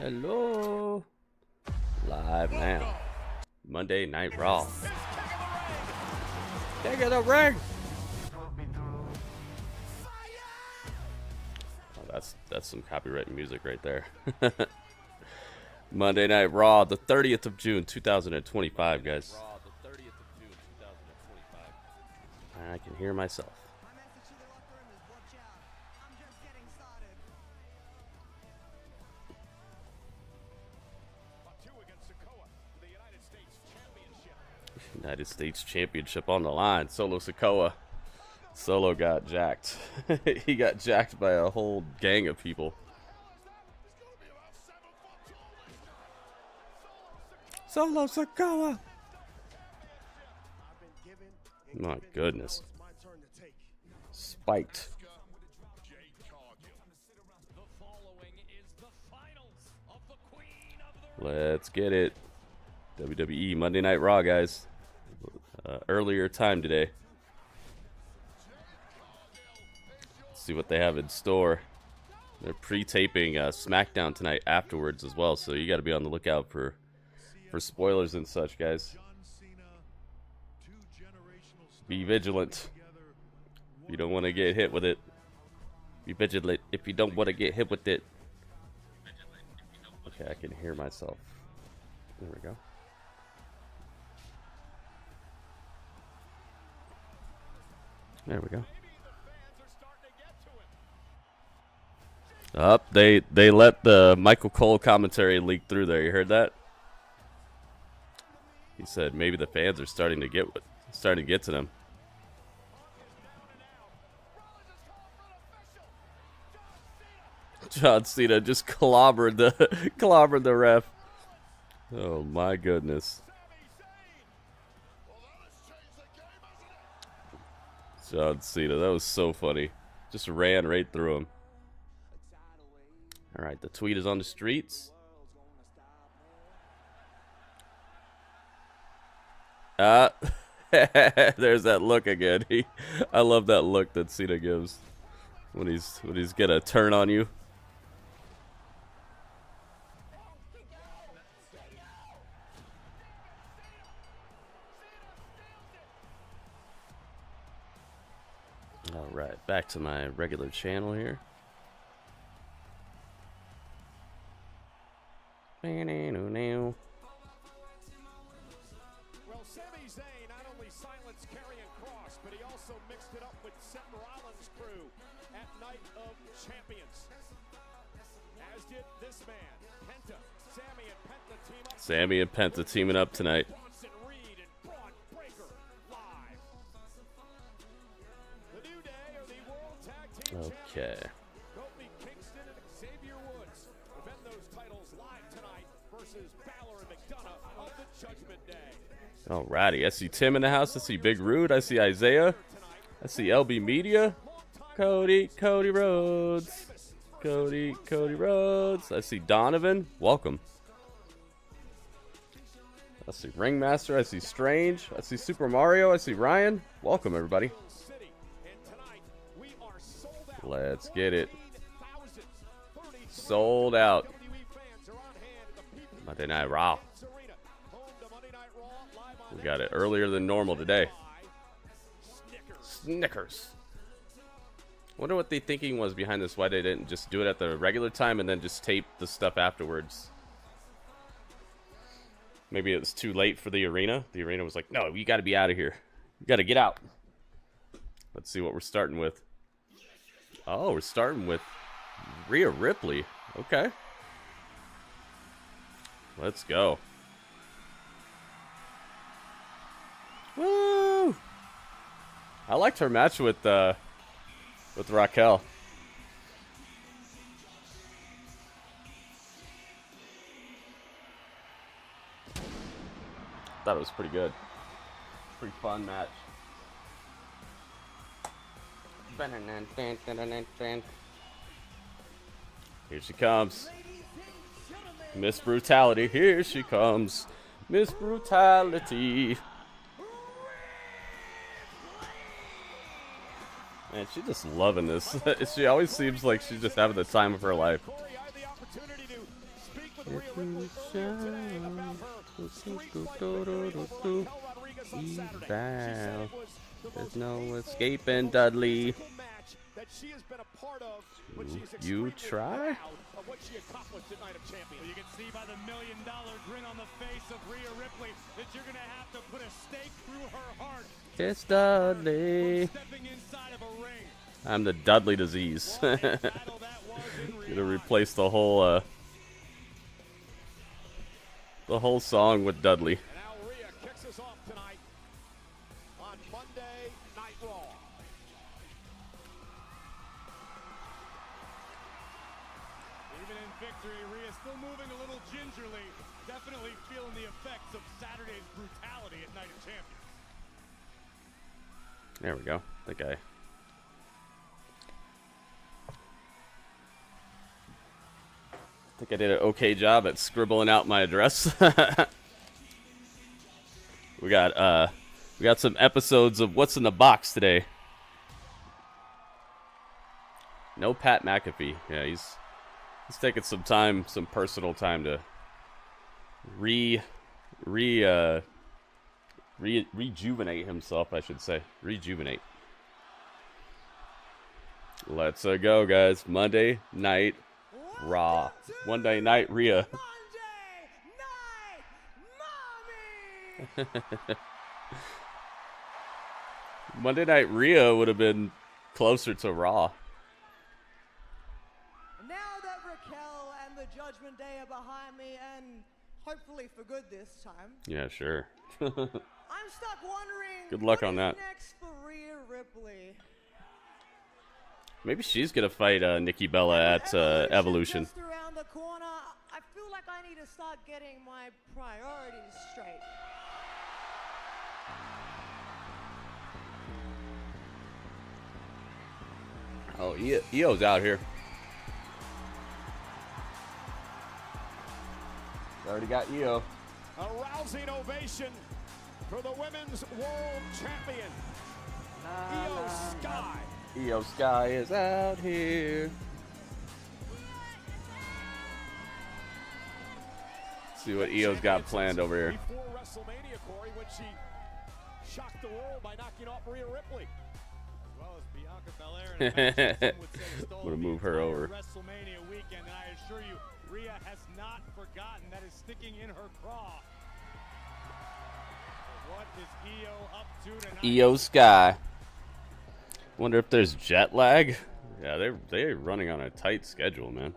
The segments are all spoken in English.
Hello. Live now. Monday Night Raw. Take it the ring. Oh, that's some copyright music right there. Monday Night Raw, the 30th of June, 2025, guys. I can hear myself. United States Championship on the line. Solo Sikoa. Solo got jacked. He got jacked by a whole gang of people. Solo Sikoa. My goodness. Spiked. Let's get it. WWE Monday Night Raw, guys. Earlier time today. Let's see what they have in store. They're pre-taping SmackDown tonight afterwards as well, so you got to be on the lookout for spoilers and such, guys. Be vigilant. If you don't want to get hit with it. Be vigilant if you don't want to get hit with it. Okay, I can hear myself. There we go. There we go. Up, they let the Michael Cole commentary leak through there. You heard that? He said maybe the fans are starting to get to them. John Cena just clobbered the ref. Oh my goodness. John Cena, that was so funny. Just ran right through him. All right, the tweet is on the streets. There's that look again. I love that look that Cena gives when he's gonna turn on you. Alright, back to my regular channel here. Well, Sami Zayn not only silenced Karrion Kross, but he also mixed it up with Seth Rollins' crew at Night of Champions. As did this man, Penta. Sami and Penta team up. Sami and Penta teaming up tonight. Bronson, Reed, and Bron Breakker live. The New Day are the World Tag Team Okay. Kofi Kingston and Xavier Woods defend those titles live tonight versus Balor and McDonough of the Judgment Day. Alrighty, I see Tim in the house. I see Big Rude. I see Isaiah. I see LB Media. Cody Rhodes. Cody Rhodes. I see Donovan. Welcome. I see Ringmaster. I see Strange. I see Super Mario. I see Ryan. Welcome, everybody. Let's get it. Sold out. Monday Night Raw. We got it earlier than normal today. Snickers. Wonder what the thinking was behind this. Why they didn't just do it at the regular time and then just tape the stuff afterwards. Maybe it was too late for the arena. The arena was like, no, you got to be out of here. You got to get out. Let's see what we're starting with. Oh, we're starting with Ria Ripley. Okay. Let's go. Woo! I liked her match with Raquel. Thought it was pretty good. Pretty fun match. Here she comes. Miss Brutality. Here she comes. Miss Brutality. Man, she's just loving this. She always seems like she's just having the time of her life. I had the opportunity to speak Rhea Ripley earlier today about her street fight victory over Raquel Rodriguez on Saturday. She said it was the There's most no painful escaping, and most Dudley. physical match that she has been a part of, but she's You extremely try? proud of what she accomplished at Night of Champions. You can see by the $1 million grin on the face of Rhea Ripley that you're going to have to put a stake through her heart. It's Dudley. Stepping inside of a ring. I'm the Dudley disease. What a battle that was in real Gonna life. replace the whole song with Dudley. And now Rhea kicks us off tonight on Monday Night Raw. Even in victory, Rhea still moving a little gingerly. Definitely feeling the effects of Saturday's brutality at Night of Champions. There we go. I think I did an okay job at scribbling out my address. we got some episodes of What's in the Box today. No Pat McAfee. Yeah, he's taking some time, some personal time to rejuvenate himself, I should say. Rejuvenate. Let's go, guys. Monday Night Raw. Monday Night Rhea. Monday Night Mommy! Monday Night Rhea would have been closer to Raw. Now that Raquel and the Judgment Day are behind me, and hopefully for good this time, Yeah, sure. I'm stuck wondering Good luck what on is that. next for Rhea Ripley. Maybe she's gonna fight Nikki Bella at Evolution. Just around the corner. I feel like I need to start getting my priorities straight. Oh, Io's out here. Already got Io. A rousing ovation for the Women's World Champion, Io Sky. Io Sky is out here. See what Io's got planned over here. Before WrestleMania, Corey, when she shocked the world by knocking off Rhea Ripley. As well as Bianca Belair and some would say stole I'm gonna the move her entire over. WrestleMania weekend, and I assure you, Rhea has not forgotten. That is sticking in her craw. So what is Io up to tonight? Io Sky. Wonder if there's jet lag. Yeah, they're running on a tight schedule, man.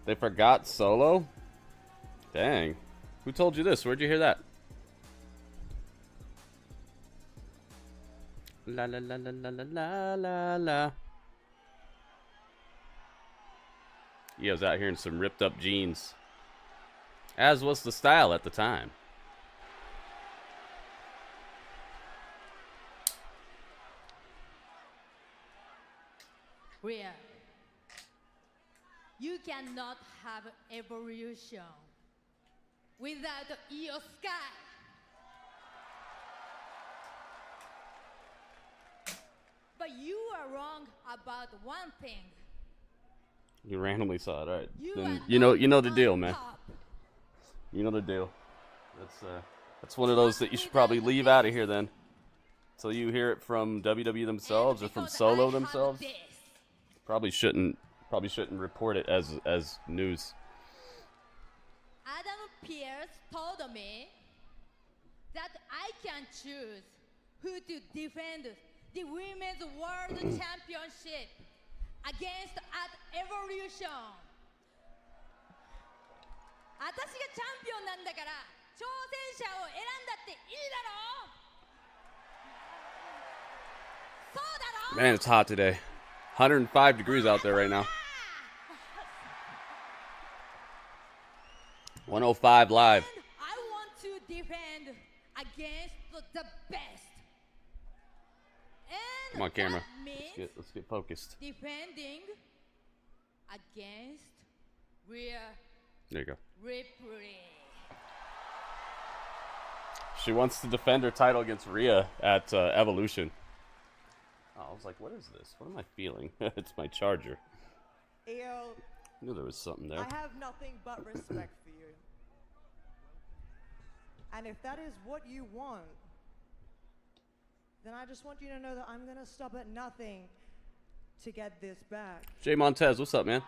They forgot Solo? Dang. Who told you this? Where'd you hear that? La la la la la la la la. Io's out here in some ripped up jeans. As was the style at the time. Rhea, you cannot have evolution without Io Sky. But you are wrong about one thing. You randomly saw it, all right? You Then are you know not the on deal, man. top. You know the deal. That's one of those that you should probably leave out of here then. Until you hear it from WWE themselves or And from because Solo I have themselves. this, Probably shouldn't report it as news. Adam Pearce told me that I can choose who to defend the Women's World Championship against at Evolution. 私がチャンピオンなんだから挑戦者を選んだっていいだろう。そうだろう。 Man, it's hot today. 105 degrees out there right now. 105 live. And I want to defend against the best. And Come on, camera. that means Let's get focused. defending against Rhea There you go. Ripley. She wants to defend her title against Rhea at Evolution. Oh, I was like, what is this? What am I feeling? It's my charger. Io, knew there was something there. I have nothing but respect for you. And if that is what you want, then I just want you to know that I'm going to stop at nothing to get this back. Jay Montez, what's up, man?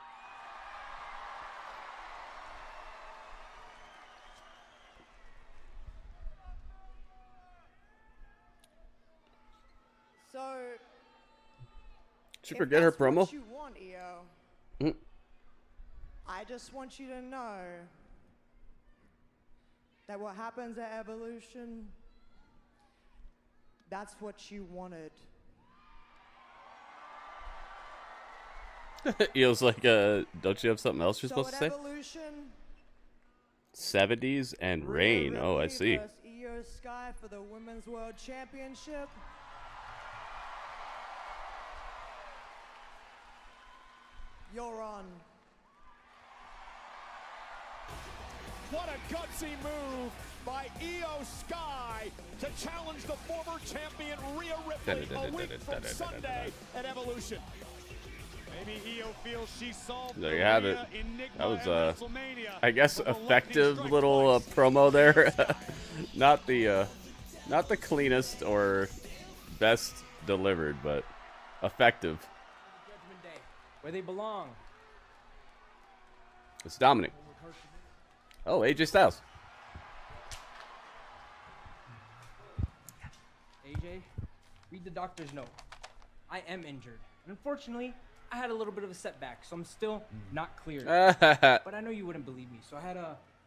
So, Did you forget her that's promo? what you want, EO, I just want you to know that what happens at Evolution, that's what you wanted. Eo's like, don't you have something else you're So supposed to at say? Evolution, 70s and Ria Reign. Oh, I Ripley see. versus Io Sky for the Women's World Championship. You're on. What a gutsy move by Io Sky to challenge the former champion Ria Ripley a week from Sunday at Evolution. Maybe Io feels she solved There you have it. the enigma That was, at WrestleMania, I guess, but the lightning effective strikes little twice. promo there. not the cleanest or best delivered, but effective. Judgment Day, where they belong. It's Dominic. Oh, AJ Styles. AJ, read the doctor's note. I am injured. Unfortunately, I had a little bit of a setback, so I'm still not cleared. But I know you wouldn't believe me, so I had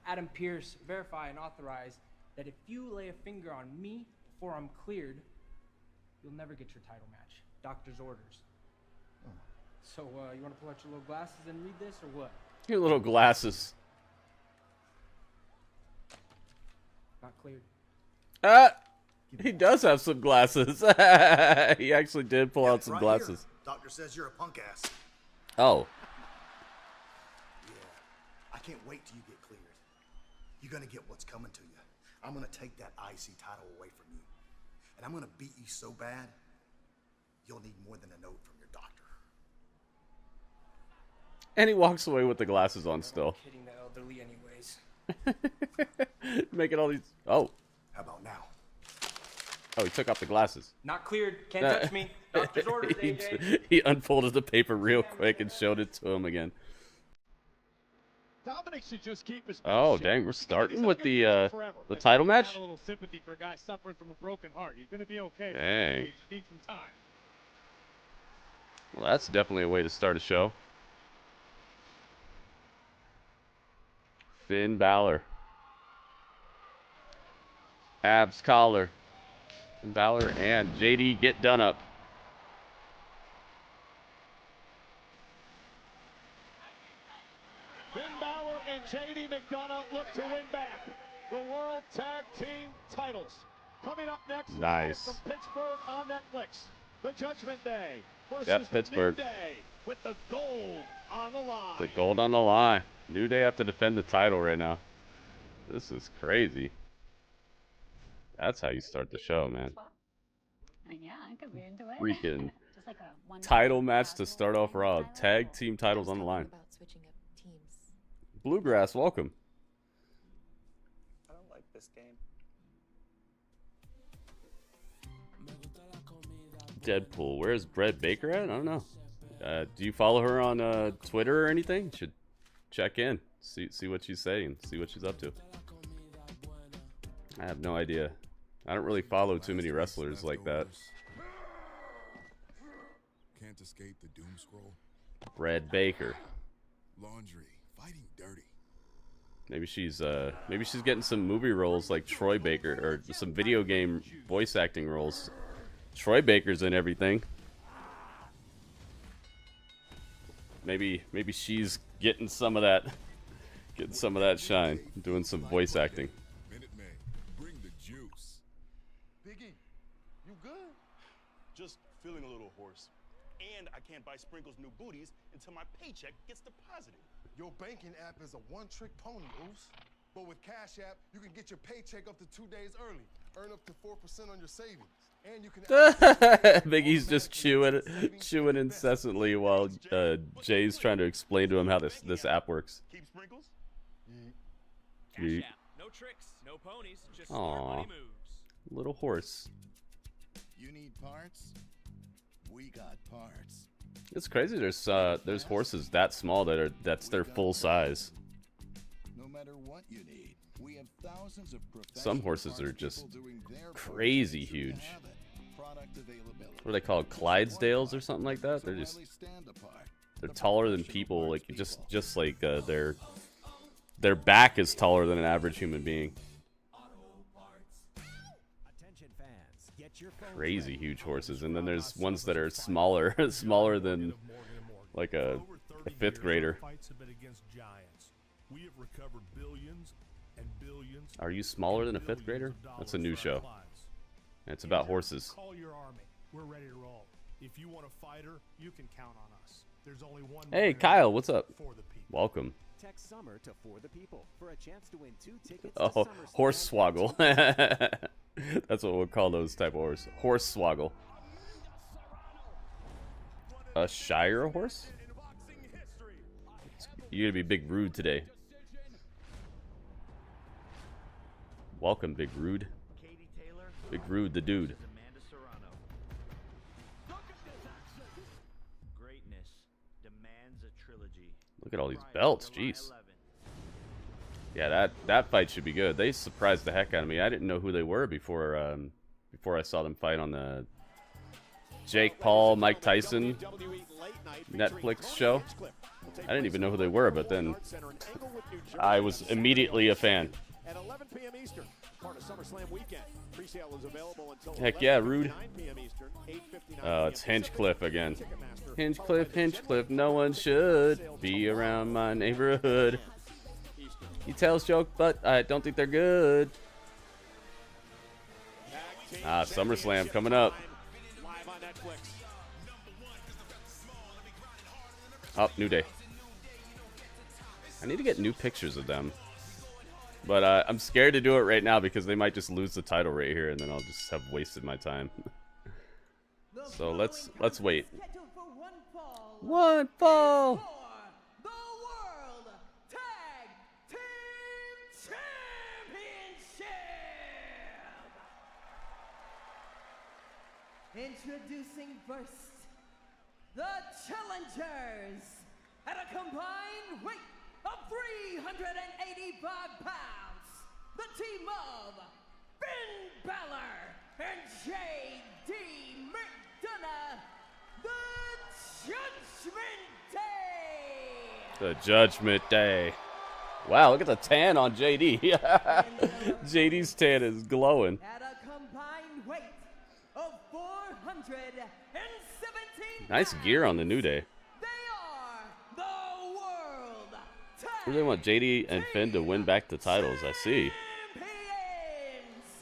Adam Pearce verify and authorize that if you lay a finger on me before I'm cleared, you'll never get your title match. Doctor's orders. So, you want to pull out your little glasses and read this, or what? Your little glasses. Not cleared. He does have some glasses. He actually did pull out some Right glasses. here. Doctor says you're a punk ass. Oh. Yeah. I can't wait till you get cleared. You're gonna get what's coming to you. I'm gonna take that IC title away from you. And I'm gonna beat you so bad, you'll need more than a note from your doctor. And he walks away with the glasses on still. Kidding the elderly anyways. Making all these... Oh. How about now? Oh, he took off the glasses. Not cleared. Can't touch me. Doctor's orders, AJ. He unfolded the paper real quick and showed it to him again. Dominic should just keep his Oh, shit. dang, we're He's starting not with gonna do this the forever. title match? Have a little sympathy for a guy suffering from a broken heart. He's gonna be okay. Dang. He just needs some time. Well, that's definitely a way to start a show. Finn Balor. Abs collar. Finn Balor and JD get done up. Finn Balor and JD McDonough look to win back the World Tag Team titles. Coming up next, Nice. from Pittsburgh on Netflix, the Judgment Day versus Yep, Pittsburgh. the New Day with the gold on the line. The gold on the line. New Day have to defend the title right now. This is crazy. That's how you start the show, man. I mean, yeah, I could be into it. Freaking Just like a one title match to start off Raw. Tag team titles on the line. About switching up teams. Bluegrass, welcome. I don't like this game. Deadpool. Where's Brett Baker at? I don't know. Do you follow her on Twitter or anything? Should check in. See what she's saying. See what she's up to. I have no idea. I don't really follow too many wrestlers like that. Can't escape the doom scroll. Brett Baker. Laundry, fighting dirty. Maybe she's getting some movie roles like Troy Baker or some video game voice acting roles. Troy Baker's in everything. Maybe she's getting some of that shine, doing some voice acting. Minute Maid, bring the juice. Biggie, you good? Just feeling a little hoarse. And I can't buy Sprinkles new booties until my paycheck gets deposited. Your banking app is a one-trick pony, Oos. But with Cash App, you can get your paycheck up to 2 days early. Earn up to 4% on your savings. And you can Big E's just chewing incessantly while Jay's trying to explain to him how this app works. Keep sprinkles? Yeet. No tricks, no ponies, just Aw. smart money moves. Little horse. You need parts? We got parts. It's crazy. There's horses that small that's their full size. No matter what you need, we have thousands of Some horses are just crazy huge. What are they called? Clydesdales or something like that? They're taller than people. Like just like their back is taller than an average human being. Crazy huge horses. And then there's ones that are smaller smaller than like a fifth grader. Are you smaller than a fifth grader? That's a new show. It's about horses. Call your army. We're ready to roll. If you want a fighter, you can count on us. There's only one. Hey Kyle, what's up? For the people. Welcome. Text Summer to For the People for a chance to win 2 tickets Oh, to horse swoggle. That's what we'll call those type of horse. Horse swoggle. A Shire horse? You're gonna be Big Rude today. Welcome, Big Rude. Big Rude, the dude. Look at all these belts, jeez. Yeah, that fight should be good. They surprised the heck out of me. I didn't know who they were before I saw them fight on the Jake Paul, Mike Tyson Netflix show. I didn't even know who they were, but then I was immediately a fan. At 11 p.m. Eastern, part of SummerSlam weekend. Presale is available until Heck yeah, Rude. 9 p.m. Eastern, 8:59 Oh, it's Hinchcliffe again. Hinchcliffe, no one should be around my neighborhood. He tells jokes, but I don't think they're good. Ah, SummerSlam coming up. Live on Netflix. Oh, New Day. I need to get new pictures of them. But I'm scared to do it right now because they might just lose the title right here, and then I'll just have wasted my time. So let's wait. One fall. The World Tag Team Championship. Introducing first, the challengers at a combined weight of 385 pounds, the team of Finn Balor and J.D. McDonough, the Judgment Day. The Judgment Day. Wow, look at the tan on JD. JD's tan is glowing. At a combined weight of 417 Nice gear on the New Day. Who do they want JD and Finn to win back the titles? I see.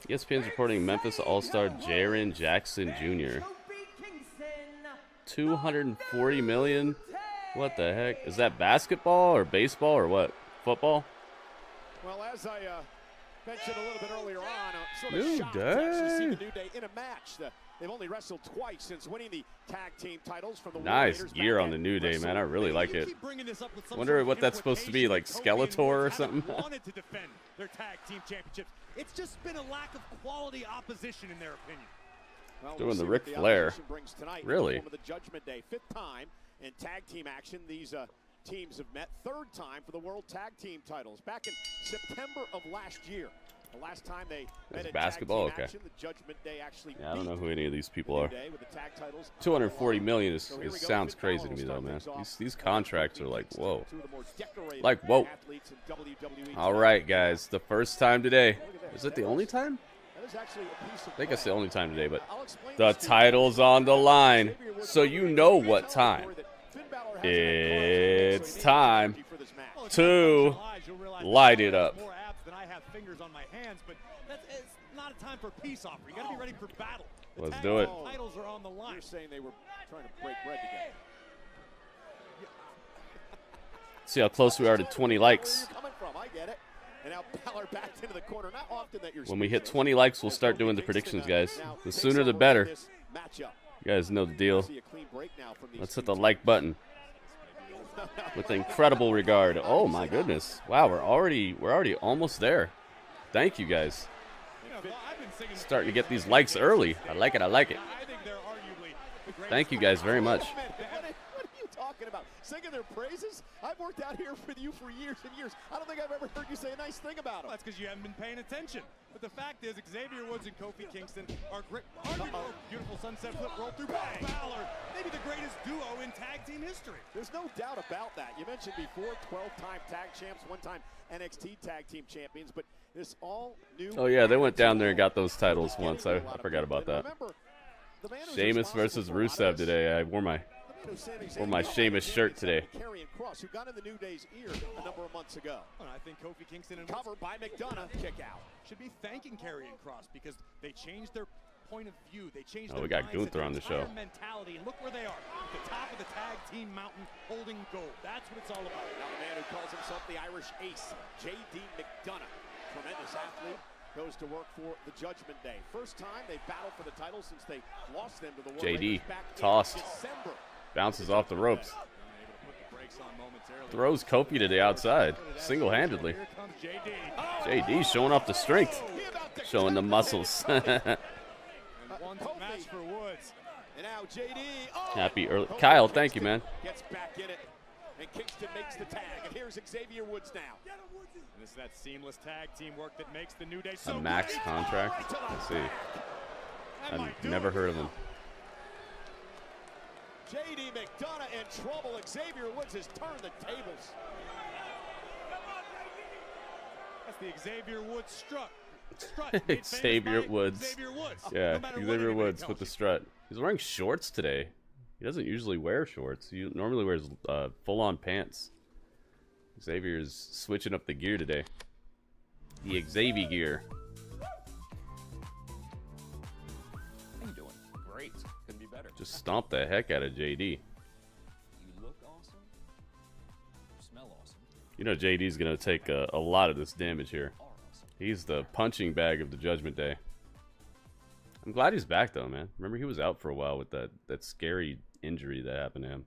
ESPN's reporting Memphis All-Star Jaren Jackson Jr. 240 million? What the heck? Is that basketball or baseball or what? Football? Well, as I mentioned a little bit earlier on, sort New of shocked to actually see Day. the New Day in a match. They've only wrestled twice since winning the tag team titles from the Nice Warriors gear back on the at New Day, man. I really like it. Wonder what that's supposed to be, like Skeletor or something. Wanted to defend their tag team championships. It's just been a lack of quality opposition in their opinion. Well, Doing we'll the see Ric what Flair. opposition brings tonight. Really? The Judgment Day, 5th time in tag team action. These teams have met 3rd time for the World Tag Team titles. Back in September of last year. The last time they met in basketball? tag team Okay. action, the Judgment Day actually Yeah, I don't know beat who any of these people the are. New Day with the tag titles. 240 million So here we go. sounds Finn crazy to Balor me will though, start man. things off. These contracts are like, whoa. Two of the more decorated Like, whoa. athletes in WWE All tonight. right, guys. The first time today. Is it the only time? That is actually a piece of I think it's the play. only time today, but I'll explain the this to you. title's on the line. Xavier was So you know what time. Finn Balor has an It's so time for this match. Well, if to you watch live, you'll realize light that it up. More abs than I have fingers on my hands, but it's not a time for peace offering. You got to be ready for battle. The Let's tag do it. team titles are on the line. You're saying they were trying to break bread together. See how close we are to 20 likes. Where you're coming from, I get it. And now Now Balor backed into the corner. Not often that you're When we hit 20 likes, we'll start doing the predictions, guys. The sooner the better. You guys know the deal. Let's hit the like button. With incredible regard. Oh my goodness. Wow, we're already almost there. Thank you guys. Starting to get these likes early. I like it. I like it. Thank you guys very much. What are you talking about? Singing their praises? I've worked out here with you for years and years. I don't think I've ever heard you say a nice thing about them. Well, that's because you haven't been paying attention. But the fact is, Xavier Woods and Kofi Kingston are great. Beautiful sunset flip roll through Balor. Maybe the greatest duo in tag team history. There's no doubt about that. You mentioned before, 12-time tag champs, one-time NXT tag team champions, but this all new. Oh yeah, they went down there and got those titles once. I forgot about that. Sheamus versus Rusev today. I wore my Sheamus shirt today. Who got in the New Day's ear a number of months ago. And I think Kofi Kingston and covered by McDonough, kick out. Should be thanking Karrion Kross because they changed their point of view. They changed we got Gunther on the show. Mentality, and look where they are. At the top of the tag team mountain, holding gold. That's what it's all about. Now the man who calls himself the Irish Ace, J.D. McDonough, tremendous athlete, goes to work for the Judgment Day. First time they battled for the title since they lost them to the JD back tossed. in December. Bounces off the ropes. Throws Kofi to the outside, single-handedly. JD showing off the strength, showing the muscles. Happy early. Kyle, thank you, man. Gets back in it, and Kingston makes the tag. And here's Xavier Woods now. And this is that seamless tag team work that makes the New Day so A max contract? Let's see. I've never heard of him. J.D. McDonough in trouble. Xavier Woods has turned the tables. That's the Xavier Woods strut. Xavier Woods. Xavier Woods. Yeah, Xavier Woods with the strut. He's wearing shorts today. He doesn't usually wear shorts. He normally wears full-on pants. Xavier's switching up the gear today. The Xavier gear. How you doing? Great. Couldn't be better. Just stomped the heck out of JD. You look awesome. You smell awesome. You know JD's gonna take a lot of this damage here. He's the punching bag of the Judgment Day. I'm glad he's back though, man. Remember he was out for a while with that scary injury that happened to him.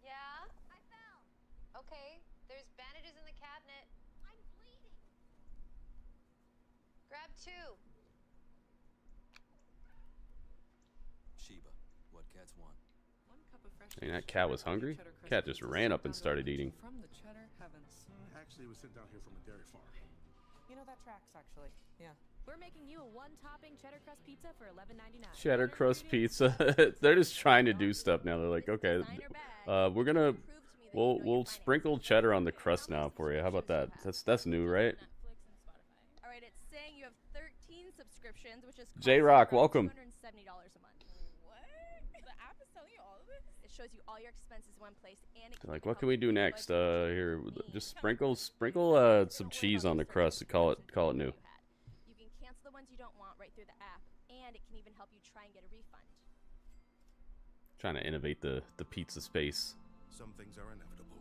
Yeah, I fell. Okay, there's bandages in the cabinet. I'm bleeding. Grab 2. Sheba, what cats want? 1 cup of fresh. Dang, that cat was hungry. Cat just ran up and started eating. From the cheddar heavens. Actually, it was sent down here from a dairy farm. You know that tracks actually. Yeah. We're making you a 1-topping cheddar crust pizza for $11.99. Cheddar crust pizza. They're just trying to do stuff now. They're like, okay, we'll sprinkle cheddar on the crust now for you. How about that? That's new, right? All right, it's saying you have 13 subscriptions, which is J-Rock, welcome. $270 a month. What? The app is telling you all of this? It shows you all your expenses in one place, and it Like, what can we do next? Here, just sprinkle some cheese on the crust to call it new. You can cancel the ones you don't want right through the app, and it can even help you try and get a refund. Trying to innovate the pizza space. Some things are inevitable,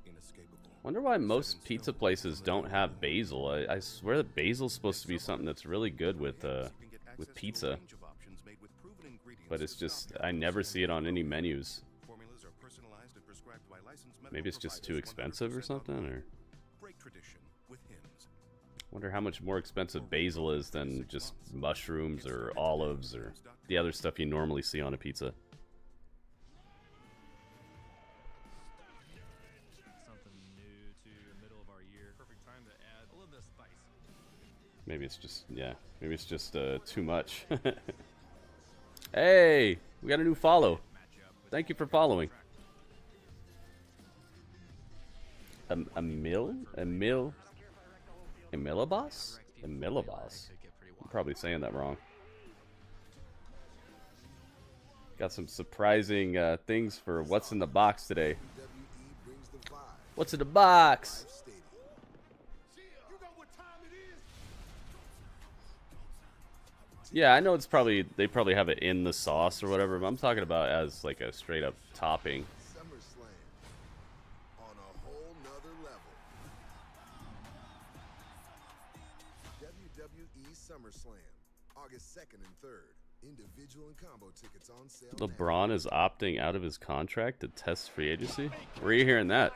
inescapable. Wonder why most pizza places don't have basil. I swear that basil's supposed to be something that's really good with pizza. But it's just, I never see it on any menus. Maybe it's just too expensive or something, or wonder how much more expensive basil is than just mushrooms or olives or the other stuff you normally see on a pizza. Something new to the middle of our year. Perfect time to add a little bit of spice. Maybe it's just, yeah, maybe it's just too much. Hey, we got a new follow. Thank you for following. Emilabas? Emilabas? I'm probably saying that wrong. Got some surprising things for what's in the box today. What's in the box? Yeah, I know it's probably, they probably have it in the sauce or whatever, but I'm talking about as like a straight up topping. SummerSlam, August 2nd and 3rd. Individual and combo tickets on sale. LeBron is opting out of his contract to test free agency. Where are you hearing that?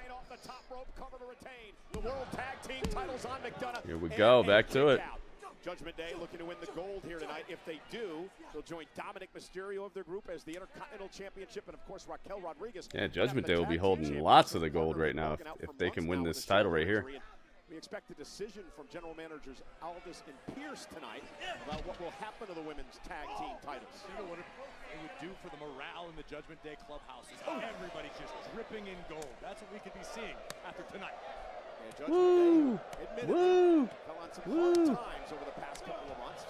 Here we go, back to it. Judgment Day looking to win the gold here tonight. If they do, they'll join Dominic Mysterio of their group as the Intercontinental Championship, and of course Raquel Rodriguez. Yeah, Judgment Day will be holding lots of the gold right now if they can win this title right here. We expect a decision from General Managers Aldis and Pearce tonight about what will happen to the women's tag team titles. You know what it would do for the morale in the Judgment Day clubhouse is everybody's just dripping in gold. That's what we could be seeing after tonight. Yeah, Judgment Day admittedly fell on some hard times over the past couple of months.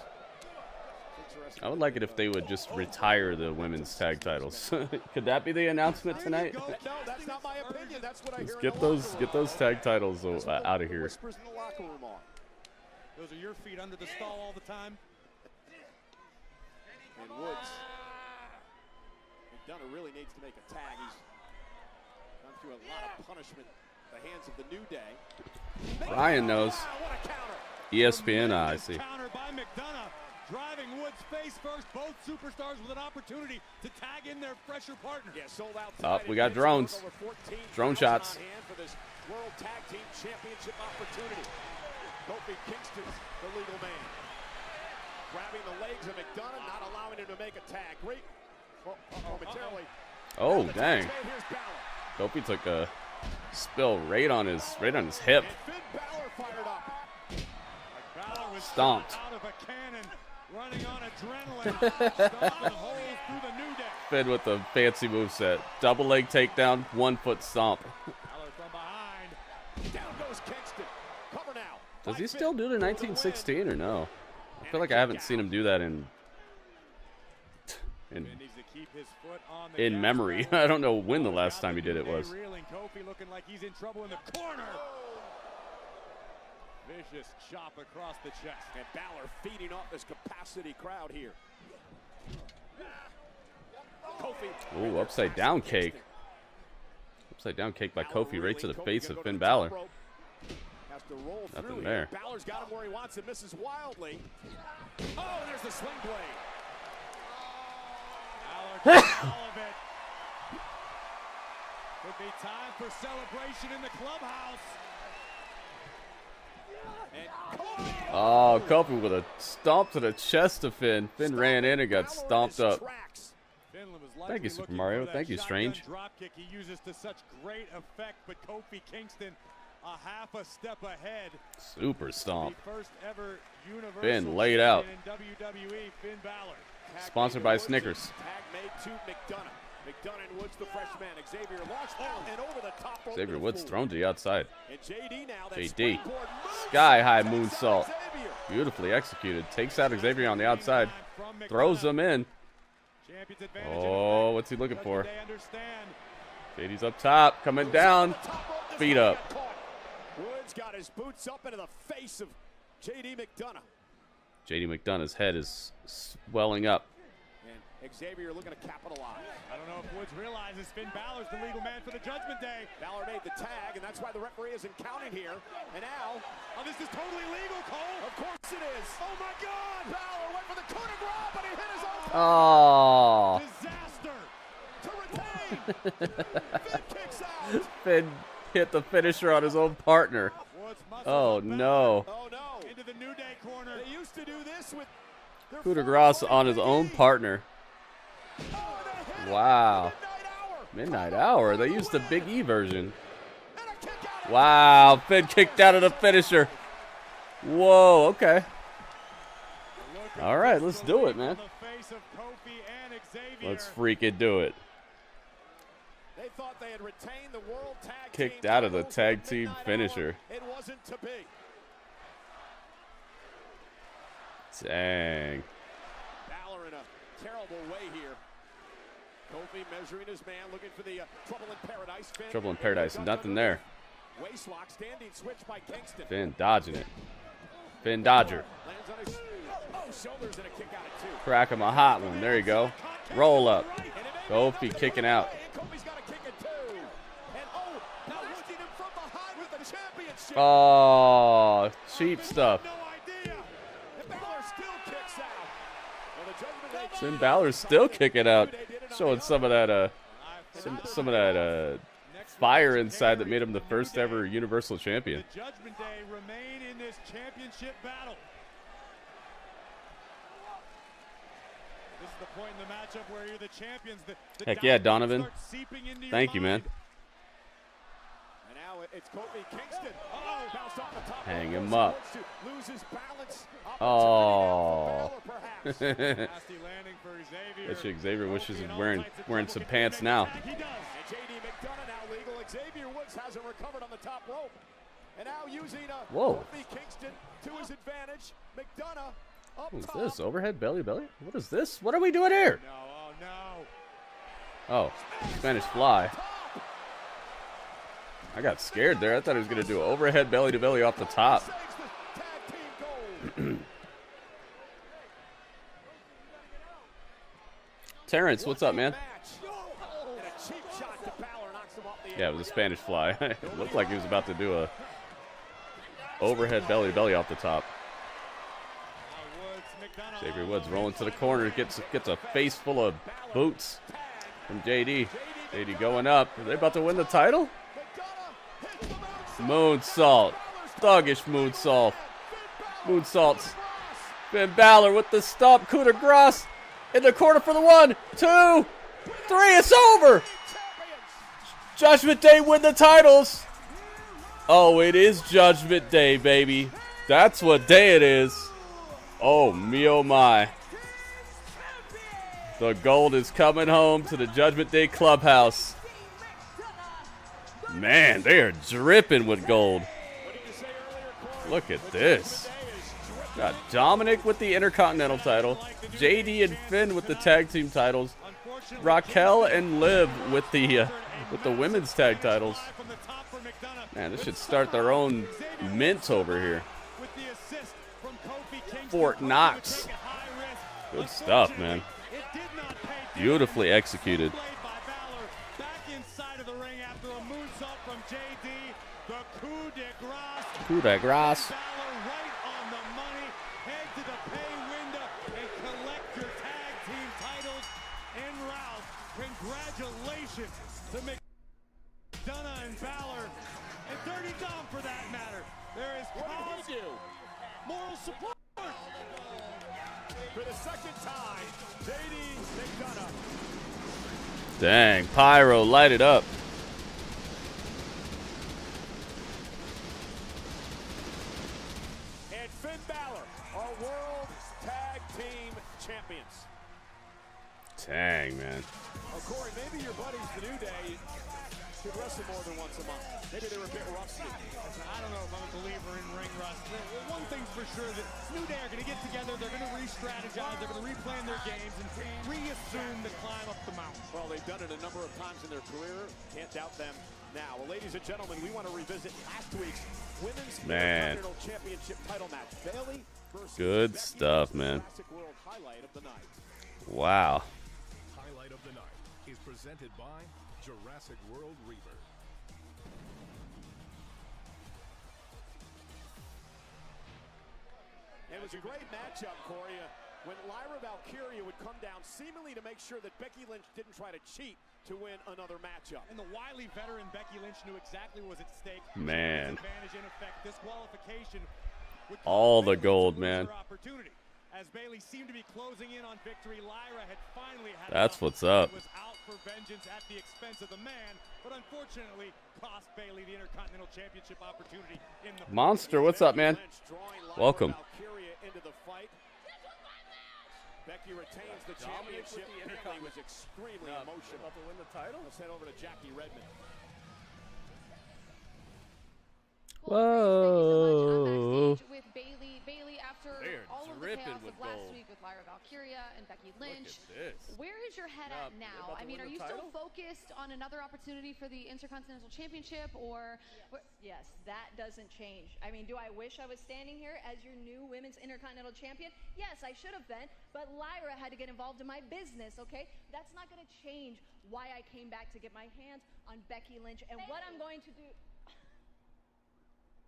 I would like it if they would just retire the women's tag titles. Could that be the announcement tonight? No, that's not my opinion. That's what I hear. Get those tag titles out of here. Whispers in the locker room are. Those are your feet under the stall all the time. And Woods. McDonough really needs to make a tag. He's gone through a lot of punishment at the hands of the New Day. Ryan knows. ESPN, I see. Counter by McDonough. Driving Woods face first, both superstars with an opportunity to tag in their fresher partner. Yeah, sold out. Oh, we got drones. Drone shots. For this World Tag Team Championship opportunity. Kofi Kingston's the legal man. Grabbing the legs of McDonough, not allowing him to make a tag. Great momentarily. Oh, dang. Kofi took a spill right on his hip. And Finn Balor fired up. Balor was stomped. Out of a cannon. Running on adrenaline, stomping holes through the New Day. Finn with the fancy moveset. Double leg takedown, 1 foot stomp. Balor from behind. Down goes Kingston. Cover now. Does he still do the 1916 or no? I feel like I haven't seen him do that in memory. I don't know when the last time he did it was. Kofi looking like he's in trouble in the corner. Vicious chop across the chest. And Balor feeding off this capacity crowd here. Kofi. Ooh, upside down cake. Upside down cake by Kofi right to the face of Finn Balor. Has to roll Nothing through there. Balor's got him where he wants him, misses wildly. Oh, there's the sling blade. Balor gets all of it. Could be time for celebration in the clubhouse. Oh, Kofi with a stomp to the chest of Finn. Finn ran in and got stomped up. Thank you, Super Mario. Thank you, Strange. Dropkick he uses to such great effect, but Kofi Kingston a half a step ahead. Super stomp. The first ever universal Finn laid out. in WWE, Finn Balor. Sponsored by Snickers. Tag made to McDonough. McDonough and Woods, the freshman. Xavier launched and over the top. Xavier Woods thrown to the outside. And JD now. JD. Sky high moonsault. Beautifully executed. Takes out Xavier on the outside. Throws him in. Oh, what's he looking for? JD's up top. Coming down. Feet up. Woods got his boots up into the face of JD McDonough. JD McDonough's head is swelling up. And Xavier looking to capitalize. I don't know if Woods realizes Finn Balor's the legal man for the Judgment Day. Balor made the tag, and that's why the referee isn't counting here. And now, oh, this is totally legal, Cole. Of course it is. Oh my God! Balor went for the coup de grace, but he hit his own. Oh. Disaster to retain. Finn kicks out. Finn hit the finisher on his own partner. Oh no. Oh no. Into the New Day corner. They used to do this with Coup de grace on his own partner. Wow. Midnight Hour. They used the Big E version. Wow. Finn kicked out of the finisher. Whoa. Okay. All right. Let's do it, man. Let's freaking do it. They thought they had retained the World Tag Kicked out of the tag team finisher. It wasn't to be. Dang. Balor in a terrible way here. Kofi measuring his man, looking for the trouble in paradise. Finn Trouble in paradise. Nothing there. Waistlock, standing switch by Kingston. Finn dodging it. Finn Dodger. Lands on his shoulders and a kick out at two. Crack him a hot one. There you go. Roll up. Kofi kicking out. Kofi's got a kick at two. And now lifting him from behind with the championship. Oh, cheap stuff. Finn Balor's still kicking out, showing some of that fire inside that made him the first ever Universal Champion. The Judgment Day remain in this championship battle. This is the point in the matchup where you're the champions. The Heck yeah, Donovan. Thank you, man. And now it's Kofi Kingston. Oh, bounced off the top. Hang him up. Loses balance. Oh. Nasty landing for Xavier. Bet you Xavier wishes he was wearing some pants now. He does. And JD McDonough now legal. Xavier Woods hasn't recovered on the top rope. And now using Whoa. Kofi Kingston to his advantage. McDonough up What is top. this? Overhead belly? What is this? What are we doing here? No, oh no. Oh, Spanish fly. I got scared there. I thought he was going to do an overhead belly to belly off the top. Terrence, what's up, man? Yeah, it was a Spanish fly. It looked like he was about to do a overhead belly to belly off the top. Xavier Woods rolling to the corner, gets a face full of boots from JD. JD going up. Are they about to win the title? Moonsault. Thuggish moonsault. Moonsaults. Finn Balor with the stomp. Coup de grace in the corner for the 1, 2, 3. It's over. Judgment Day win the titles. Oh, it is Judgment Day, baby. That's what day it is. Oh, me oh my. The gold is coming home to the Judgment Day clubhouse. Man, they are dripping with gold. Look at this. Got Dominic with the Intercontinental title, JD and Finn with the tag team titles, Raquel and Liv with the women's tag titles. Man, this should start their own mint over here. Fort Knox. Good stuff, man. Beautifully executed. Coup de grace. Congratulations to McDonough and Balor, and Dirty Dom for that matter. There is cause, moral support. For the second time, JD McDonough. Dang, Pyro, light it up. And Finn Balor, our World Tag Team Champions. Dang, man. Well, Corey, maybe your buddies, the New Day, could wrestle more than once a month. Maybe they were a bit rusty. I don't know if I'm a believer in ring rust. One thing's for sure, that New Day are going to get together, they're going to re-strategize, they're going to replan their games, and reassume the climb up the mountain. Well, they've done it a number of times in their career. Can't doubt them now. Well, ladies and gentlemen, we want to revisit last week's Women's Intercontinental Championship title match. Bayley versus Good stuff, man. World highlight of the night. Wow. Highlight of the night is presented by Jurassic World Reaver. It was a great matchup, Corey, when Lyra Valkyria would come down seemingly to make sure that Becky Lynch didn't try to cheat to win another matchup. And the wily veteran Becky Lynch knew exactly what was at stake. Man. Advantage in effect. Disqualification would All the gold, man. opportunity. As Bayley seemed to be closing in on victory, Lyra had finally had That's what's up. was out for vengeance at the expense of the man, but unfortunately cost Bayley the Intercontinental Championship opportunity in the Monster, what's up, man? Welcome. Into the fight. Becky retains the championship. Bayley was extremely emotional. About to win the title? Let's head over to Jackie Redmond. Whoa. With Bayley after They're all of the dripping chaos with of last gold. week with Lyra Valkyria and Becky Lynch. this. Where is your head at now? I mean, are you still focused on another opportunity for the Intercontinental Championship, or Yes, that doesn't change. I mean, do I wish I was standing here as your new Women's Intercontinental Champion? Yes, I should have been, but Lyra had to get involved in my business, okay? That's not going to change why I came back to get my hands on Becky Lynch and what I'm going to do.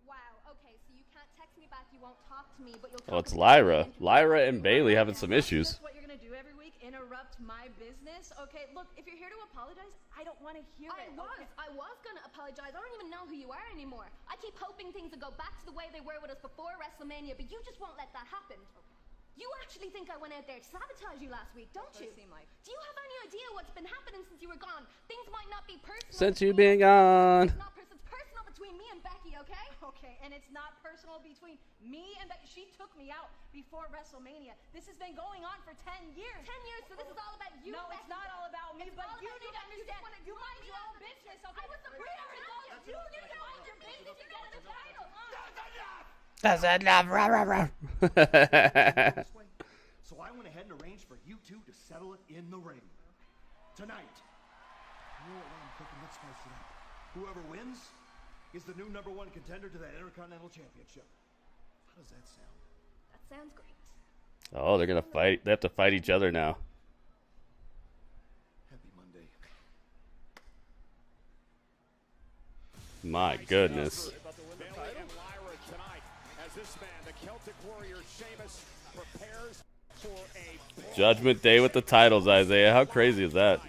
Wow, okay, so you can't text me back, you won't talk to me, but you'll Oh, talk it's to me Lyra. again. Lyra and Bailey having some issues. That's what you're gonna do every week? Interrupt my business? Okay, look, if you're here to apologize, I don't want to hear it. I was gonna apologize. I don't even know who you are anymore. I keep hoping things would go back to the way they were with us before WrestleMania, but you just won't let that happen. You actually think I went out there to sabotage you last week, don't you? Do you have any idea what's been happening since you were gone? Things might not be personal. Since you been gone. It's not personal. It's personal between me and Becky, okay? Okay, and it's not personal between me and Becky. She took me out before WrestleMania. This has been going on for 10 years. 10 years, so this is all about you, No, Becky. it's not all about me, It's but all you about need to understand. You mind your own business, okay? I was the breeder. You need to mind your business and get the title. That's enough. Rah, rah, rah. So I went ahead and arranged for you two to settle it in the ring. Tonight. You know what I'm cooking? Let's spice it up. Whoever wins is the new #1 contender to the Intercontinental Championship. How does that sound? That sounds great. Oh, they're gonna fight. They have to fight each other now. Happy Monday. My goodness. Bailey and Lyra tonight as this man, the Celtic Warrior Sheamus, prepares for a Judgment Day with the titles, Isaiah. How crazy is that?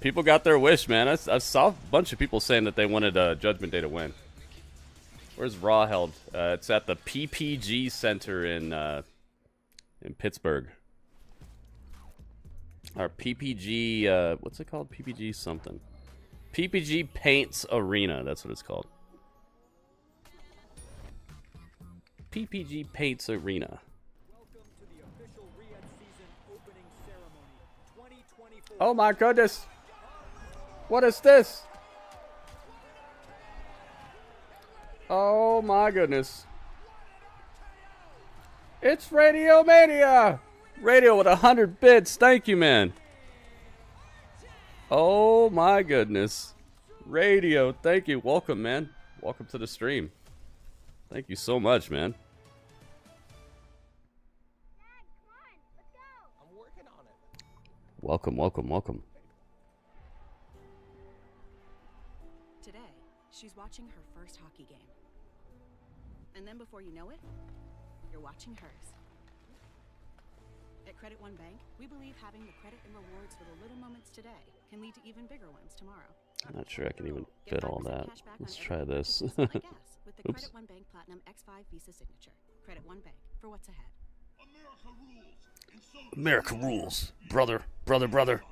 People got their wish, man. I saw a bunch of people saying that they wanted Judgment Day to win. Where's Raw held? It's at the PPG Center in Pittsburgh. Or PPG, what's it called? PPG something. PPG Paints Arena. That's what it's called. PPG Paints Arena. Oh my goodness. What is this? Oh my goodness. It's Radio Mania. Radio with 100 bits. Thank you, man. Oh my goodness. Radio, thank you. Welcome, man. Welcome to the stream. Thank you so much, man. Welcome, welcome, welcome. Today, she's watching her first hockey game. And then before you know it, you're watching hers. At Credit One Bank, we believe having the credit and rewards for the little moments today can lead to even bigger ones tomorrow. I'm not sure I can even fit all that. Let's try this. With the Oops. Credit One Bank Platinum X5 Visa Signature. Credit One Bank for what's ahead. America rules. Brother, brother, brother.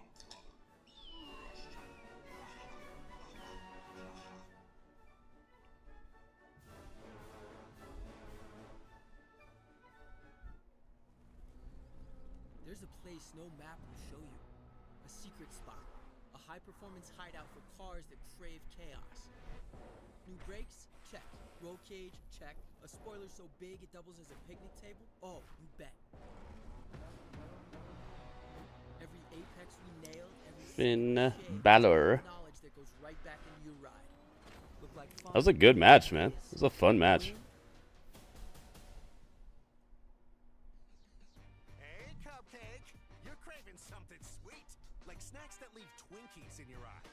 There's a place no map will show you. A secret spot. A high-performance hideout for cars that crave chaos. New brakes? Check. Roll cage? Check. A spoiler so big it doubles as a picnic table? Oh, you bet. Every apex we nailed, every Finn Balor. knowledge that goes right back into your ride. Look like That was a good match, man. It was a fun match. Hey, Cupcake, you're craving something sweet, like snacks that leave Twinkies in your eye.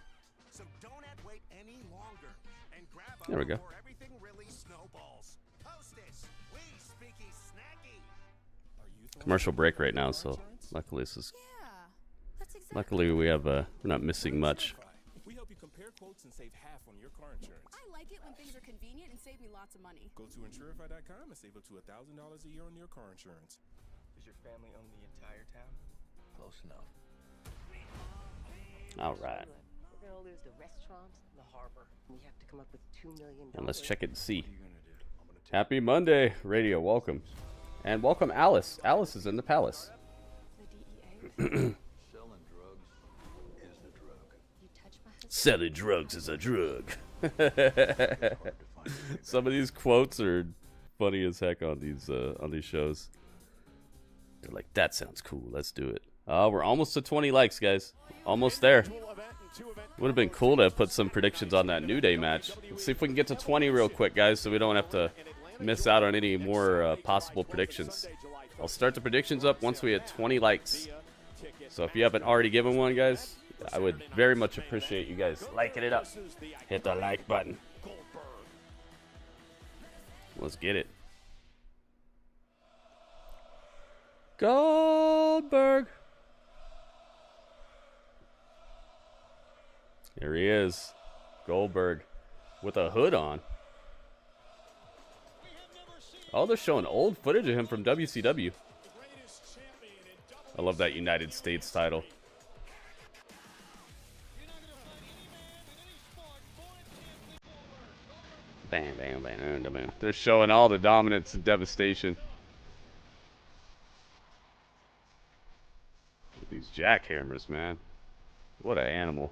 So don't have wait any longer and grab up There we go. before everything really snowballs. Hostess, we speaky snacky. Commercial break right now, so luckily this is. Luckily we have we're not missing much. We help you compare quotes and save half on your car insurance. I like it when things are convenient and save me lots of money. Go to Insurify.com and save up to $1,000 a year on your car insurance. Does your family own the entire town? Close enough. All right. We're gonna lose the restaurant, the harbor. We have to come up with $2 million. And let's check it and see. Happy Monday, Radio. Welcome. And welcome, Alice. Alice is in the palace. Selling drugs is a drug. Some of these quotes are funny as heck on these shows. They're like, that sounds cool. Let's do it. We're almost to 20 likes, guys. Almost there. Would have been cool to have put some predictions on that New Day match. Let's see if we can get to 20 real quick, guys, so we don't have to miss out on any more possible predictions. I'll start the predictions up once we hit 20 likes. So if you haven't already given one, guys, I would very much appreciate you guys liking it up. Hit the like button. Let's get it. Goldberg. Here he is. Goldberg with a hood on. Oh, they're showing old footage of him from WCW. I love that United States title. Bam, bam, bam, bam, bam. They're showing all the dominance and devastation. These jackhammers, man. What an animal.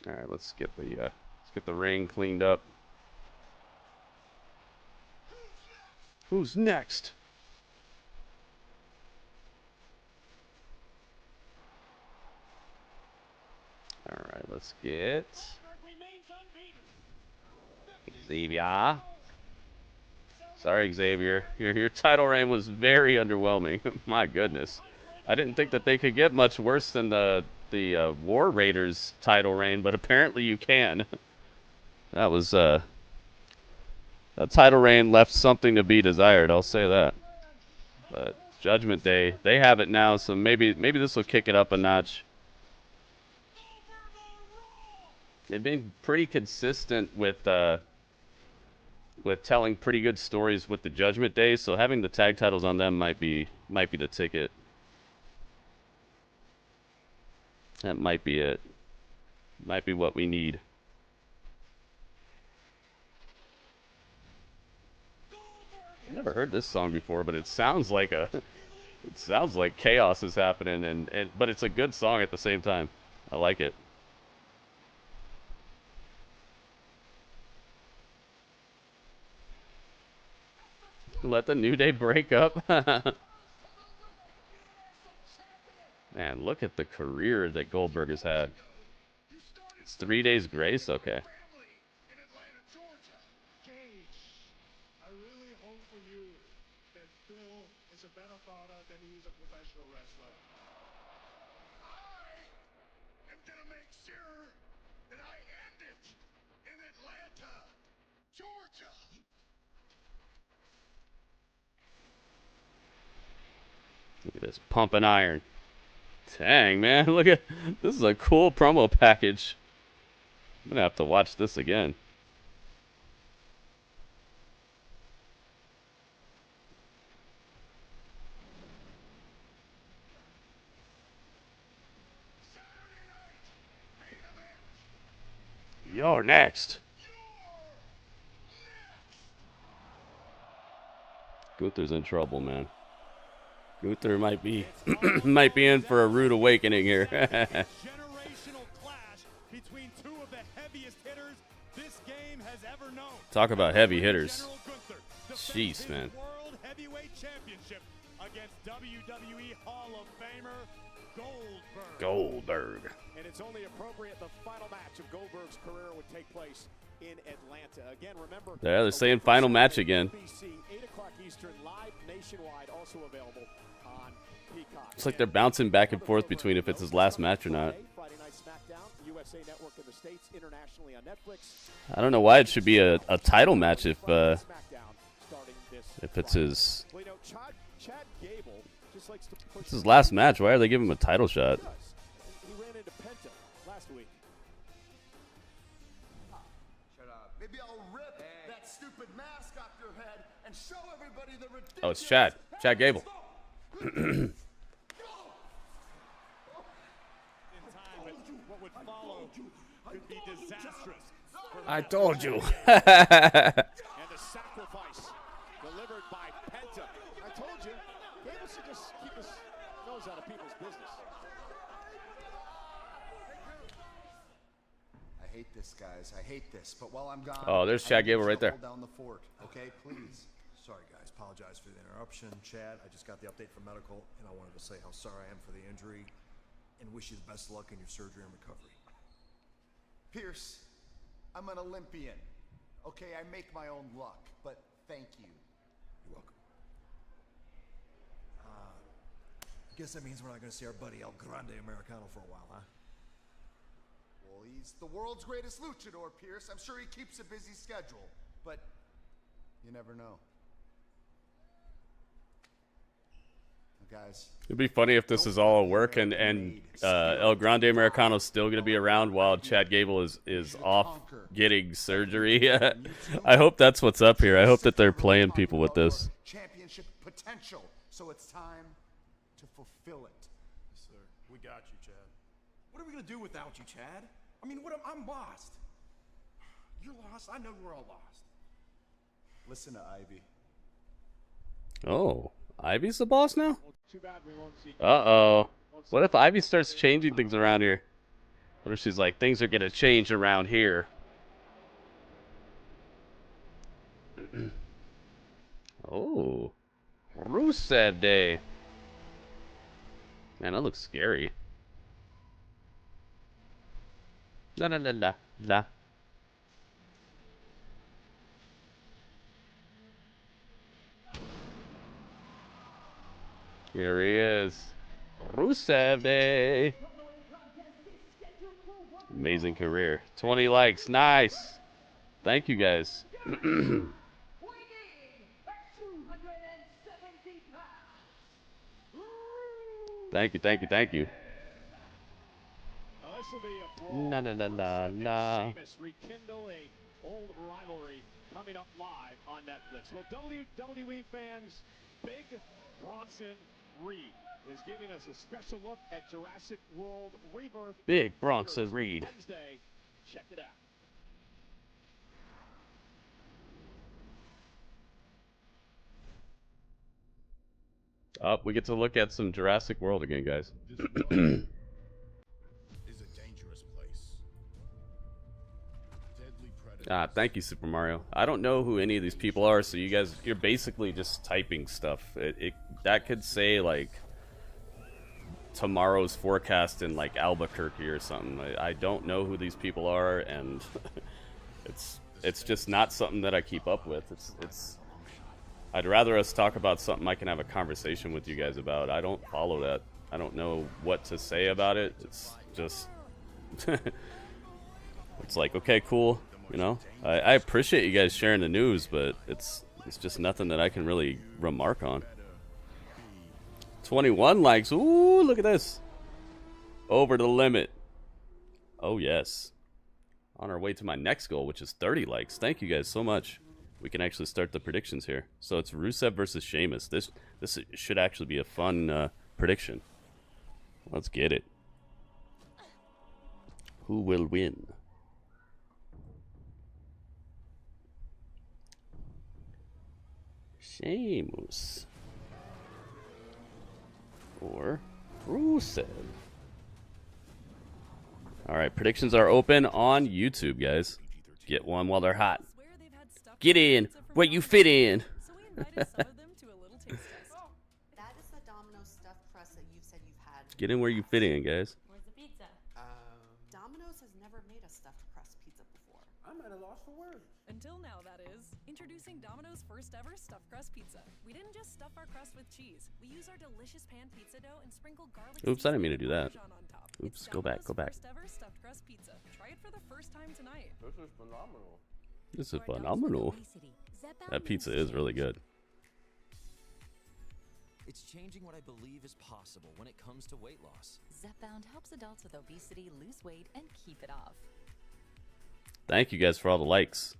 All right, let's get the ring cleaned up. Who's next? All right, let's get Xavier. Sorry, Xavier. Your title reign was very underwhelming. My goodness, I didn't think that they could get much worse than the War Raiders title reign, but apparently you can. That was that title reign left something to be desired. I'll say that. But Judgment Day, they have it now, so maybe this will kick it up a notch. They've been pretty consistent with telling pretty good stories with the Judgment Day, so having the tag titles on them might be the ticket. That might be it. Might be what we need. I've never heard this song before, but it sounds like chaos is happening, but it's a good song at the same time. I like it. Let the New Day break up. Man, look at the career that Goldberg has had. It's 3 days grace, okay. I really hope for you that Bill is a better father than he is a professional wrestler. I am gonna make sure that I end it in Atlanta, Georgia. Look at this pumping iron. Dang, man, look at this. Is a cool promo package. I'm gonna have to watch this again. You're next. Gunther's in trouble, man. Gunther might be in for a rude awakening here. Generational clash between two of the heaviest hitters this game has ever known. Talk about heavy hitters. Jeez, man. World Heavyweight Championship against WWE Hall of Famer Goldberg. And it's only appropriate the final match of Goldberg's career would take place in Atlanta. Again, remember, Yeah, they're saying final match again. 8 o'clock Eastern, live nationwide, also available on Peacock. It's like they're bouncing back and forth between if it's his last match or not. Friday Night SmackDown, USA Network in the States, internationally on Netflix. I don't know why it should be a title match if it's his. Well, you know, Chad Gable just likes to push. It's his last match. Why are they giving him a title shot? He ran into Penta last week. Shut up. Maybe I'll rip that stupid mask off your head and show everybody the ridiculous. Oh, it's Chad. Chad Gable. What would follow could be disastrous. I told you. And the sacrifice delivered by Penta. I told you, Gable should just keep his nose out of people's business. I hate this, guys. I hate this. But while I'm gone, Oh, there's Chad Gable right there. Hold down the fort, okay? Please. Sorry, guys. Apologize for the interruption. Chad, I just got the update from medical, and I wanted to say how sorry I am for the injury and wish you the best luck in your surgery and recovery. Pearce, I'm an Olympian. Okay, I make my own luck, but thank you. You're welcome. I guess that means we're not going to see our buddy El Grande Americano for a while, huh? Well, He's the world's greatest luchador, Pearce. I'm sure he keeps a busy schedule, but you never know. Guys, It'd be funny if this is all a work and El Grande Americano's still gonna be around while Chad Gable is off getting surgery. I hope that's what's up here. I hope that they're playing people with this. Championship potential, so it's time to fulfill it. Yes, sir. We got you, Chad. What are we gonna do without you, Chad? I mean, I'm lost. You're lost. I know we're all lost. Listen to Ivy. Oh, Ivy's the boss now? Uh-oh. What if Ivy starts changing things around here? What if she's like, things are gonna change around here? Oh. Rusev Day. Man, that looks scary. La la la la la. Here he is. Rusev Day. Amazing career. 20 likes. Nice. Thank you guys. Thank you, thank you, thank you. This will be a La la la la la. Sheamus rekindle a old rivalry coming up live on Netflix. Well, WWE fans, big Bronson Reed is giving us a special look at Jurassic World Rebirth. Big Bronson Reed. Wednesday. Check it out. We get to look at some Jurassic World again, guys. Is a dangerous place. Deadly predators. Thank you, Super Mario. I don't know who any of these people are, so you're basically just typing stuff. That could say like tomorrow's forecast in like Albuquerque or something. I don't know who these people are, and it's just not something that I keep up with. I'd rather us talk about something I can have a conversation with you guys about. I don't follow that. I don't know what to say about it. It's just it's like, okay, cool, you know. I appreciate you guys sharing the news, but it's just nothing that I can really remark on. 21 likes. Ooh, look at this. Over the limit. Oh yes. On our way to my next goal, which is 30 likes. Thank you guys so much. We can actually start the predictions here. So it's Rusev versus Sheamus. This should actually be a fun prediction. Let's get it. Who will win? Sheamus or Rusev? Alright, predictions are open on YouTube, guys. Get one while they're hot. Get in where you fit in. That is the Domino's stuffed crust that you've said you've had. Get in where you fit in, guys. Where's the pizza? Domino's has never made a stuffed crust pizza before. I'm at a loss for words. Until now, that is. Introducing Domino's first ever stuffed crust pizza. We didn't just stuff our crust with cheese. We use our delicious pan pizza dough and sprinkle garlic. Oops, I didn't mean to do that. Oops, go back, go back. First ever stuffed crust pizza. Try it for the first time tonight. This is phenomenal. This is phenomenal. That pizza is really good. It's changing what I believe is possible when it comes to weight loss. Zepbound helps adults with obesity lose weight and keep it off. Thank you guys for all the likes.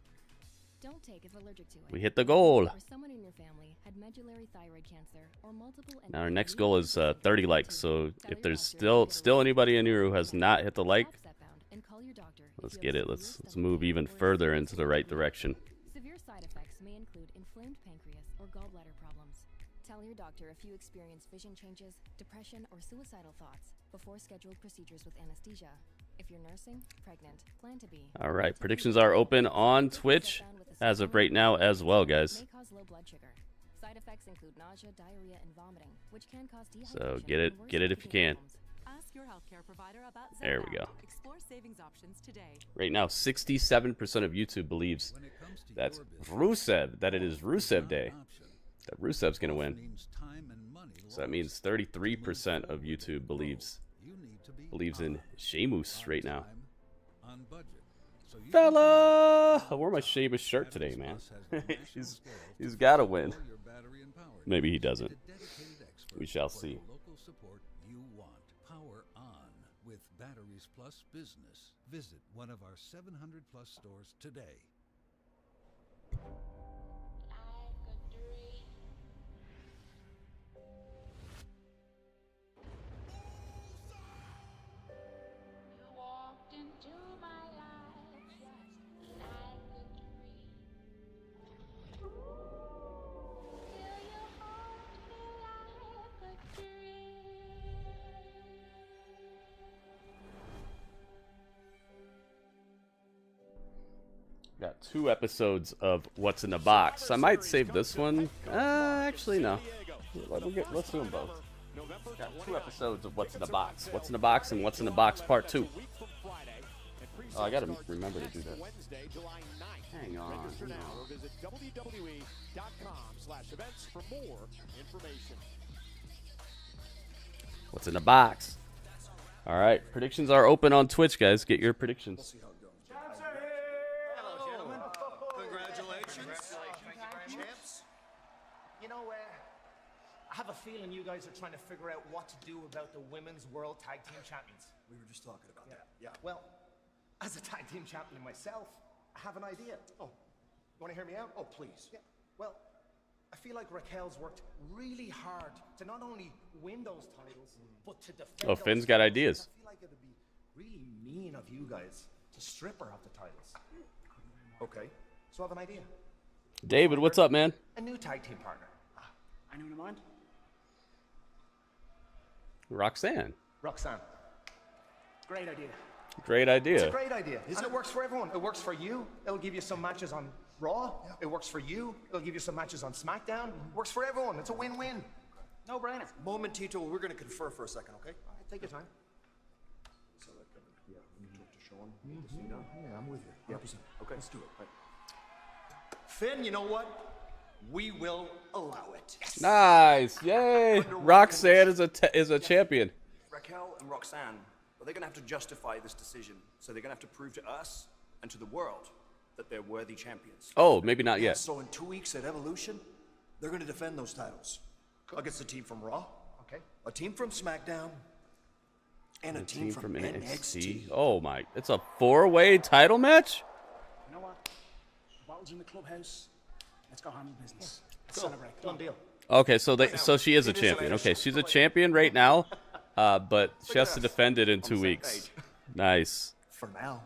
Don't take if allergic to it. We hit the goal. Or someone in your family had medullary thyroid cancer or multiple. Now our next goal is 30 likes. So if there's still anybody in here who has not hit the like, let's get it. Let's move even further into the right direction. Severe side effects may include inflamed pancreas or gallbladder problems. Tell your doctor if you experience vision changes, depression, or suicidal thoughts before scheduled procedures with anesthesia. If you're nursing, pregnant, plan to be. All right, predictions are open on Twitch as of right now as well, guys. May cause low blood sugar. Side effects include nausea, diarrhea, and vomiting, which can cause dehydration. So get it if you can. Ask your healthcare provider about Zepbound. There we go. Explore savings options today. Right now, 67% of YouTube believes that's Rusev, that it is Rusev Day. That Rusev's going to win. So that means 33% of YouTube believes in Sheamus right now. on budget. So you Fella, I wore my Sheamus shirt today, man. he's got to win. Maybe he doesn't. We shall see. Local support you want. Power on with Batteries Plus Business. Visit one of our 700+ stores today. Got 2 episodes of What's in the Box. I might save this one. Actually, no. Let's do them both. Got 2 episodes of What's in the Box. What's in the Box and What's in the Box Part 2. Oh, I gotta remember to do that. Hang on. Visit WWE.com/events for more information. What's in the box? All right, predictions are open on Twitch, guys. Get your predictions. Hello, gentlemen. Congratulations. Champs. You know, I have a feeling you guys are trying to figure out what to do about the Women's World Tag Team Champions. We were just talking about that. Yeah. Well, as a tag team champion myself, I have an idea. Oh, you want to hear me out? Oh, please. Yeah. Well, I feel like Raquel's worked really hard to not only win those titles, but to defend. Oh, Finn's got ideas. I feel like it'd be really mean of you guys to strip her of the titles. Okay, so I have an idea. David, what's up, man? A new tag team partner. Anyone in mind? Roxanne. Roxanne. Great idea. Great idea. It's a great idea. And it works for everyone. It works for you. It'll give you some matches on Raw. Yeah. It works for you. It'll give you some matches on SmackDown. Works for everyone. It's a win-win. No brainer. Momentito, we're going to confer for a second, okay? All right, take your time. Yeah, I'm with you. 100%. Okay, let's do it. Right. Finn, you know what? We will allow it. Yes. Nice. Yay. Roxanne is a champion. Raquel and Roxanne, well, they're going to have to justify this decision. So they're going to have to prove to us and to the world that they're worthy champions. Oh, maybe not yet. So in 2 weeks at Evolution, they're going to defend those titles against a team from Raw, okay, a team from SmackDown, and a team from NXT. Oh my, it's a 4-way title match? You know what? Bottles in the clubhouse. Let's go handle business. Let's celebrate. Done deal. Okay, so she is a champion. Okay, she's a champion right now, but she has to defend it in 2 weeks. Nice. For now.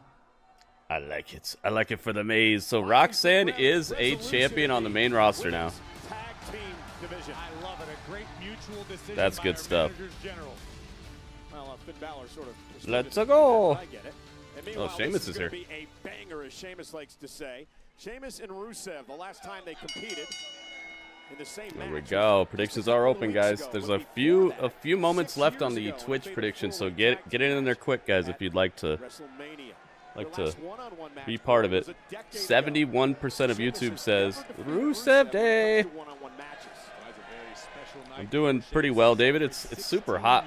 I like it. I like it for the maze. So Roxanne is a champion on the main roster now. Tag team division. I love it. A great mutual decision. That's good stuff. Well, Finn Balor sort of. Let's go. I get it. Oh, Sheamus is here. Be a banger, as Sheamus likes to say. Sheamus and Rusev, the last time they competed in the same match. There we go. Predictions are open, guys. There's a few moments left on the Twitch prediction, so get it in there quick, guys, if you'd like to be part of it. 71% of YouTube says Rusev Day. I'm doing pretty well, David. It's super hot.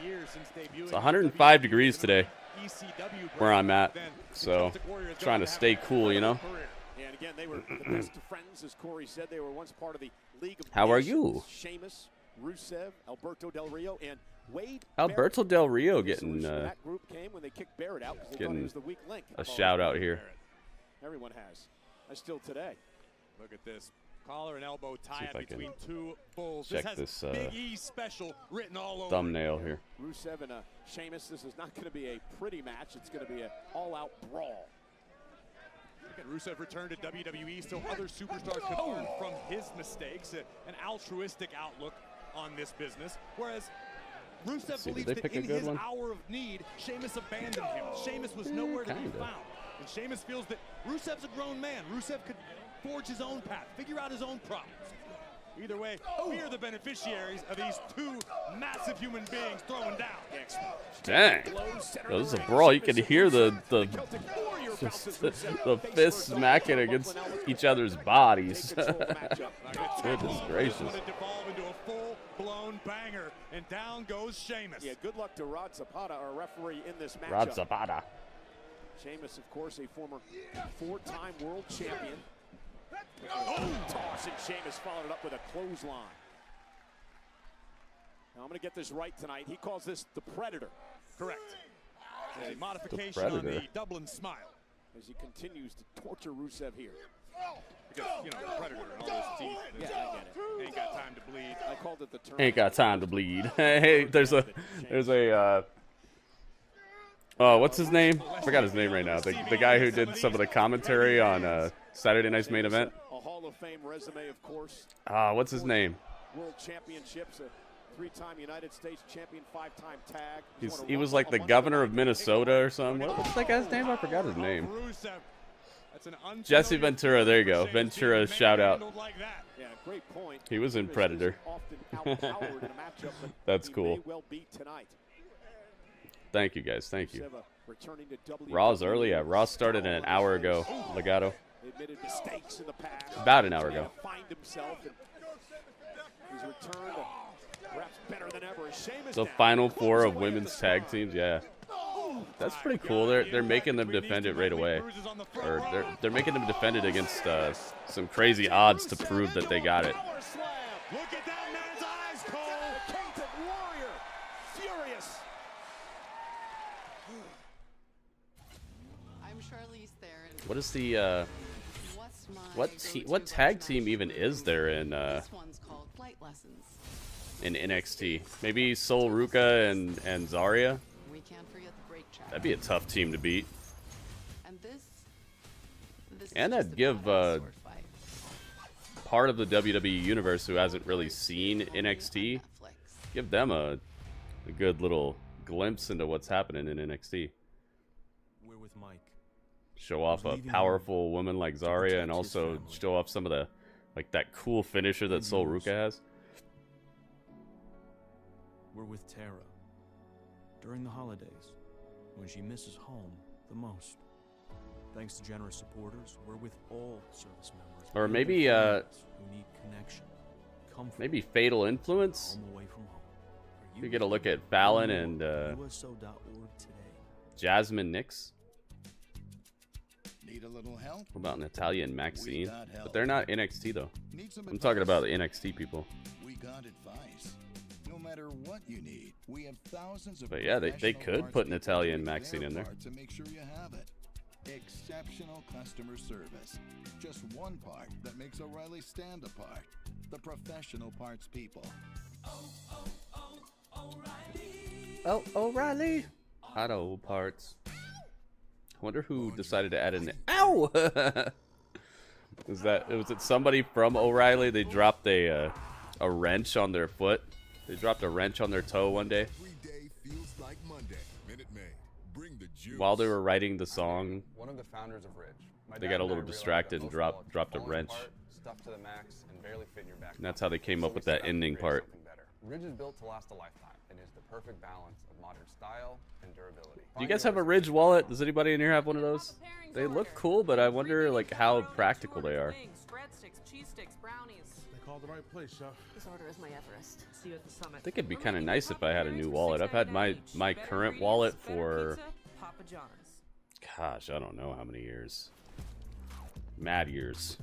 It's 105 degrees today where I'm at, so trying to stay cool, you know. And again, they were the best of friends, as Corey said. They were once part of the League of How are you? Sheamus, Rusev, Alberto Del Rio, and Wade. Alberto Del Rio getting that group came when they kicked Barrett out because they thought he was the weak link. A shout out here. Everyone has. I still today. Look at this. Collar and elbow tie-up between two bulls. Check this has Big E special written all over thumbnail here. Rusev and Sheamus. This is not going to be a pretty match. It's going to be an all-out brawl. Rusev returned to WWE so other superstars could learn from his mistakes, an altruistic outlook on this business. Whereas Rusev believes that in his hour of need, Sheamus abandoned him. Sheamus was nowhere to be found. And Sheamus feels that Rusev's a grown man. Rusev could forge his own path, figure out his own problems. Either way, we are the beneficiaries of these two massive human beings throwing down. Dang. This is a brawl. You can hear the fists smacking against each other's bodies. Goodness gracious. Devolve into a full-blown banger, and down goes Sheamus. Yeah, good luck to Rod Zapata, our referee in this matchup. Rod Zapata. Sheamus, of course, a former 4-time world champion. Oh, toss, and Sheamus followed it up with a clothesline. Now I'm going to get this right tonight. He calls this the Predator. Correct. A modification on the Dublin Smile. As he continues to torture Rusev here. Because, you know, the Predator and all those teeth. Yeah, I get it. Ain't got time to bleed. I called it the term. Ain't got time to bleed. Hey, there's a oh, what's his name? I forgot his name right now. The guy who did some of the commentary on Saturday night's main event. A Hall of Fame resume, of course. What's his name? World Championships, a 3-time United States champion, 5-time tag. He was like the governor of Minnesota or something. What's that guy's name? I forgot his name. Jesse Ventura. There you go. Ventura, shout out. Yeah, great point. He was in Predator. That's cool. Thank you, guys. Thank you. Raw's early. Yeah, Raw started an hour ago. Legato. About an hour ago. The final 4 of women's tag teams. Yeah, that's pretty cool. They're making them defend it right away, or they're making them defend it against some crazy odds to prove that they got it. Look at that man's eyes, Cole. Painted warrior, furious. I'm Charlize Theron. What is the what tag team even is there in This one's called Flight Lessons. in NXT? Maybe Sol Ruka and Zarya. We can't forget the break track. That'd be a tough team to beat. And this And that'd give part of the WWE universe who hasn't really seen NXT, give them a good little glimpse into what's happening in NXT. We're with Mike. Show off a powerful woman like Zarya, and also show off some of the, like, that cool finisher that Sol Ruka has. We're with Tara. During the holidays, when she misses home the most. Thanks to generous supporters, we're with all service members. Or maybe, who need connection, comfort, maybe Fatal Influence? home away from home. You get a look at Fallon and USO.org today. Jasmine Nix. Need a little help? What about Natalia and Maxine? got help. But they're not NXT though. Need some I'm talking about the NXT people. We got advice. No matter what you need, we have thousands of But yeah, they professional could parts put people Natalia and doing Maxine their in there. part to make sure you have it. Exceptional customer service. Just one part that makes O'Reilly stand apart. The professional parts people. Oh, O'Reilly. Auto parts. I wonder who decided to add in. Ow! Was it somebody from O'Reilly? They dropped a wrench on their foot. They dropped a wrench on their toe one day. While they were writing the song, One of the founders of Ridge. My they dad got a and I little realized distracted that and most wallets dropped a falling wrench. apart, stuffed to the max, and barely fit in your back And that's how they came pocket. up So with we that set out to ending create part. something better. Ridge is built to last a lifetime and is the perfect balance of modern style and durability. Do you guys have a Ridge wallet? Does anybody in here have one of those? They look cool, but I wonder like how practical they are. Breadsticks, cheese sticks, brownies. They called the right place, Chef. This order is my Everest. See you at the summit. I think it'd be kind of nice if I had a new wallet. I've had my current wallet for, Papa John's. gosh, I don't know how many years. Mad years.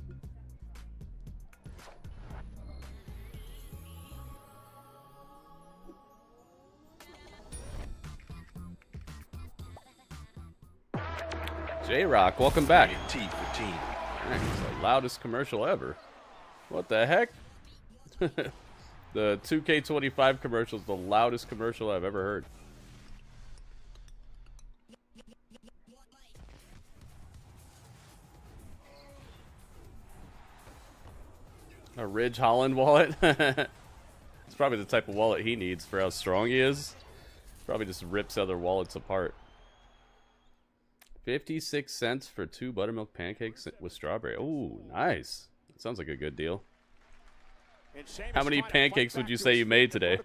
J-Rock, welcome back. T for team. It's the loudest commercial ever. What the heck? The 2K25 commercial is the loudest commercial I've ever heard. A Ridge Holland wallet? It's probably the type of wallet he needs for how strong he is. Probably just rips other wallets apart. 56 cents for 2 buttermilk pancakes with strawberry. Oh, nice. That sounds like a good deal. How many pancakes would you say you made today?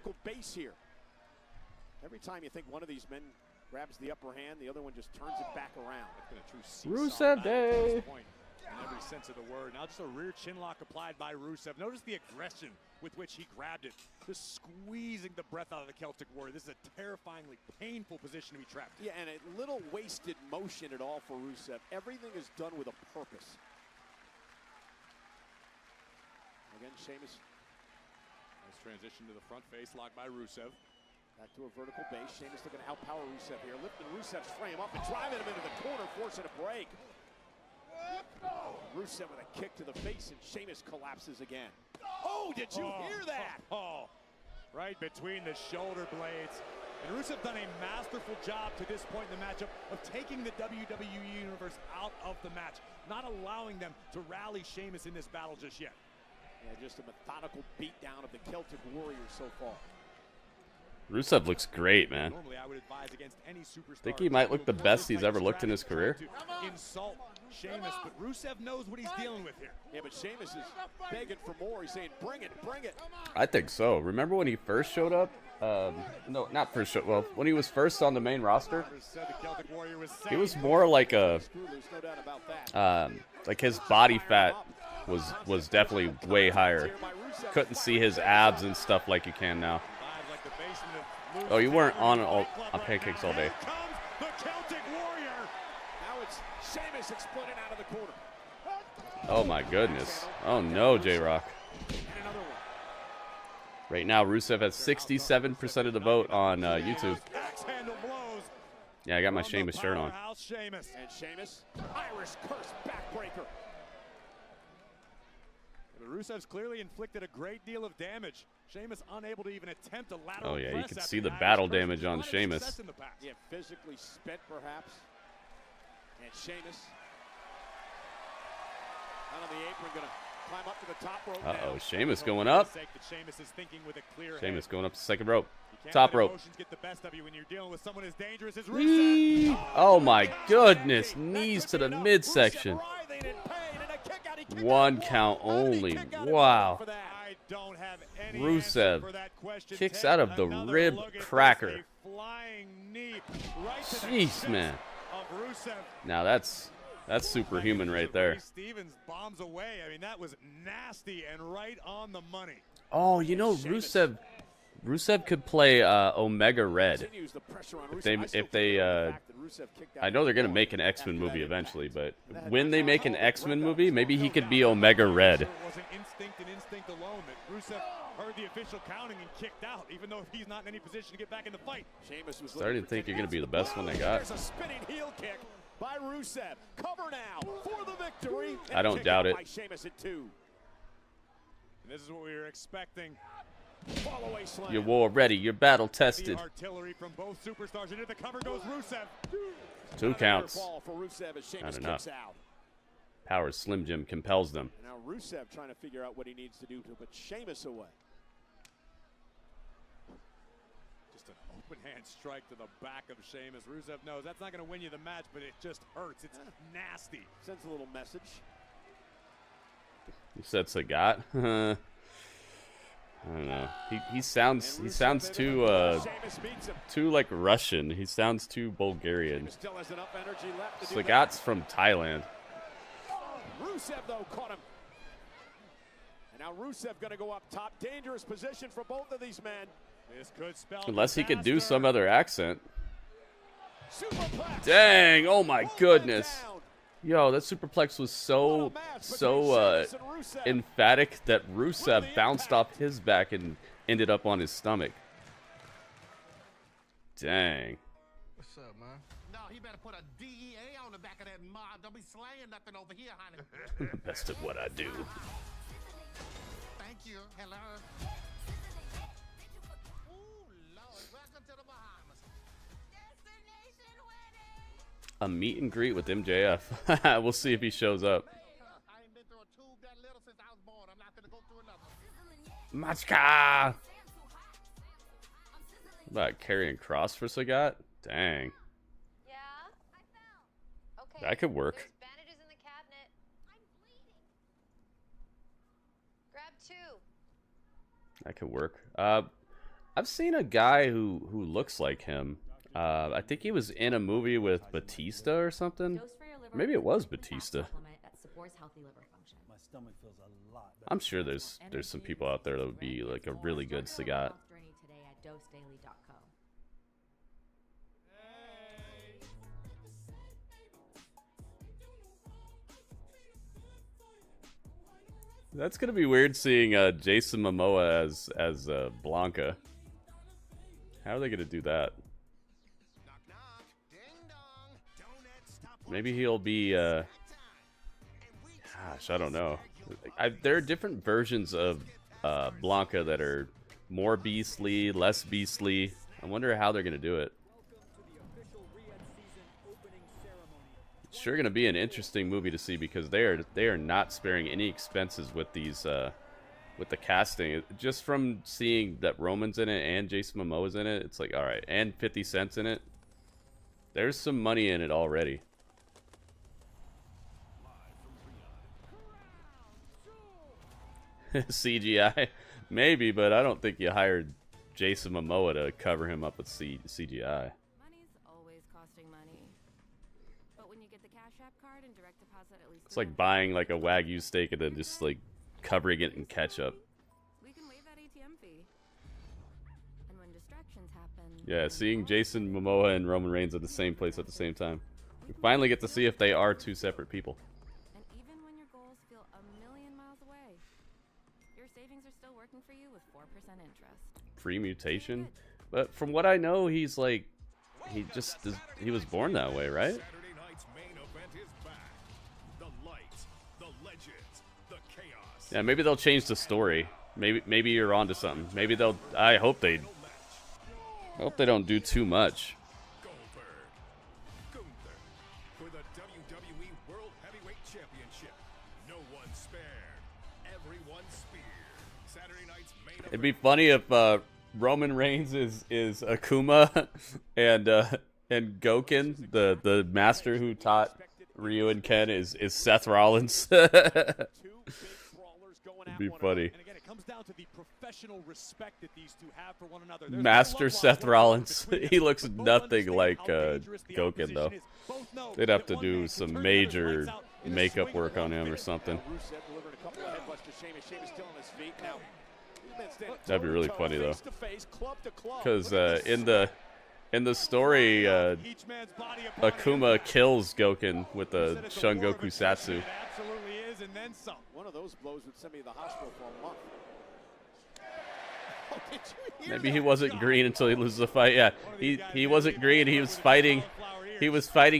Every time you think one of these men grabs the upper hand, the other one just turns it back around. It's been a true seesaw Rusev battle at this Day. point, in every sense of the word. Now just a rear chin lock applied by Rusev. Notice the aggression with which he grabbed it. Just squeezing the breath out of the Celtic Warrior. This is a terrifyingly painful position to be trapped in. Yeah, and a little wasted motion at all for Rusev. Everything is done with a purpose. Again, Sheamus. Nice transition to the front face, locked by Rusev. Back to a vertical base. Sheamus looking to outpower Rusev here. Lifting Rusev's frame up and driving him into the corner, forcing a break. Rusev with a kick to the face, and Sheamus collapses again. Oh, did you hear that? Right between the shoulder blades. And Rusev done a masterful job to this point in the matchup of taking the WWE Universe out of the match, not allowing them to rally Sheamus in this battle just yet. Yeah, just a methodical beatdown of the Celtic Warriors so far. Rusev looks great, man. Normally, I would advise against any superstar. I think he might look the best he's ever looked in his career. Insult Sheamus, but Rusev knows what he's dealing with here. Yeah, but Sheamus is begging for more. He's saying, bring it, bring it. I think so. Remember when he first showed up? No, not first show. Well, when he was first on the main roster, he was more like a, like his body fat was definitely way higher. Couldn't see his abs and stuff like you can now. Oh, you weren't on pancakes all day. The Celtic Warrior. Now it's Sheamus exploding out of the corner. Oh my goodness. Oh no, J-Rock. Right now, Rusev has 67% of the vote on YouTube. Yeah, I got my Sheamus shirt on. And Sheamus, Irish curse backbreaker. But Rusev's clearly inflicted a great deal of damage. Sheamus unable to even attempt a lateral Oh yeah, you press can after see the Irish battle curse. damage on A lot of Sheamus. success in the past. Yeah, physically spent perhaps. And Sheamus out on the apron, gonna climb up to the top rope. Uh-oh, Sheamus going up. Sheamus is thinking with a clear Sheamus head. going up the second rope. You can't Top let rope. emotions get the best of you when you're dealing with someone as dangerous as Whee! Rusev. Oh my goodness, knees to the midsection. One count only. Wow. I don't have any Rusev answer for that question. kicks Take out of the another rib look at this. cracker. A flying knee right to the Jeez, chest man. of Rusev. Now that's superhuman right there. Stevens bombs away. I mean, that was nasty and right on the money. Oh, you know, Rusev could play Omega Red. If they I know they're gonna make an X-Men movie eventually, but when they make an X-Men movie, maybe he could be Omega Red. It wasn't instinct alone that Rusev heard the official counting and kicked out, even though he's not in any position to get back in the fight. Sheamus was Starting to think you're gonna be the best one they got. There's a spinning heel kick by Rusev. Cover now for the victory. I don't doubt it. By Sheamus at 2. And this is what we were expecting. Follow-away slam. You're war ready. You're battle The tested. artillery from both superstars. Into the cover goes Rusev. 2 counts. Fall for Rusev as Sheamus Not enough. kicks out. Power Slim Jim compels them. Now Rusev trying to figure out what he needs to do to put Sheamus away. Just an open hand strike to the back of Sheamus. Rusev knows that's not going to win you the match, but it just hurts. It's nasty. Sends a little message. You said Sagat? I don't know. He sounds too like Russian. He sounds too Bulgarian. Still has enough energy left to do Sagat's from Thailand. Rusev, though, caught him. And now Rusev going to go up top. Dangerous position for both of these men. This could spell Unless he could do disaster. some other accent. Superplex. Dang! Oh my goodness! Yo, that superplex was so emphatic that Rusev bounced off his back and ended up on his stomach. Dang. What's up, man? No, he better put a DEA on the back of that mob. Don't be slaying nothing over here, honey. Best of what I do. Thank you. Hello. Ooh, Lord. Welcome to the Bahamas. Destination wedding. A meet and greet with MJF. We'll see if he shows up. I ain't been through a tube that little since I was born. I'm not gonna go through another. Machka! About carrying cross for Sagat? Dang. Yeah, I fell. Okay. That could work. There's bandages in the cabinet. I'm bleeding. Grab 2. That could work. I've seen a guy who looks like him. I think he was in a movie with Batista or something. Maybe it was Batista. stomach feels a lot better. I'm sure there's some people out there that would be like a really good Sagat. Journey today at dosedaily.co. That's gonna be weird seeing Jason Momoa as Blanca. How are they gonna do that? Maybe he'll be. Gosh, I don't know. There are different versions of Blanca that are more beastly, less beastly. I wonder how they're gonna do it. It's sure gonna be an interesting movie to see because they are not sparing any expenses with these with the casting. Just from seeing that Roman's in it and Jason Momoa's in it, it's like, all right, and 50 Cent's in it. There's some money in it already. CGI, maybe, but I don't think you hired Jason Momoa to cover him up with CGI. It's like buying like a Wagyu steak and then just like covering it in ketchup. We can waive that ATM fee. And when distractions happen, Yeah, seeing Jason Momoa and Roman Reigns at the same place at the same time. We finally get to see if they are two separate people. and even when your goals feel a million miles away, your savings are still working for you with 4% interest. Pre-mutation? But from what I know, he's like, he was born that way, right? Saturday night's main event is back. The lights, the legends, the chaos. Yeah, maybe they'll change the story. Maybe you're onto something. Maybe they'll. I hope they don't do too much. Goldberg, Gunther, for the WWE World Heavyweight Championship. No one spared, everyone speared. Saturday night's main event. It'd be funny if Roman Reigns is Akuma and Goken, the master who taught Ryu and Ken, is Seth Rollins. It'd be funny. And again, it comes down to the professional respect that these two have for one another. Master Seth Rollins. He looks nothing like Goken, though. They'd have to do some major makeup work on him or something. Rusev delivered a couple of headbutts to Sheamus. Sheamus still on his feet. Now, That'd be really funny, though. Because in the story, Akuma kills Goken with a Shungoku Satsu. Absolutely is, and then some. One of those blows would send me to the hospital for a month. Oh, did you hear Maybe he that? wasn't green until he loses the fight. Yeah, he wasn't green. He was fighting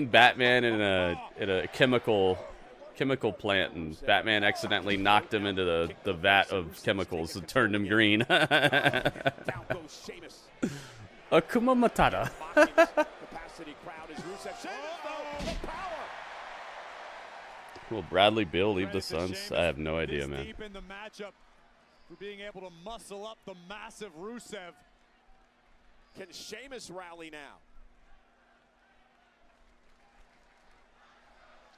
Batman in a chemical plant, and Batman accidentally knocked him into the vat of chemicals and turned him green. Akuma Matata. capacity crowd is Rusev. Will Bradley Bill leave the Suns? I have no idea, man. Deep in the matchup for being able to muscle up the massive Rusev. Can Sheamus rally now?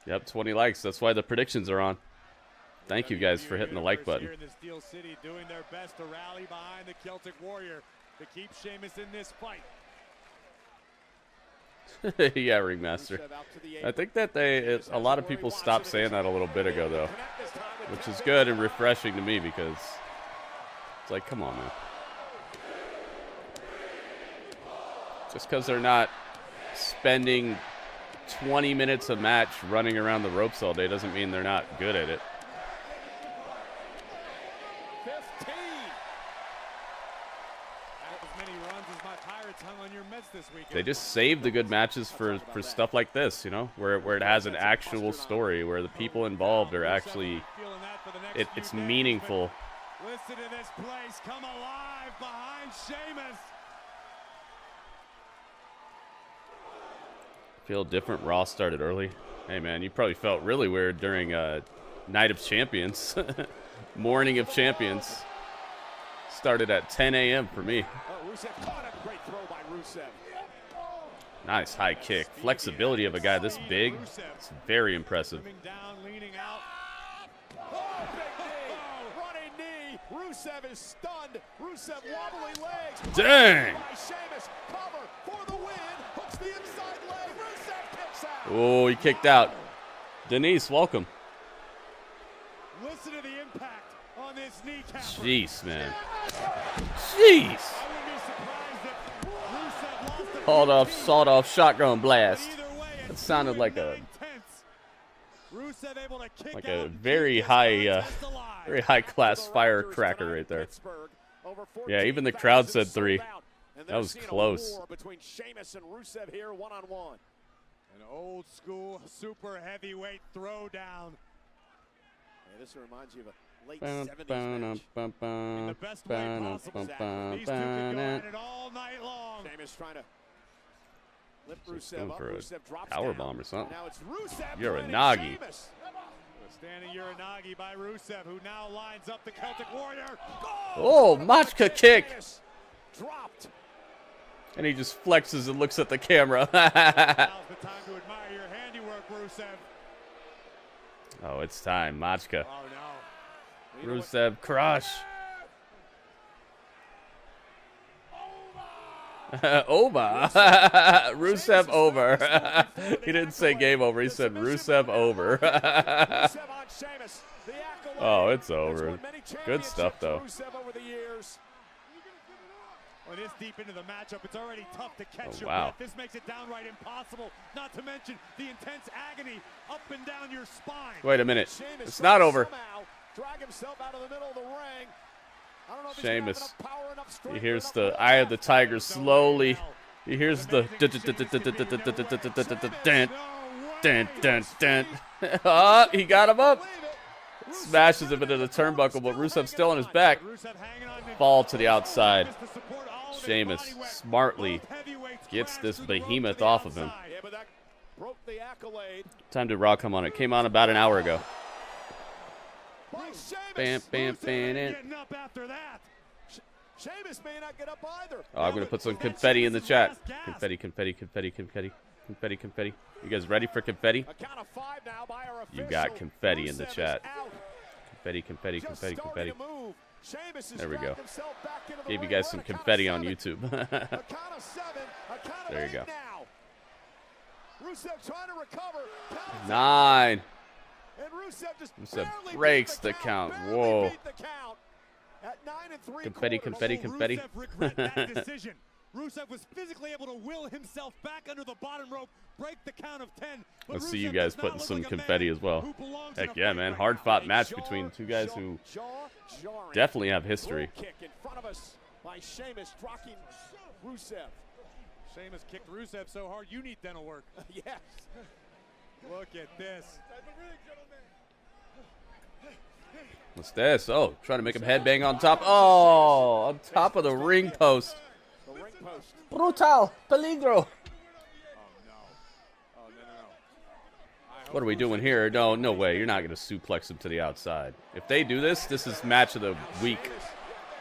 Yep, 20 likes. That's why the predictions are on. Thank you guys for hitting the like button. Here in the Steel City, doing their best to rally behind the Celtic Warrior to keep Sheamus in this fight. Yeah, Ringmaster. I think that a lot of people stopped saying that a little bit ago, though, which is good and refreshing to me because it's like, come on, man. Just because they're not spending 20 minutes a match running around the ropes all day doesn't mean they're not good at it. 15. As many runs as my Pirates hung on your Mets this weekend. They just save the good matches for stuff like this, you know, where it has an actual story, where the people involved are actually, it's meaningful. Listen to this place come alive behind Sheamus. Feel different. Raw started early. Hey, man, you probably felt really weird during Night of Champions. Morning of Champions. Started at 10 a.m. for me. Oh, Rusev caught a great throw by Rusev. Nice high kick. Flexibility of a guy this big. It's very impressive. Down, leaning out. Oh, big knee. Running knee. Rusev is stunned. Rusev wobbly legs. Dang. By Sheamus. Cover for the win. Hooks the inside leg. Rusev kicks out. Oh, he kicked out. Denise, welcome. Listen to impact on this kneecap. Jeez, man. Jeez. Sawed off shotgun blast. That sounded like a very high class firecracker right there. Yeah, even the crowd said 3. That was close. Between Sheamus and Rusev here, one-on-one. An old school super heavyweight throwdown. Yeah, this reminds you of a late 70s match. In the best way possible. These two can go at it all night long. Sheamus trying to lift Rusev up. Rusev drops power down. bomb or something. Now it's Rusev. Uranagi. A standing Uranagi by Rusev, who now lines up the Celtic Warrior. Oh, Machka kick. Dropped. And he just flexes and looks at the camera. Now's the time to admire your handiwork, Rusev. Oh, it's time. Machka. Oh, no. Rusev crush. Over. Rusev over. He didn't say game over. He said Rusev over. Oh, it's over. Good stuff, though. When it's deep into the matchup, it's already tough to catch your wow. breath. This makes it downright impossible, not to mention the intense agony up and down your spine. Wait a minute. It's not over. Drag himself out of the middle of the ring. I don't know if Sheamus. he's He hears the eye of the tiger slowly. He hears the oh, he got him up. Smashes him into the turnbuckle, but Rusev's still on his back. Fall to the outside. Sheamus smartly gets this behemoth off of him. Time to Raw come on. It came on about an hour ago. Bam, bam, bam. Sheamus may not get up either. Oh, I'm going to put some confetti in the chat. Confetti, confetti, confetti, confetti. Confetti, confetti. You guys ready for confetti? You got confetti in the chat. Confetti, confetti, confetti, confetti. There we go. Gave you guys some confetti on YouTube. There you go. 9. Rusev breaks the count. Whoa. Confetti, confetti, confetti. Rusev was physically able to will himself back under the bottom rope, break the count of 10. Let's see you guys putting some confetti as well. Heck yeah, man. Hard-fought match between two guys who definitely have history. Kick in front of us by Sheamus, rocking Rusev. Sheamus kicked Rusev so hard you need dental work. Yes. Look at this. What's this? Oh, trying to make him headbang on top. Oh, on top of the ring post. Brutal. Peligro. What are we doing here? No, no way. You're not going to suplex him to the outside. If they do this, this is match of the week.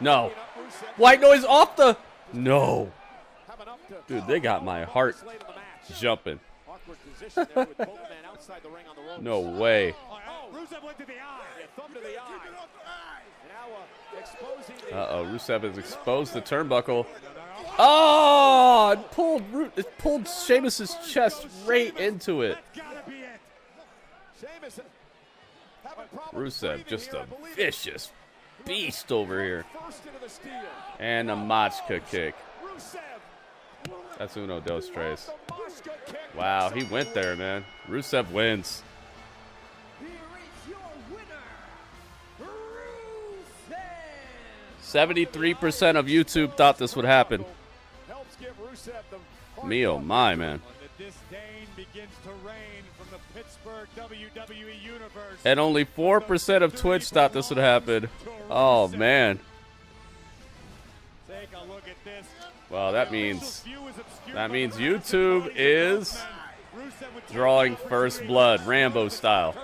No. White noise off the... No. Dude, they got my heart jumping. No way. Uh-oh, Rusev has exposed the turnbuckle. Oh! It pulled Sheamus' chest right into it. Rusev, just a vicious beast over here. And a Machka kick. That's uno, dos, tres. Wow, he went there, man. Rusev wins. 73% of YouTube thought this would happen. Me, oh my, man. And only 4% of Twitch thought this would happen. Oh, man. Well, that means YouTube is drawing first blood, Rambo style.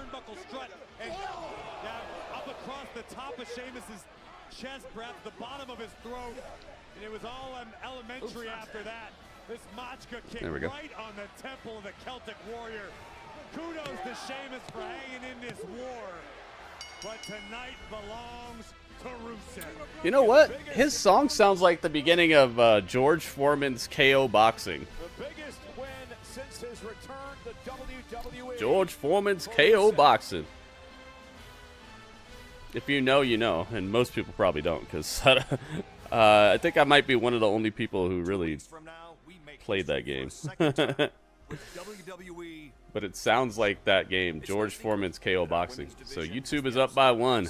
Up across the top of Sheamus's chest, perhaps the bottom of his throat, and it was all elementary after that. This Machka kick right on the temple of the Celtic Warrior. Kudos to Sheamus for hanging in this war, but tonight belongs to Rusev. You know what? His song sounds like the beginning of George Foreman's KO boxing. The biggest win since his return to WWE. George Foreman's KO boxing. If you know, you know, and most people probably don't, because I think I might be one of the only people who really played that game. But it sounds like that game, George Foreman's KO Boxing. So YouTube is up by 1,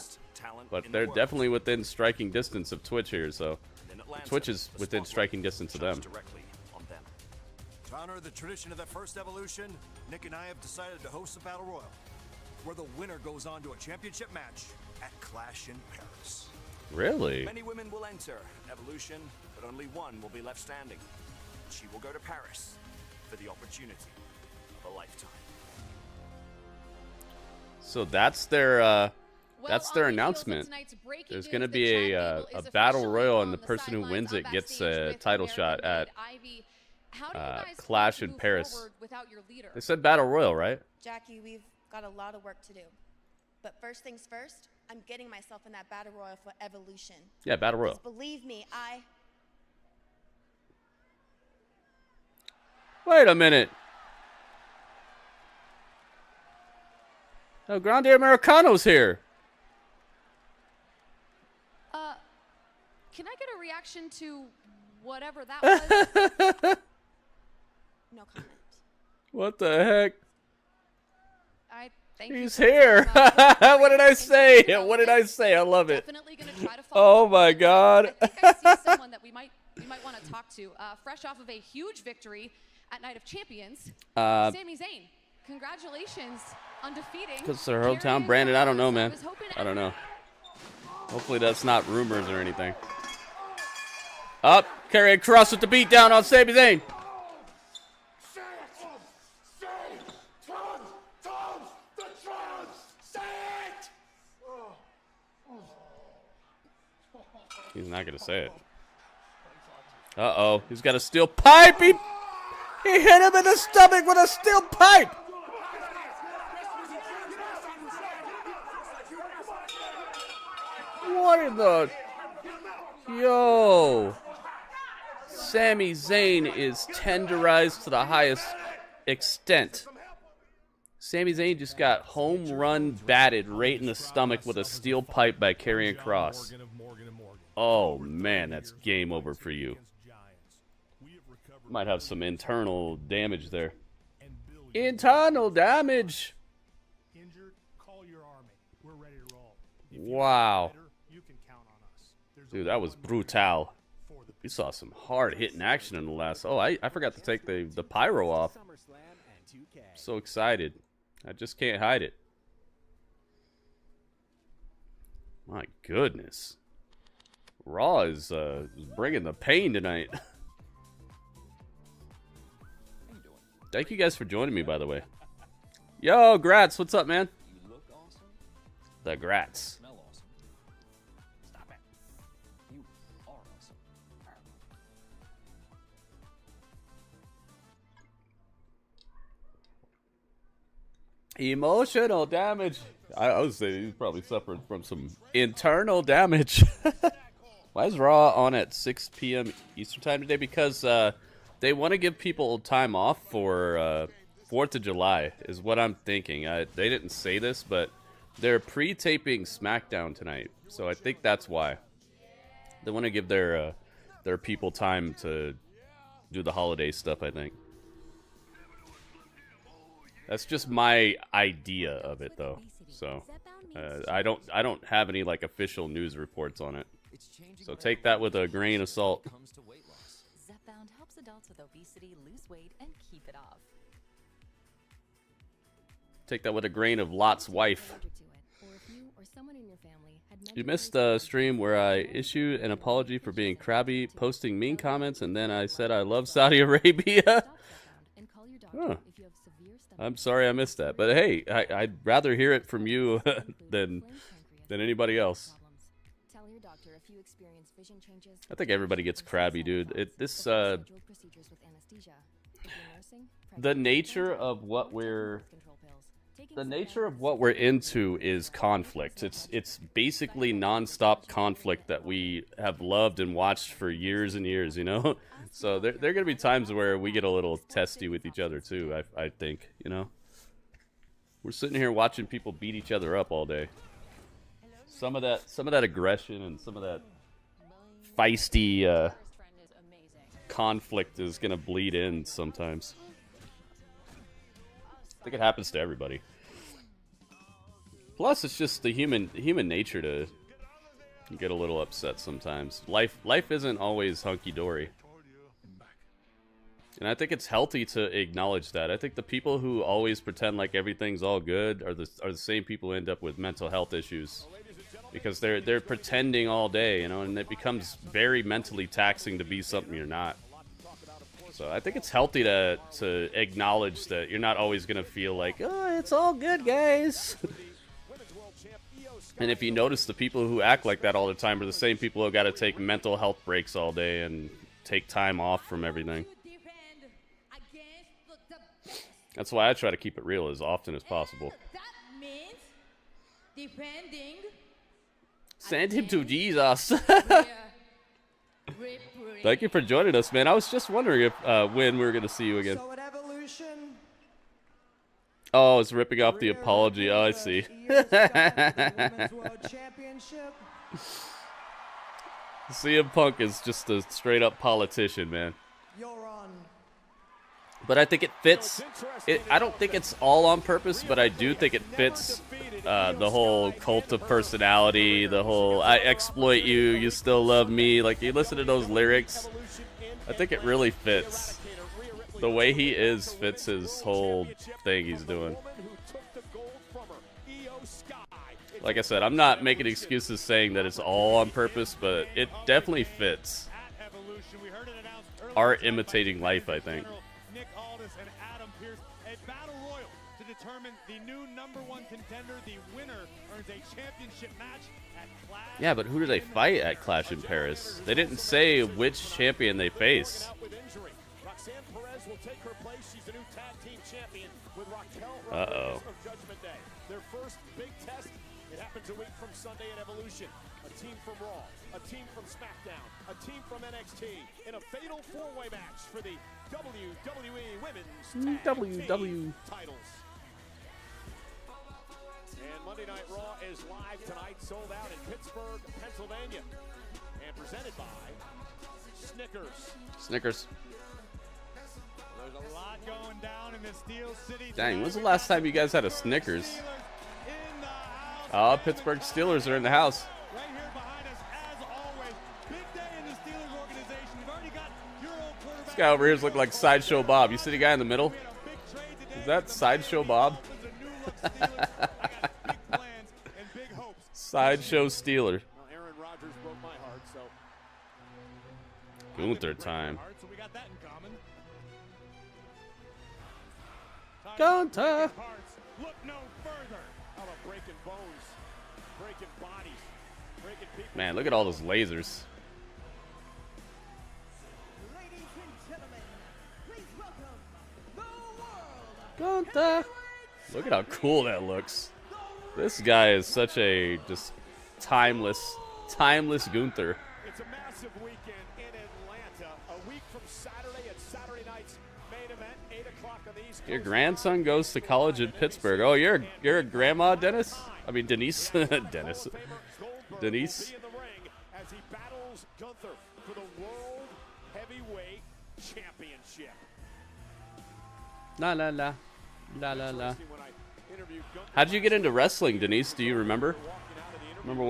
but they're definitely within striking distance of Twitch here. So Twitch is within striking distance of them. To honor the tradition of the first Evolution, Nick and I have decided to host a Battle Royal, where the winner goes on to a championship match at Clash in Paris. Really? Many women will enter Evolution, but only one will be left standing. She will go to Paris for the opportunity of a lifetime. So that's their announcement. There's going to be a battle royal, and the person who wins it gets a title shot at Clash in Paris. They said battle royal, right? Jackie, we've got a lot of work to do. But first things first, I'm getting myself in that battle royal for Evolution. Yeah, battle royal. Just believe me, Wait a minute. Oh, Grande Americano's here. Can I get a reaction to whatever that was? No comment. What the heck? I thank He's you here. What did I say? What did I say? I love it. Definitely gonna try to follow Oh my God. I think I see someone that we might want to talk to. Fresh off of a huge victory at Night of Champions, Sami Zayn. Congratulations on defeating. Because their hometown, Brandon. I don't know, man. I don't know. Hopefully that's not rumors or anything. Up, carrying cross with the beat down on Sami Zayn. He's not gonna say it. Uh-oh, he's got a steel pipe. He hit him in the stomach with a steel pipe. What in the... Yo. Sami Zayn is tenderized to the highest extent. Sami Zayn just got home run batted right in the stomach with a steel pipe by Karrion Kross. Oh man, that's game over for you. Might have some internal damage there. Internal damage. Wow. Dude, that was brutal. We saw some hard hitting action in the last. Oh, I forgot to take the pyro off. So excited. I just can't hide it. My goodness. Raw is bringing the pain tonight. Thank you guys for joining me, by the way. Yo, Grats, what's up, man? You look awesome. The Grats. Smell awesome. Stop it. You are awesome. Emotional damage. I would say he's probably suffering from some internal damage. Why is Raw on at 6 p.m. Eastern time today? Because they want to give people time off for 4th of July, is what I'm thinking. They didn't say this, but they're pre-taping SmackDown tonight, so I think that's why. They want to give their people time to do the holiday stuff, I think. That's just my idea of it, though. So I don't have any like official news reports on it. So take that with a grain of salt. Zepbound helps adults with obesity lose weight and keep it off. Take that with a grain of Lot's wife. You missed the stream where I issued an apology for being crabby, posting mean comments, and then I said I love Saudi Arabia. Huh. I'm sorry I missed that, but hey, I'd rather hear it from you than anybody else. I think everybody gets crabby, dude. The nature of what we're into is conflict. It's basically nonstop conflict that we have loved and watched for years and years, you know? So there are going to be times where we get a little testy with each other too, I think, you know? We're sitting here watching people beat each other up all day. Some of that aggression and some of that feisty conflict is gonna bleed in sometimes. I think it happens to everybody. Plus, it's just the human nature to get a little upset sometimes. Life isn't always hunky-dory. And I think it's healthy to acknowledge that. I think the people who always pretend like everything's all good are the same people who end up with mental health issues. Because they're pretending all day, you know, and it becomes very mentally taxing to be something you're not. So I think it's healthy to acknowledge that you're not always going to feel like, oh, it's all good, guys. And if you notice, the people who act like that all the time are the same people who got to take mental health breaks all day and take time off from everything. That's why I try to keep it real as often as possible. That means defending. Send him to Jesus. Thank you for joining us, man. I was just wondering if when we were going to see you again. So at Evolution, oh, it's ripping off the apology. Oh, I see. CM Punk is just a straight-up politician, man. you're on. But I think it fits. I don't think it's all on purpose, but I do think it fits the whole cult of personality, the whole I exploit you, you still love me. Like, you listen to those lyrics, I think it really fits. The way he is fits his whole thing he's doing. Like I said, I'm not making excuses saying that it's all on purpose, but it definitely fits. Art imitating life, I think. Nick Aldis and Adam Pearce, a battle royal to determine the new #1 contender. The winner earns a championship match at Clash. Yeah, but who do they fight at Clash in Paris? They didn't say which champion they face. Will take her place. She's the new tag team champion with Raquel Uh-oh. of Judgment Day. Their first big test, it happens a week from Sunday at Evolution. A team from Raw, a team from SmackDown, a team from NXT in a fatal four-way match for the WWE Women's Tag Team titles. And Monday Night Raw is live tonight, sold out in Pittsburgh, Pennsylvania, and presented by Snickers. Snickers. There's a lot going down in the Steel City. Dang, when's the last time you guys had a Snickers? Oh, Pittsburgh Steelers are in the house. Right here behind us, as always. Big day in the Steelers organization. You've already got your old quarterback. This guy over here is looking like Sideshow Bob. You see the guy in the middle? Is that Sideshow Bob? Sideshow Steeler. Well, Aaron Rodgers broke my heart, so Gunther time. So we got that in common. Gunther. look no further. How about breaking bones, breaking bodies, breaking people. Man, look at all those lasers. Ladies and gentlemen, please welcome the world. Gunther. Look at how cool that looks. This guy is such a just timeless Gunther. It's a massive weekend in Atlanta. A week from Saturday at Saturday night's main event, 8 o'clock on the East Coast. Your grandson goes to college in Pittsburgh. Oh, you're a grandma, Dennis? I mean, Denise. Dennis. Denise. As he battles Gunther for the World Heavyweight Championship. La la la. La la la. How'd you get into wrestling, Denise? Do you remember? Remember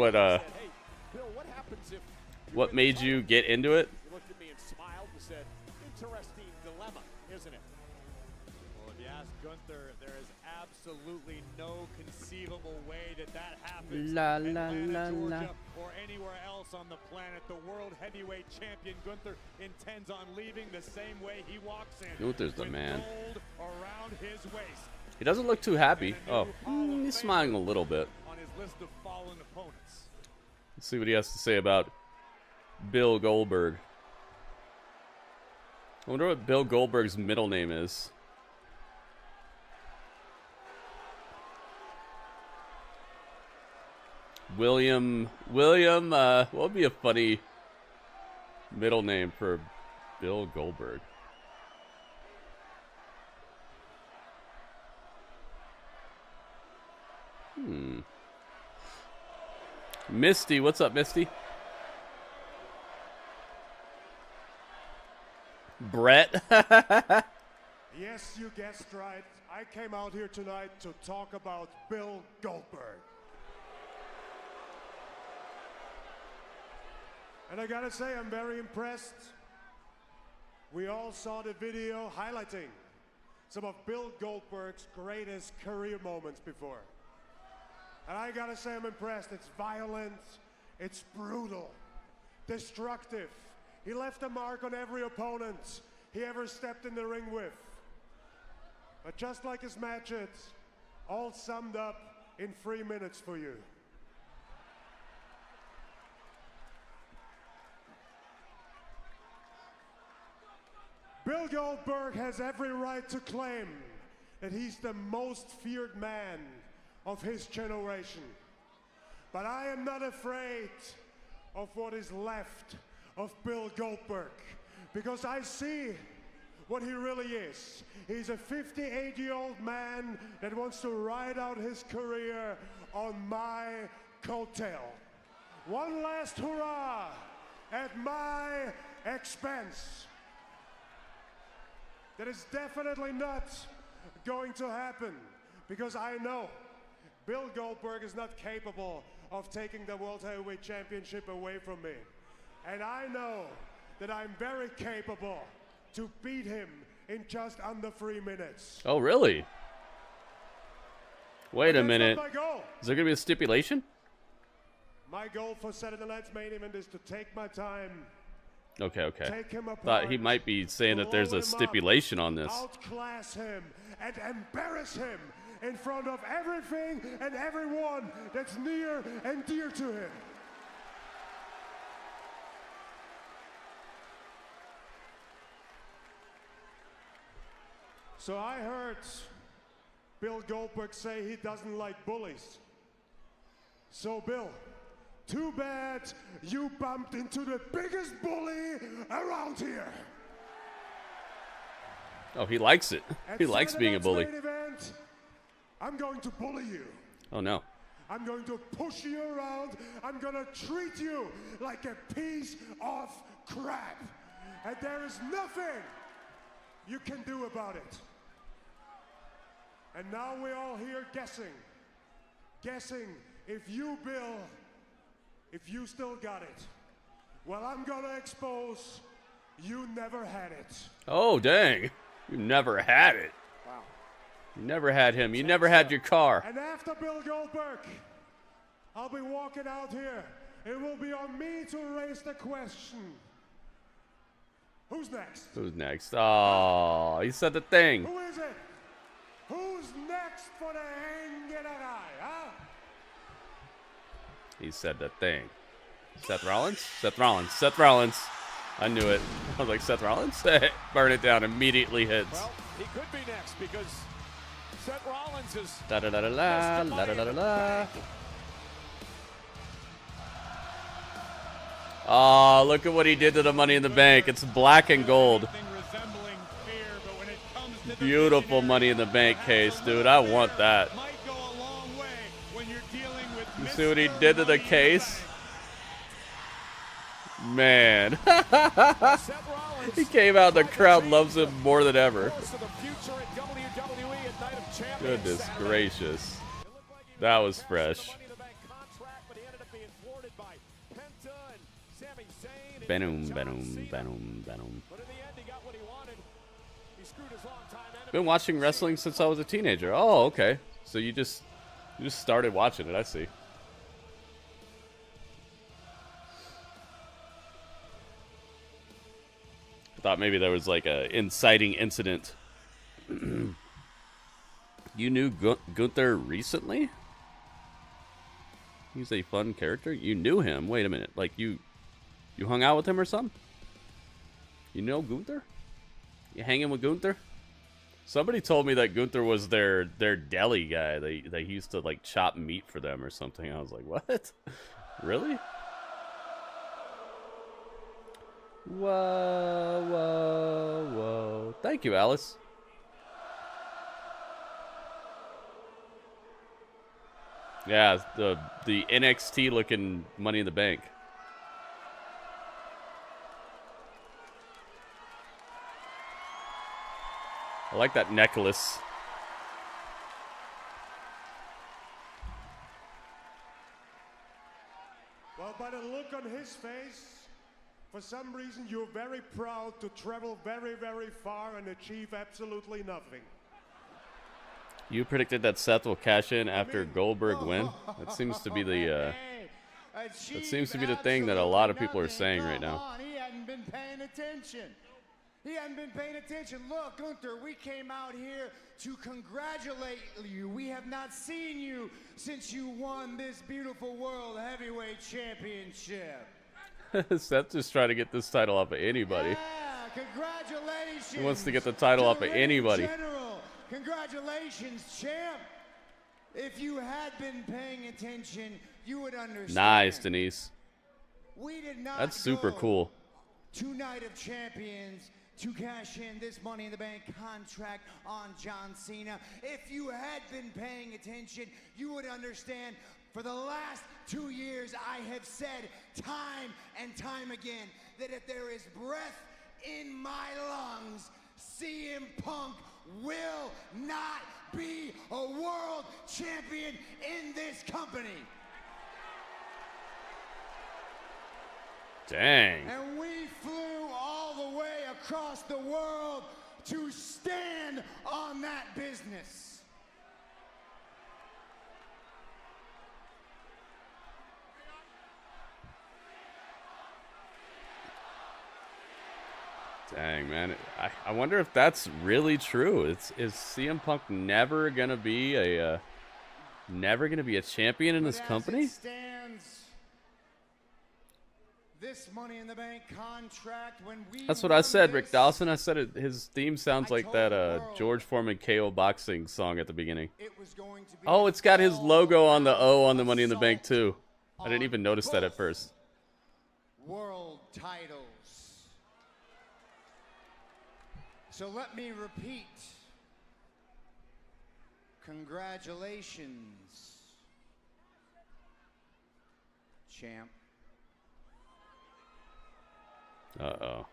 what made you get into it? He looked at me and smiled and said, interesting dilemma, isn't it? Well, if you ask Gunther, there is absolutely no conceivable way that happens La, in la, Atlanta, la, la. Georgia, or anywhere else on the planet. The World Heavyweight Champion Gunther intends on leaving the same way he walks in. Gunther's the with man. gold around his waist. He doesn't look too happy. Oh, he's smiling a little bit. On his list of fallen opponents. Let's see what he has to say about Bill Goldberg. I wonder what Bill Goldberg's middle name is. William, what would be a funny middle name for Bill Goldberg? Misty, what's up, Misty? Brett. Yes, you guessed right. I came out here tonight to talk about Bill Goldberg. And I gotta say, I'm very impressed. We all saw the video highlighting some of Bill Goldberg's greatest career moments before. And I gotta say, I'm impressed. It's violent, it's brutal, destructive. He left a mark on every opponent he ever stepped in the ring with. But just like his matches, all summed up in 3 minutes for you. Bill Goldberg has every right to claim that he's the most feared man of his generation. But I am not afraid of what is left of Bill Goldberg, because I see what he really is. He's a 58-year-old man that wants to ride out his career on my coattail. One last hurrah at my expense. That is definitely not going to happen, because I know Bill Goldberg is not capable of taking the World Heavyweight Championship away from me. And I know that I'm very capable to beat him in just under 3 minutes. Oh, really? Wait a minute. My goal. Is there going to be a stipulation? My goal for Saturday night's main event is to take my time. Okay, okay. Take him apart, Thought he might be saying that there's a stipulation on this. Outclass him and embarrass him in front of everything and everyone that's near and dear to him. So I heard Bill Goldberg say he doesn't like bullies. So Bill, too bad you bumped into the biggest bully around here. Oh, he likes it. He likes being a bully. Main event, I'm going to bully you. Oh, no. I'm going to push you around. I'm going to treat you like a piece of crap. And there is nothing you can do about it. And now we're all here guessing if you, Bill, if you still got it. Well, I'm gonna expose you never had it. Oh, dang. You never had it. Wow. You never had him. You never had your car. And after Bill Goldberg, I'll be walking out here. It will be on me to raise the question. Who's next? Who's next? Oh, he said the thing. Who is it? Who's next for the Hengerai, huh? He said the thing. Seth Rollins? Seth Rollins. Seth Rollins. I knew it. I was like, Seth Rollins? Burn it down. Immediately hits. Well, he could be next because Seth Rollins is... Da-da-da-da-la. La-da-da-da-la. Oh, look at what he did to the Money in the Bank. It's black and gold. Beautiful Money in the Bank case, dude. I want that. You see what he did to the case? Man. He came out, the crowd loves him more than ever. Goodness gracious. That was fresh. Venom, venom, venom, venom. Been watching wrestling since I was a teenager. Oh, okay. So you just started watching it. I see. I thought maybe there was like a inciting incident. You knew Gunther recently? He's a fun character. You knew him. Wait a minute. Like you hung out with him or something? You know Gunther? You hanging with Gunther? Somebody told me that Gunther was their deli guy. They used to like chop meat for them or something. I was like, what? Really? Whoa, whoa, whoa. Thank you, Alice. Yeah, the NXT looking Money in the Bank. I like that necklace. Well, by the look on his face, for some reason you're very proud to travel very, very far and achieve absolutely nothing. You predicted that Seth will cash in after Goldberg win. That seems to be the thing that a lot of people are saying right now. He hadn't been paying attention. He hadn't been paying attention. Look, Gunther, we came out here to congratulate you. We have not seen you since you won this beautiful World Heavyweight Championship. Seth just trying to get this title off of anybody. Yeah, congratulations. He wants to get the title off of anybody. General, congratulations, champ. If you had been paying attention, you would understand. Nice, Denise. We did not That's super cool. To Night of Champions to cash in this Money in the Bank contract on John Cena. If you had been paying attention, you would understand. For the last 2 years, I have said time and time again that if there is breath in my lungs, CM Punk will not be a world champion in this company. Dang. And we flew all the way across the world to stand on that business. Dang, man. I wonder if that's really true. Is CM Punk never gonna be a champion in this company? This Money in the Bank contract, when we That's what I said, Rick Dawson. I said his theme sounds like that George Foreman KO boxing song at the beginning. Oh, it's got his logo on the O on the Money in the Bank too. I didn't even notice that at first. World titles. So let me repeat. Congratulations, champ. Uh-oh.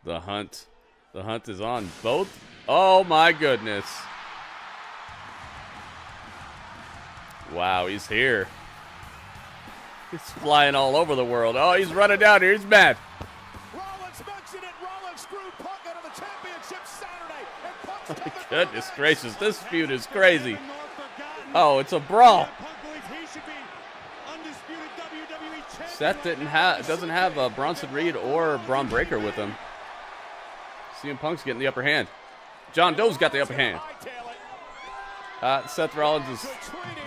The hunt. The hunt is on both. Oh, my goodness. Wow, he's here. He's flying all over the world. Oh, he's running down here. He's mad. Rollins mentioned it. Rollins screwed Punk out of the championship Saturday. And Punk's Oh, coming goodness gracious. This feud is crazy. Oh, it's a brawl. Seth doesn't have Bronson Reed or Braun Breaker with him. CM Punk's getting the upper hand. John Doe's got the upper hand. Seth Rollins is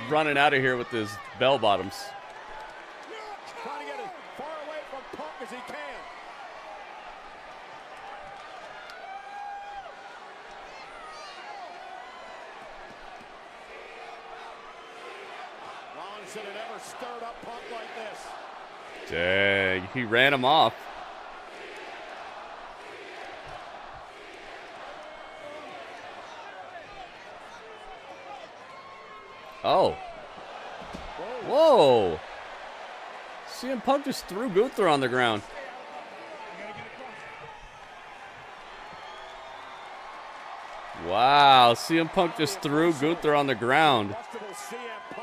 running out of here with his bell bottoms. trying to get as far away from Punk as he can. Rollins should have never stirred up Punk like this. Dang, he ran him off. Oh. Whoa. CM Punk just threw Gunther on the ground. Wow, CM Punk just threw Gunther on the ground.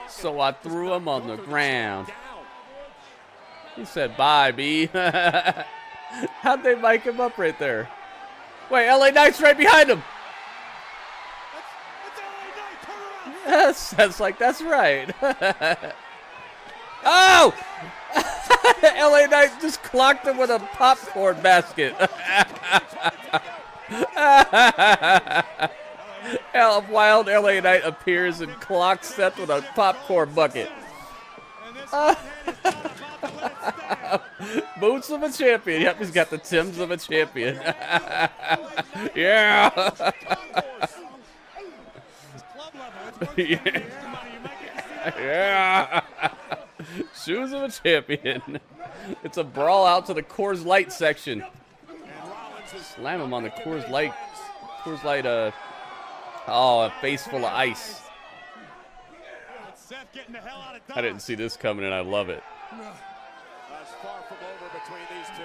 So I threw him on the ground. He said, bye, B. How'd they mic him up right there? Wait, LA Knight's right behind him. Yes, that's like, that's right. Oh! LA Knight just clocked him with a popcorn basket. Wild LA Knight appears and clocks Seth with a popcorn bucket. Boots of a champion. Yep, he's got the Timbs of a champion. Yeah. Yeah. Shoes of a champion. It's a brawl out to the Coors Light section. Slam him on the Coors Light. Oh, a face full of ice. Seth getting the hell out of Dodge. I didn't see this coming, and I love it. That's far from over between these two.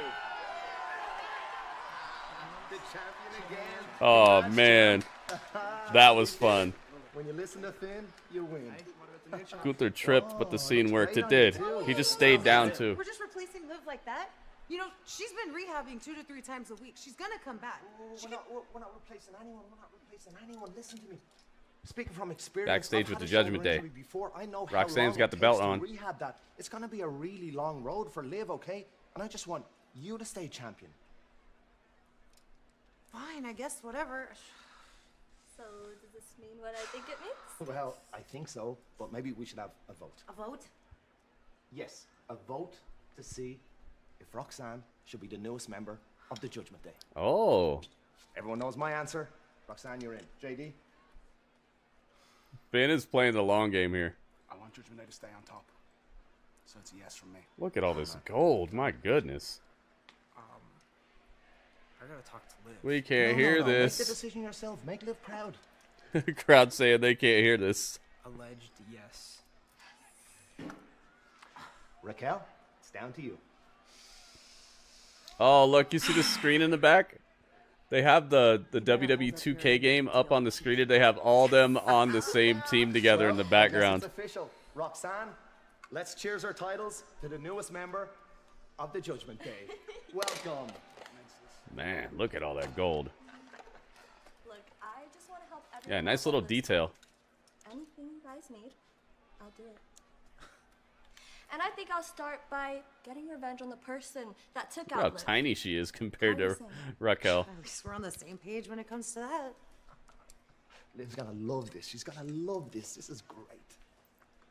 The champion again. Oh man, that was fun. When you listen to Finn, you win. Gunther tripped, but the scene worked. It did. He just stayed down too. We're just replacing Liv like that? You know, she's been rehabbing 2 to 3 times a week. She's gonna come back. We're not replacing anyone. We're not replacing anyone. Listen to me. Speaking from experience, Backstage I've with had the a Judgment shoulder Day. injury before. I know how Roxanne's long got it the belt takes to on. Rehab that. It's gonna be a really long road for Liv, okay? And I just want you to stay champion. Fine, I guess, whatever. So, does this mean what I think it means? Well, I think so, but maybe we should have a vote. A vote? Yes, a vote to see if Roxanne should be the newest member of the Judgment Day. Oh. Everyone knows my answer. Roxanne, you're in. JD? Finn is playing the long game here. I want Judgment Day to stay on top. So it's a yes from me. Look at all this gold. My goodness. I gotta talk to Liv. We can't hear Make the this. decision yourself. Make Liv proud. Crowd saying they can't hear this. Alleged yes. Raquel, it's down to you. Oh, look, you see the screen in the back? They have the WWE 2K game up on the screen, and they have all them on the same team together in the Well, background. I guess it's official. Roxanne, let's cheers our titles to the newest member of the Judgment Day. Welcome. Man, look at all that gold. Look, I just want to help everyone. Yeah, nice little detail. Anything you guys need, I'll do it. And I think I'll start by getting revenge on the person that took Look how out Liv. tiny she is compared to Promising. Raquel. At least we're on the same page when it comes to that. Liv's gonna love this. She's gonna love this. This is great.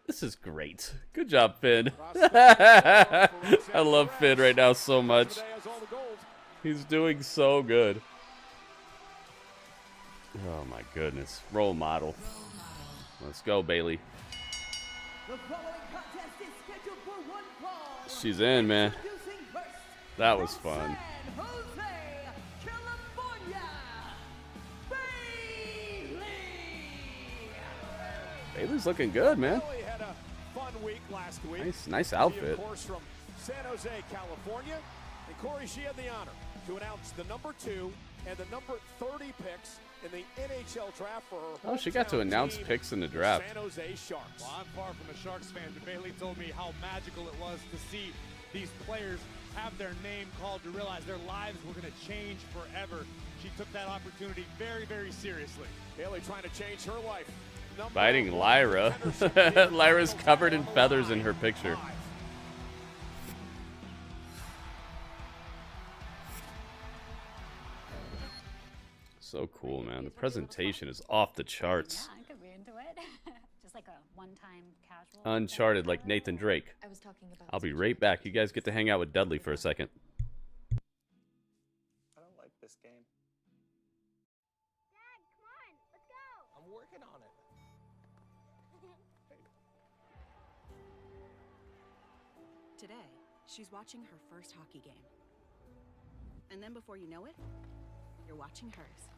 This is great. Good job, Finn. I love Finn right now so much. He's doing so good. Oh my goodness. Role model. Let's go, Bailey. The following contest is scheduled for one fall. She's in, man. Introducing first, That was fun. Jose, California, Bailey. Bailey's looking good, man. Bailey had a fun week last week. Nice She, outfit. of course, from San Jose, California. And Corey, she had the honor to announce the number 2 and the number 30 picks in the NHL draft for her. Oh, she got to hometown announce team, picks in the draft. San Jose Sharks. Well, I'm far from a Sharks fan, but Bailey told me how magical it was to see these players have their name called, to realize their lives were going to change forever. She took that opportunity very, very seriously. Bailey trying to change her life. Fighting Lyra. Lyra's covered in feathers in her picture. So cool, man. The presentation is off the charts. Yeah, I could be into it. Just like a one-time casual. Uncharted like Nathan Drake. I was talking about. I'll be right back. You guys get to hang out with Dudley for a second. I don't like this game. Dad, come on, let's go. I'm working on it. Today, she's watching her first hockey game. And then before you know it, you're watching hers.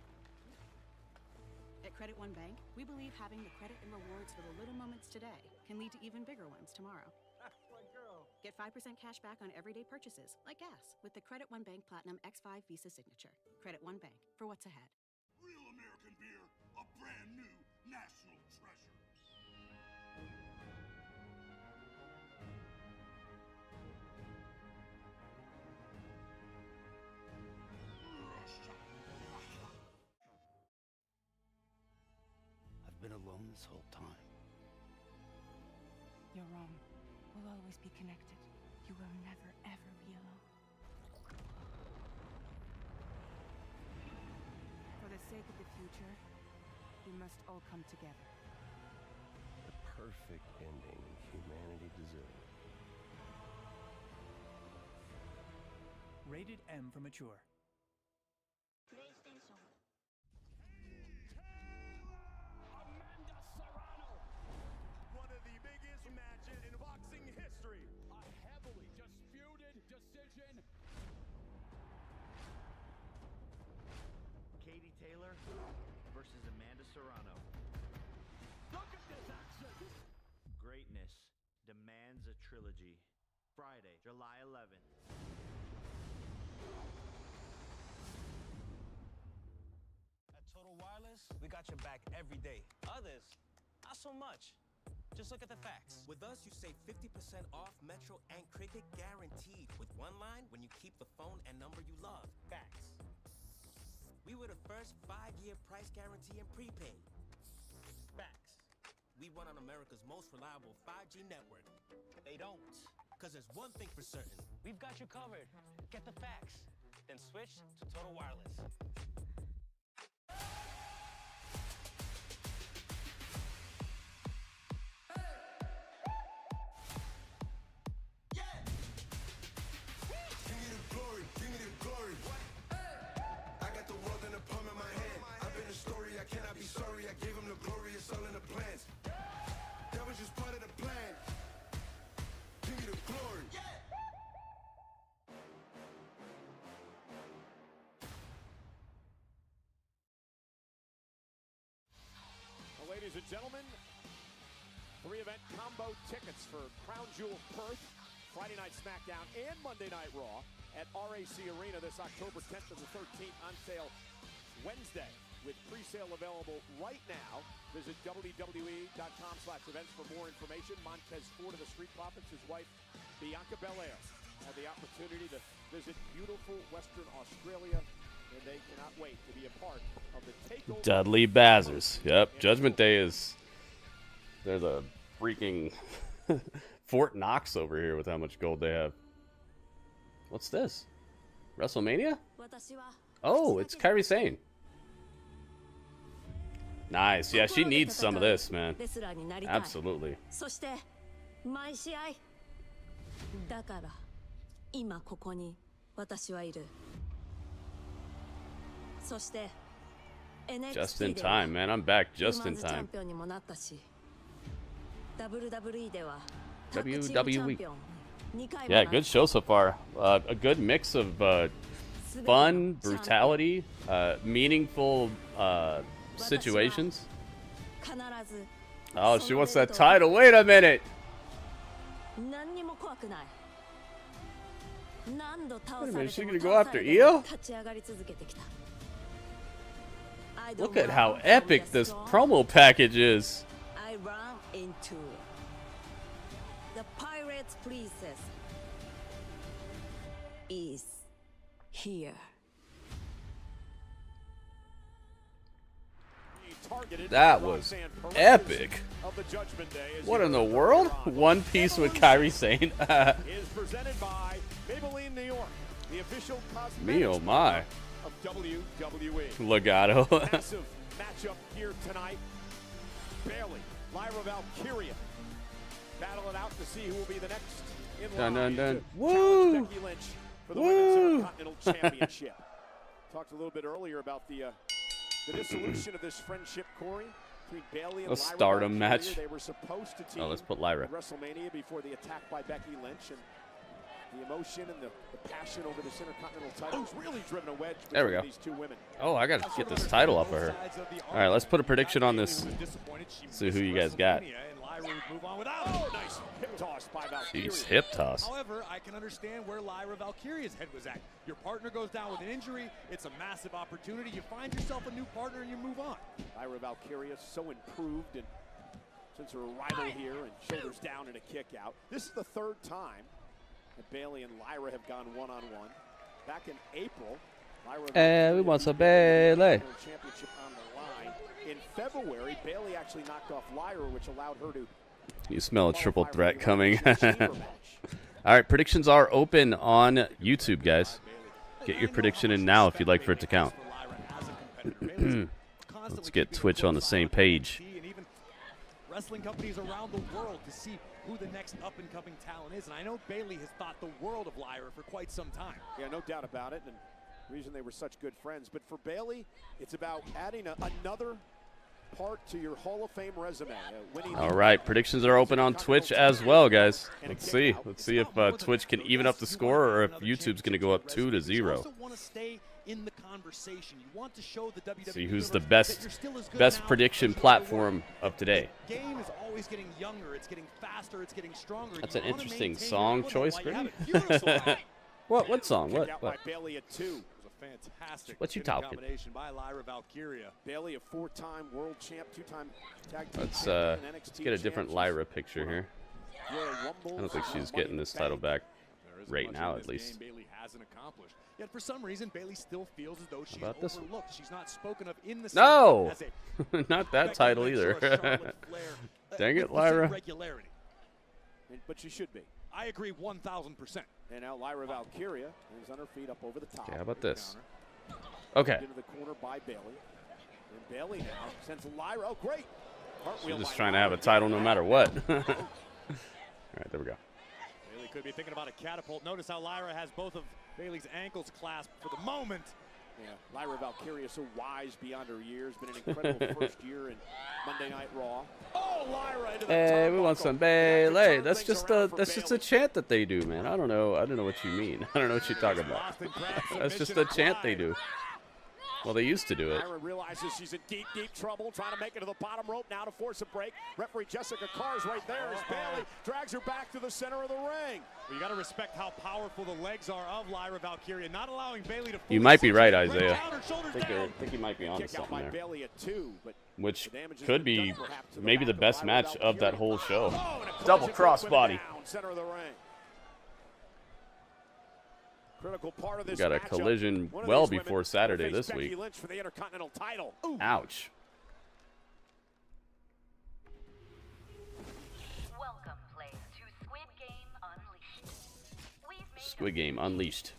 At Credit One Bank, we believe having the credit and rewards for the little moments today can lead to even bigger ones tomorrow. Get 5% cash back on everyday purchases, like gas, with the Credit One Bank Platinum X5 Visa Signature. Credit One Bank, for what's ahead. Real American beer, a brand new national treasure. I've been alone this whole time. You're wrong. We'll always be connected. You will never, ever be alone. For the sake of the future, we must all come together. The perfect ending humanity deserves. Rated M for mature. One of the biggest matches in boxing history. A heavily disputed decision. Katie Taylor versus Amanda Serrano. Look at this action. Greatness demands a trilogy. Friday, July 11th. At Total Wireless, we got your back every day. Others, not so much. Just look at the facts. With us, you save 50% off Metro and Cricket guaranteed. With one line when you keep the phone and number you love. Facts. We were the first 5-year price guarantee in prepaid. Facts. We run on America's most reliable 5G network. They don't. Because there's one thing for certain. We've got you covered. Get the facts. Then switch to Total Wireless. Ladies and gentlemen, 3-event combo tickets for Crown Jewel Perth, Friday Night SmackDown, and Monday Night Raw at RAC Arena this October 10th to the 13th, on sale Wednesday, with pre-sale available right now. Visit WWE.com/events for more information. Montez Ford of the Street Profits, his wife Bianca Belair, had the opportunity to visit beautiful Western Australia, and they cannot wait to be a part of the takeover. Dudley Bazzers. Yep, Judgment Day is... There's a freaking Fort Knox over here with how much gold they have. What's this? WrestleMania? Oh, it's Kairi Sane. Nice. Yeah, she needs some of this, man. Absolutely. だから今ここに私はいる。そして Just in time, man. I'm back just in time. WWE. Yeah, good show so far. A good mix of fun, brutality, meaningful situations. Oh, she wants that title. Wait a minute. Wait a minute, she gonna go after Io? Look at how epic this promo package is. I run into the Pirate's Princess is here. That was epic. What in the world? One Piece with Kairi Sane. Is presented by Maybelline New York, the official Me oh my. of WWE. Legato. Massive matchup here tonight. Bayley, Lyra Valkyria battle it out to see who will be the next in line Dun, dun, dun. to Woo! challenge Becky Lynch for the Woo! Women's Intercontinental Championship. Talked a little bit earlier about the dissolution of this friendship, Corey, between Bayley and A Lyra stardom Valkyria. match. They were supposed to team Oh, let's put Lyra. at WrestleMania before the attack by Becky Lynch, and the emotion and the passion over this Intercontinental title has really driven a wedge There we between go. these two women. Oh, I gotta get this title off of her. All right, let's put a prediction on this. See who you guys got. Oh, nice hip toss by Valkyria. Jeez, hip toss. However, I can understand where Lyra Valkyria's head was at. Your partner goes down with an injury. It's a massive opportunity. You find yourself a new partner and you move on. Lyra Valkyria so improved and since her arrival here, and shoulders down and a kick out. This is the third time that Bayley and Lyra have gone one-on-one. Back in April, Lyra We want some Bayley. championship on the line. In February, Bayley actually knocked off Lyra, which allowed her to. You smell a triple threat coming. All right, predictions are open on YouTube, guys. Get your prediction in now if you'd like for it to count. Let's get Twitch on the same page. And even wrestling companies around the world to see who the next up-and-coming talent is. And I know Bayley has thought the world of Lyra for quite some time. Yeah, no doubt about it, and the reason they were such good friends. But for Bayley, it's about adding another part to your Hall of Fame resume. All right, predictions are open on Twitch as well, guys. Let's see. Let's see if Twitch can even up the score or if YouTube's going to go up 2-0. You also want to stay in the conversation. You want to show the WWE See who's the universe that best you're still as good best now prediction as you platform of today. were. Game is always always getting younger. It's getting faster. It's getting stronger. That's You an wanna interesting maintain song your choice, rhythm while you Gritty. have it. Beautiful. What song? Kick out by What? Bailey at 2. It was a fantastic What you pinning talking? combination by Lyra Valkyria. Bailey, a 4-time world champ, 2-time tag team Let's champion, and NXT get a different champ. Lyra picture here. Royal I Rumble, don't think she's Money getting in this the title Bank. back right now, at This least. game Bailey hasn't accomplished. Yet for some reason, Bailey still feels as though she's about this one? overlooked. She's not spoken of in the No! same as a Not that title either. Dang it, Lyra. Regularity. But she should be. I agree 1,000%. And now Lyra Valkyria is on her feet up over the top. Okay, how about this? Counter. Okay. Into the corner by Bailey. And Bailey now sends Lyra. Oh, great. She's just trying to have a title no matter what. All right, there we go. Bailey could be thinking about a catapult. Notice how Lyra has both of Bailey's ankles clasped for the moment. Yeah, Lyra Valkyria so wise beyond her years. Been an incredible first year in Monday Night Raw. Oh, Lyra into the Hey, we want turnbuckle. some They have to Bailey. turn That's things just around a for Bailey. chant that they do, man. I don't know what you mean. I don't know what you're talking about. That's just a chant they do. Well, they used to do it. Lyra realizes she's in deep, deep trouble, trying to make it to the bottom rope now to force a break. Referee Jessica Carr's right there as Bailey drags her back to the center of the ring. Well, you got to respect how powerful the legs are of Lyra Valkyria, not allowing Bailey to. You might be right, Right Isaiah. down, her shoulders I down. think you might be onto Kick out something by there. Bailey at 2, but Which the damage has could been be done perhaps to the maybe the back of best Lyra match of that Valkyria. whole show. Oh, and a Double collision crossbody. down, center of the ring. Critical part of We this got a matchup. collision One of well these women before Saturday will face this Becky week. Lynch for the Intercontinental title. Ooh. Ouch. Welcome, players, to Squid Game Unleashed. We've made Squid Game Unleashed.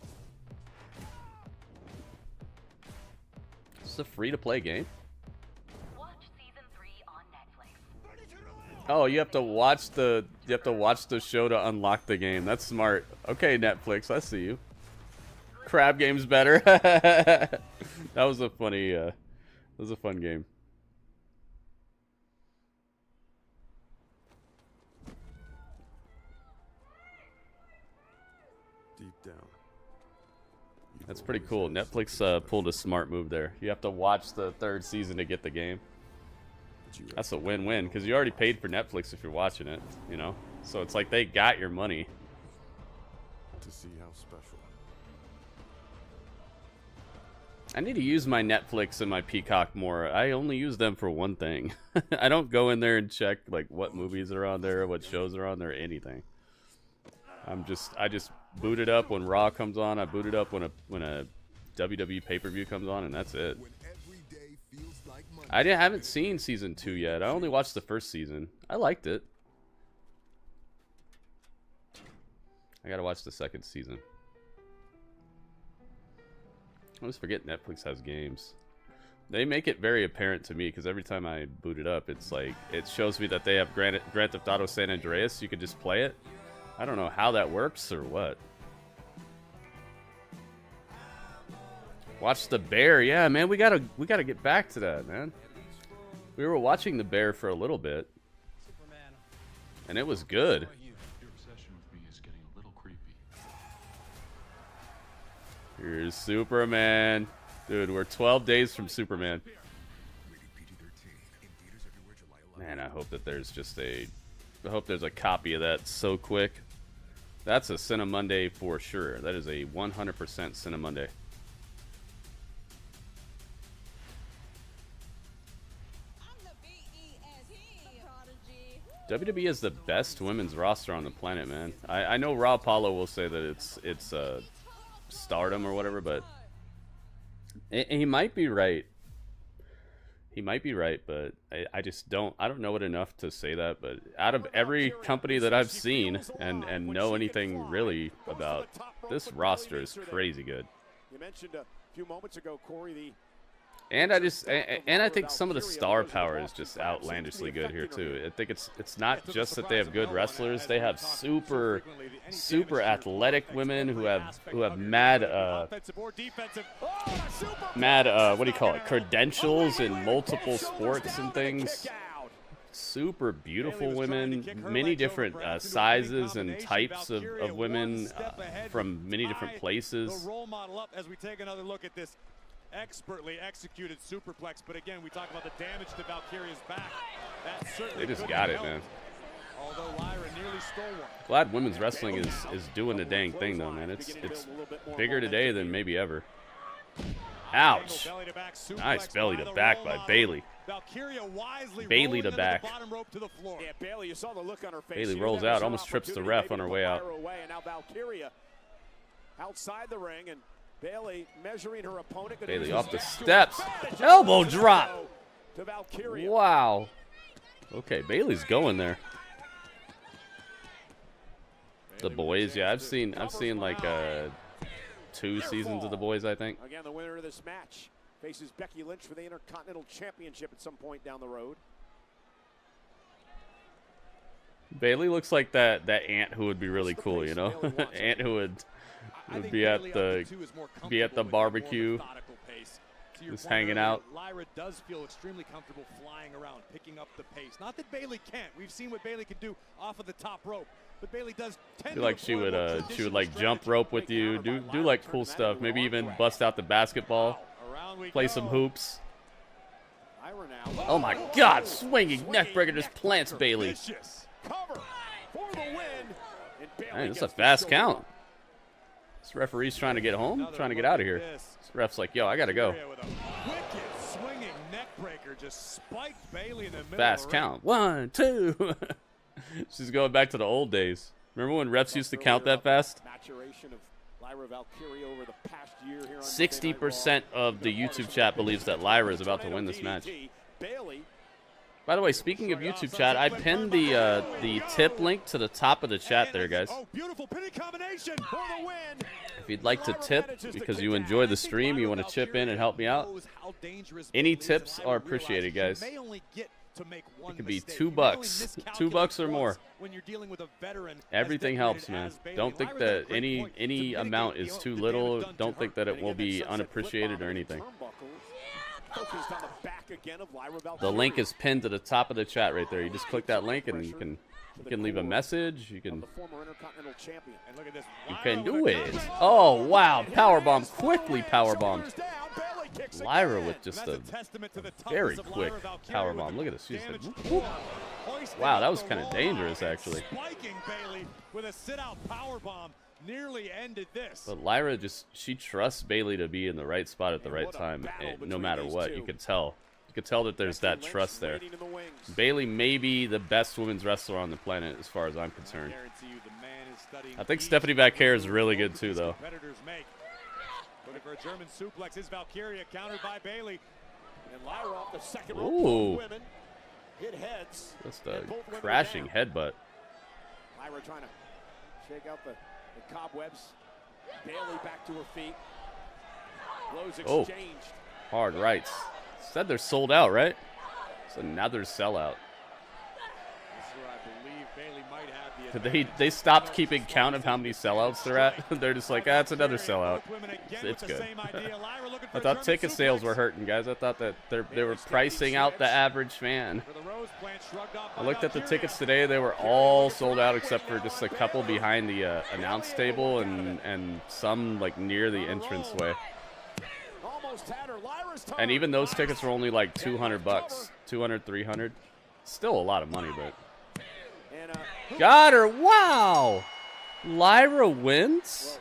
This is a free-to-play game. watch season 3 on Netflix. Oh, you have to watch the show to unlock the game. That's smart. Okay, Netflix, I see you. Crab game's better. That was a funny. That was a fun game. Deep down. That's pretty cool. Netflix pulled a smart move there. You have to watch the 3rd season to get the game. That's a win-win because you already paid for Netflix if you're watching it, you know. So it's like they got your money. To see how special. I need to use my Netflix and my Peacock more. I only use them for one thing. I don't go in there and check like what movies are on there, what shows are on there, anything. I just boot it up when Raw comes on. I boot it up when a WWE pay-per-view comes on, and that's it. I haven't seen season 2 yet. I only watched the 1st season. I liked it. I gotta watch the 2nd season. I always forget Netflix has games. They make it very apparent to me because every time I boot it up, it's like it shows me that they have Grand Theft Auto San Andreas. You could just play it. I don't know how that works or what. Watch The Bear. Yeah, man, we gotta get back to that, man. We were watching The Bear for a little bit, and it was good. Your obsession with me is getting a little creepy. Here's Superman. Dude, we're 12 days from Superman. Man, I hope that there's I hope there's a copy of that so quick. That's a Cinemonday for sure. That is a 100% Cinemonday. WWE is the best women's roster on the planet, man. I know Raw Apollo will say that it's stardom or whatever, but he might be right. He might be right, but I just don't know it enough to say that. But out of every company that I've seen and know anything really about, this roster is crazy good. You mentioned a few moments ago, Corey, And I think some of the star power is just outlandishly good here too. I think it's not just that they have good wrestlers; they have super athletic women who have mad what do you call it, credentials in multiple sports and things. Super beautiful women, many different sizes and types of women from many different places. The role model up as we take another look at this expertly executed superplex, but again, we talk about the damage to Valkyria's back. That certainly They just couldn't got it, help. man. Although Lyra nearly stole one. Glad women's wrestling is doing the dang thing though, man. It's bigger today than maybe ever. Ouch! Nice belly to back by Bayley. Bayley to back. Yeah, Bayley, you saw the look on her face. Bayley She rolls knew that was out, her almost trips the ref on her way out. opportunity. And now Valkyria outside the ring, and Bayley measuring her opponent. Bayley off the steps. Elbow drop. To Valkyria. Wow. Okay, Bayley's going there. The Boys, yeah, I've seen like 2 seasons of The Boys, I think. Again, the winner of this match faces Becky Lynch for the Intercontinental Championship at some point down the road. Bayley looks like that aunt who would be really cool, you know, aunt who would be at the barbecue, just hanging out. Lyra does feel extremely comfortable flying around, picking up the pace. Not that Bayley can't. We've seen what Bayley can do off of the top rope, but Bayley does tend I feel like she would like jump rope with you, do like cool stuff, maybe even bust out the basketball, play some hoops. Oh my God, swinging neckbreaker just plants Bayley. Man, this is a fast count. This referee's trying to get home, trying to get out of here. This ref's like, yo, I gotta go. Fast count. 1, 2. She's going back to the old days. Remember when refs used to count that fast? 60% of the YouTube chat believes that Lyra is about to win this match. By the way, speaking of YouTube chat, I pinned the tip link to the top of the chat there, guys. If you'd like to tip because you enjoy the stream, you want to chip in and help me out, any tips are appreciated, guys. It could be $2, $2 or more. Everything helps, man. Don't think that any amount is too little. Don't think that it will be unappreciated or anything. The link is pinned to the top of the chat right there. You just click that link and you can leave a message. You can do it. Oh wow! Powerbomb, quickly powerbombed. Lyra with just a very quick powerbomb. Look at this. She's like, whoop, whoop. Wow, that was kind of dangerous actually. Nearly ended this. But Lyra she trusts Bayley to be in the right spot at the right time, no matter what. You could tell. You could tell that there's that trust there. Bayley may be the best women's wrestler on the planet as far as I'm concerned. I think Stephanie Bacare is really good too, though. Looking for a German suplex is Valkyria, countered by Bayley. And Lyra off the second rope. Ooh. Women hit heads. Just a crashing headbutt. Lyra trying to shake out the cobwebs. Bayley back to her feet. Blows exchanged. Hard rights. Said they're sold out, right? So now they're sellout. This is where I believe Bayley might have the They stopped keeping count of how many sellouts they're at. They're just like, it's another sellout. It's good. I thought ticket sales were hurting, guys. I thought that they were pricing out the average fan. I looked at the tickets today. They were all sold out except for just a couple behind the announce table and some like near the entranceway. And even those tickets were only like $200, 200, 300. Still a lot of money, but. Got her! Wow! Lyra wins?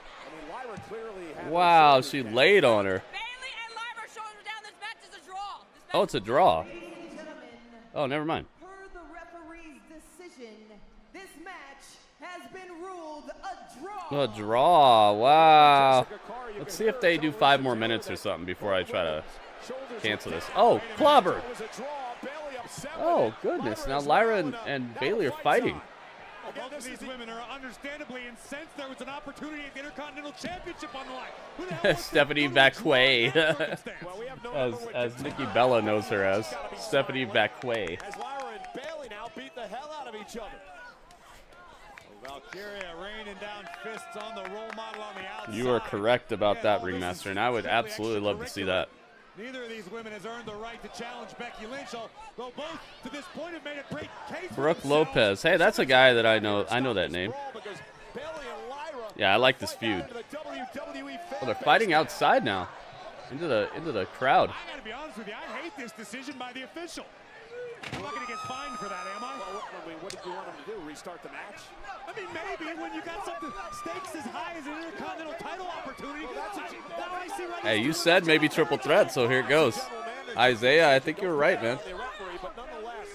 Wow, she laid on her. Oh, it's a draw. Oh, never mind. Per the referee's decision, this match has been ruled a draw. A draw. Wow. Let's see if they do 5 more minutes or something before I try to cancel this. Oh, clobber. Oh, goodness. Now Lyra and Bayley are fighting. Both of these women are understandably incensed. There was an opportunity at the Intercontinental Championship on the line. Stephanie Bacquet. as Nikki Bella knows her as. Stephanie Bacquet. As Lyra and Bayley now beat the hell out of each other. Valkyria raining down fists on the role model on the outside. You are correct about that, Ringmaster, and I would absolutely love to see that. Neither of these women has earned the right to challenge Becky Lynch, though both to this point have made a great case. Brooke Lopez. Hey, that's a guy that I know. I know that name. Yeah, I like this feud. Oh, they're fighting outside now. Into the crowd. I gotta be honest with you, I hate this decision by the official. I'm not gonna get fined for that, am I? Well, what did you want him to do? Restart the match? I mean, maybe when you got something stakes as high as an Intercontinental title opportunity. Hey, you said maybe triple threat, so here it goes. Isaiah, I think you were right, man. But nonetheless,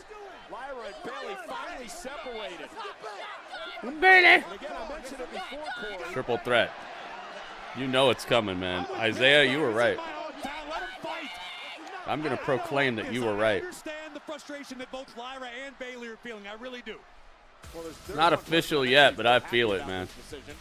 Lyra and Bayley finally separated. Bayley! And again, I mentioned it before, Corey. Triple threat. You know it's coming, man. Isaiah, you were right. I'm going to proclaim that you were right. I understand the frustration that both Lyra and Bayley are feeling. I really do. Not official yet, but I feel it, man.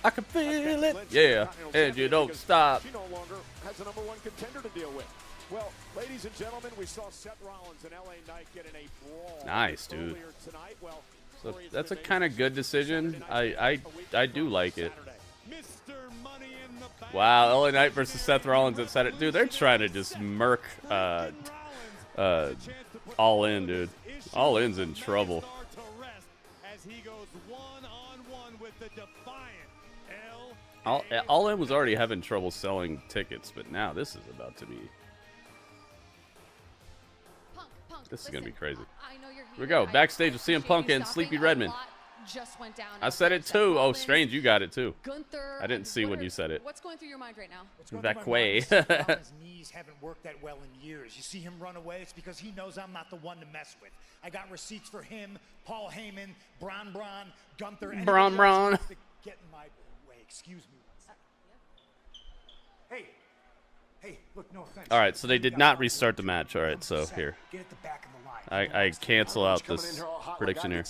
I can feel it. Yeah. And you don't stop. She no longer has a #1 contender to deal with. Well, ladies and gentlemen, we saw Seth Rollins and LA Knight get in a brawl. Nice, dude. Tonight. Well, So that's a kind of good decision. I do like it. Wow, LA Knight versus Seth Rollins at Saturday. Dude, they're trying to just murk All In, dude. All In's in trouble. All In was already having trouble selling tickets, but now this is about to be. This is gonna be crazy. Here we go. Backstage with CM Punk and Sleepy Redmond. Just went down. I said it too. Oh, Strange, you got it too. Gunther, I didn't see when you said it. What's going through your mind right now? That way. His knees haven't worked that well in years. You see him run away, it's because he knows I'm not the one to mess with. I got receipts for him, Paul Heyman, Bron, Gunther, and Bron. Get in my way. Excuse me one second. Hey, look, no offense. All right, so they did not restart the match. All right, so here. Get at the back of the line. I cancel out this prediction here.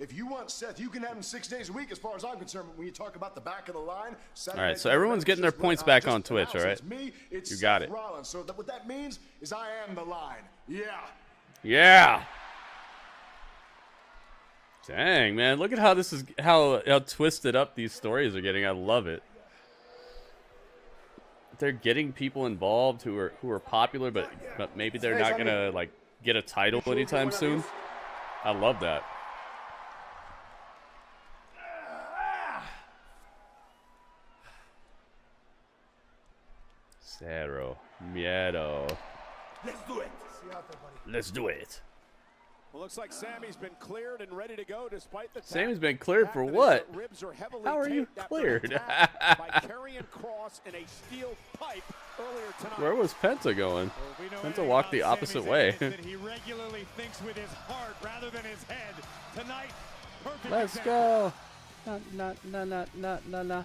If you want Seth, you can have him 6 days a week as far as I'm concerned. When you talk about the back of the line, all right, so everyone's getting their points back on Twitch, all right? You got it. Rollins. So what that means is I am the line. Yeah. Yeah. Dang, man, look at how this is how twisted up these stories are getting. I love it. They're getting people involved who are popular, but maybe they're not gonna like get a title anytime soon. I love that. Cero miedo. Let's do it. Let's do it. Well, looks like Sami's been cleared and ready to go despite the Sammy's been cleared for what? How are you cleared? By carrying Cross in a steel pipe earlier tonight. Where was Penta going? Penta walked the opposite way. He regularly thinks with his heart rather than his head. Tonight, perfect. Let's go. Nah.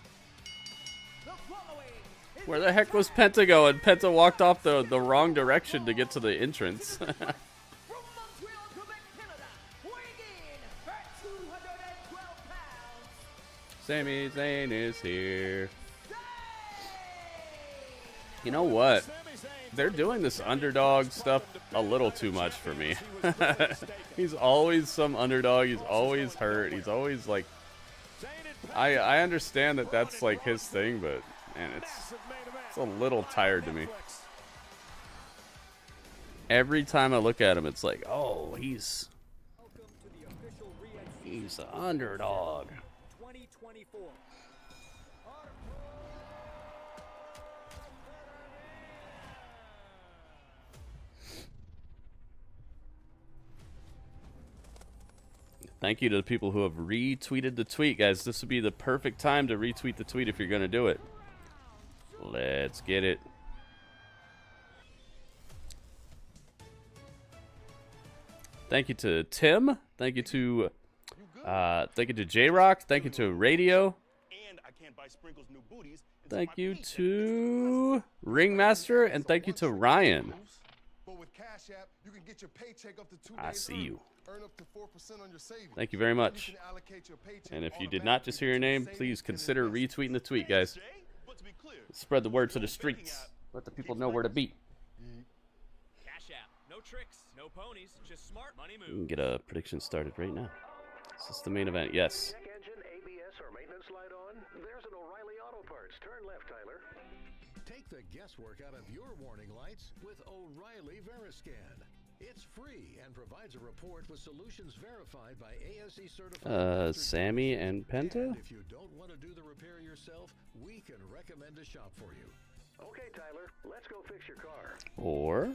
Where the heck was Penta going? Penta walked off the wrong direction to get to the entrance. Sami Zayn is here. You know what? They're doing this underdog stuff a little too much for me. He's always some underdog. He's always hurt. He's always like... I understand that that's like his thing, but man, it's a little tired to me. Every time I look at him, it's like, oh, he's an underdog. 2024. Thank you to the people who have retweeted the tweet, guys. This would be the perfect time to retweet the tweet if you're going to do it. Let's get it. Thank you to Tim. Thank you to J-Rock. Thank you to Radio. Thank you to Ringmaster, and thank you to Ryan. I see you. Thank you very much. And if you did not just hear your name, please consider retweeting the tweet, guys. Spread the word to the streets. Let the people know where to be. Cash app. No tricks, no ponies, just smart money We can moves. get a prediction started right now. This is the main event. Yes. Engine, ABS, or maintenance light on? There's an O'Reilly Auto Parts. Turn left, Tyler. Take the guesswork out of your warning lights with O'Reilly Veriscan. It's free and provides a report with solutions verified by ASE certified. Sami and Penta? If you don't want to do the repair yourself, we can recommend a shop for you. Okay, Tyler, let's go fix your car. Or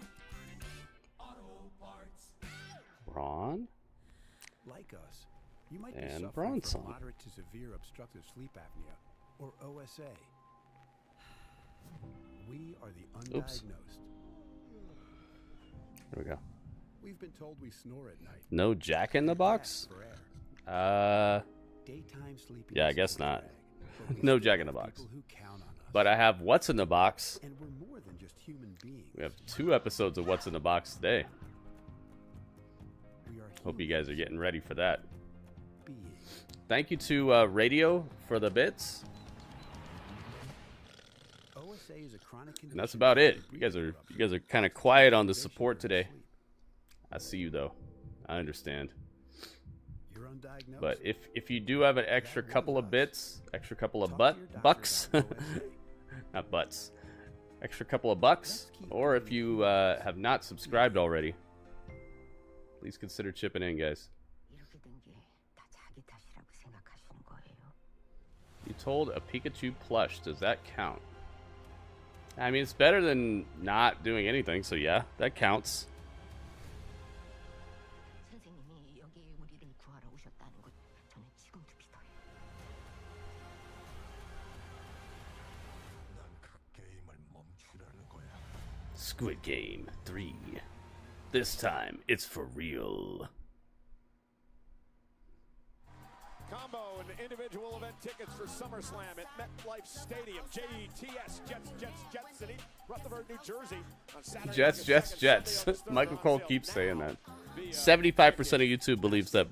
Bron Like us, you might be and suffering Bronson. from moderate to severe obstructive sleep apnea, or OSA. We are the Oops. undiagnosed. There we go. We've been told we snore at night. No Jack in the Box? Daytime sleepiness Yeah, I guess is not. rag, but we No still Jack in the have Box. people who count on us. But I have What's in the Box. And we're more than just human beings. We have 2 episodes of What's in the Box today. We are Hope you guys are getting ready for that. beings. Thank you to Radio for the bits. OSA is a chronic condition. And that's about it. You guys are kind of quiet on the support today. I see you though. I understand. You're undiagnosed. But if you do have an extra couple of bits, extra couple of bucks, not butts, extra couple of bucks, or if you have not subscribed already, please consider chipping in, guys. You told a Pikachu plush. Does that count? I mean, it's better than not doing anything, so yeah, that counts. Squid Game 3. This time, it's for real. Combo and individual event tickets for SummerSlam at MetLife Stadium. JETS, Jets City, Rutherford, New Jersey. On Saturday, Jets. Michael Cole keeps saying that. 75% of YouTube believes that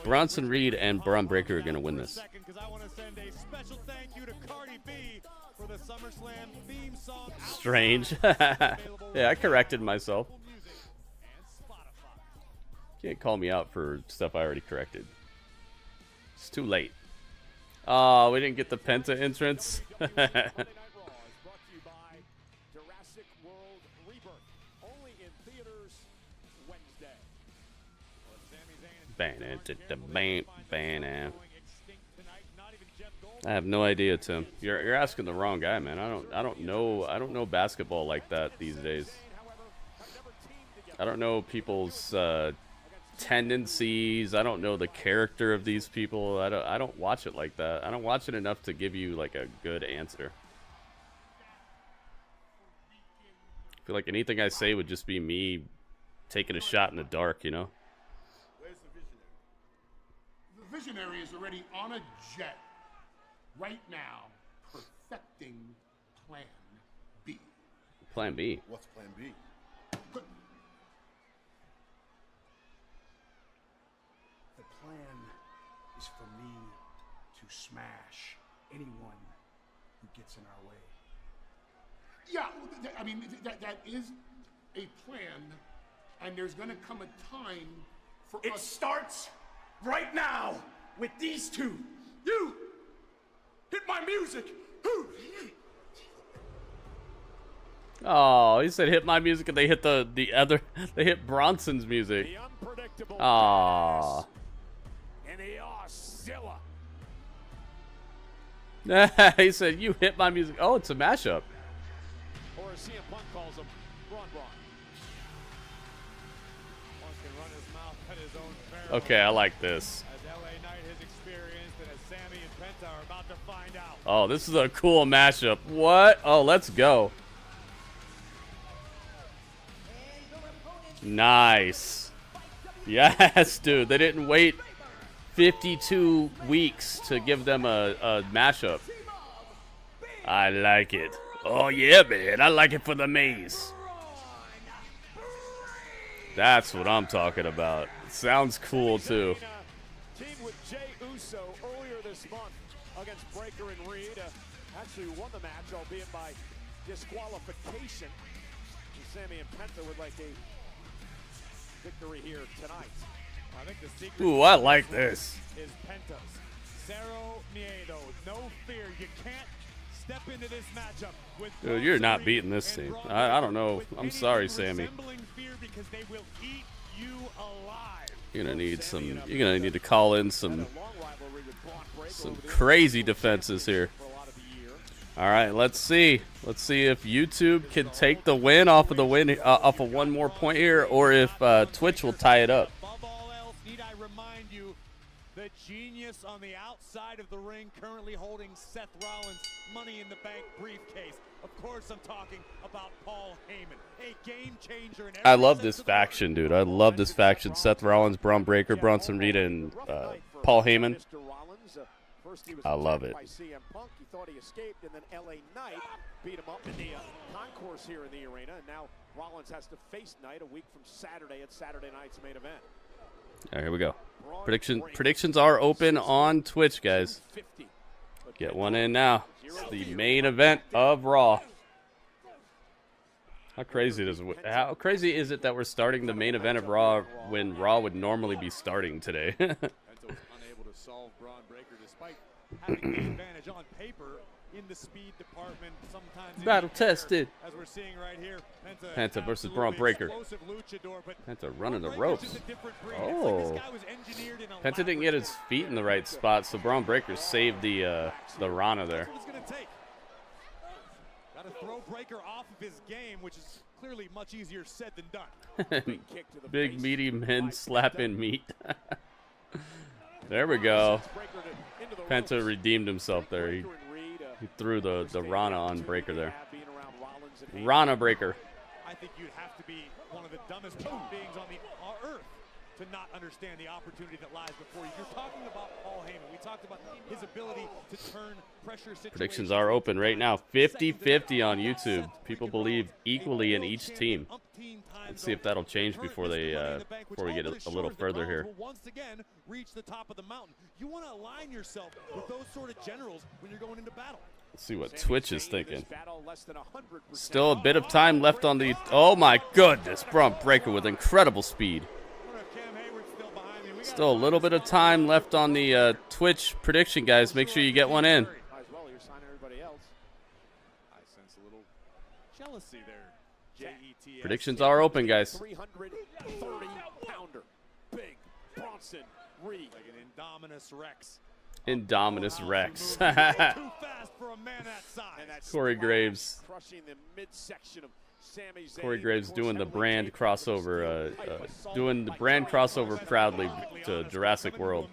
Bronson Reed and Braun Breaker are going to win this. I want to send a special thank you to Cardi B for the SummerSlam theme song. Strange. Yeah, I corrected myself. Can't call me out for stuff I already corrected. It's too late. Oh, we didn't get the Penta entrance. I have no idea, Tim. You're asking the wrong guy, man. I don't know basketball like that these days. I don't know people's tendencies. I don't know the character of these people. I don't watch it like that. I don't watch it enough to give you like a good answer. I feel like anything I say would just be me taking a shot in the dark, you know? Where's the visionary? The visionary is already on a jet right now, perfecting Plan B. Plan B. What's Plan B? Good. The plan is for me to smash anyone who gets in our way. Yeah, I mean, that is a plan, and there's going to come a time for It us... starts right now with these two. You hit my music. Oh, he said hit my music and they hit the other, they hit Bronson's music. Aww. And the Auszilla. He said you hit my music. Oh, it's a mashup. Or as CM Punk calls him, Bron. Punk can run his mouth at his own peril. Okay, I like this. As LA Knight has experienced and as Sami and Penta are about to find out. Oh, this is a cool mashup. What? Oh, let's go. Nice. Yes, dude. They didn't wait 52 weeks to give them a mashup. I like it. Oh, yeah, man. I like it for the maze. That's what I'm talking about. Sounds cool, too. Teamed with Jey Uso earlier this month against Breaker and Reed. Actually won the match, albeit by disqualification. And Sami and Penta would like a victory here tonight. I think the secret Ooh, I like this. is Penta's. Cero Miedo. No fear. You can't step into this matchup with Dude, you're not beating this team. I don't know. I'm sorry, Sami. fear because they will eat you alive. You're gonna need to call in some crazy defenses here. All right, let's see. Let's see if YouTube can take the win off of one more point here, or if Twitch will tie it up. Above all else, need I remind you, the genius on the outside of the ring currently holding Seth Rollins' Money in the Bank briefcase. Of course, I'm talking about Paul Heyman, a game changer. In I love this faction, dude. I love this faction. Seth Rollins, Braun Breaker, Bronson Reed, and Paul Heyman. I love it. By CM Punk, he thought he escaped, and then LA Knight beat him up in the concourse here in the arena. And now Rollins has to face Knight a week from Saturday at Saturday night's main event. All right, here we go. Predictions are open on Twitch, guys. Get one in now. It's the main event of Raw. How crazy is it that we're starting the main event of Raw when Raw would normally be starting today? Unable to solve Braun Breaker despite having the advantage on paper in the speed department. Sometimes battle tested. As we're seeing right here, Penta versus Braun Breaker. Penta running the ropes. Oh. Penta didn't get his feet in the right spot, so Braun Breaker saved the Rana there. Got to throw Breaker off of his game, which is clearly much easier said than done. Big meaty men slapping meat. There we go. Penta redeemed himself there. He threw the Rana on Breaker there. Rana Breaker. I think you'd have to be one of the dumbest human beings on the earth to not understand the opportunity that lies before you. You're talking about Paul Heyman. We talked about his ability to turn pressure situations. Predictions are open right now. 50-50 on YouTube. People believe equally in each team. Let's see if that'll change before we get a little further here. Once again, reach the top of the mountain. You want to align yourself with those sort of generals when you're going into battle. Let's see what Twitch is thinking. Still a bit of time left on the... Oh my goodness. Braun Breaker with incredible speed. Still a little bit of time left on the Twitch prediction, guys. Make sure you get one in. Jealousy there. Predictions are open, guys. 330-pounder. Big Bronson Reed. Like an Indominus Rex. Indominus Rex. Too fast for a man that size. Corey Graves. Crushing the midsection of Sami Zayn. Corey Graves doing the brand crossover, proudly to Jurassic World.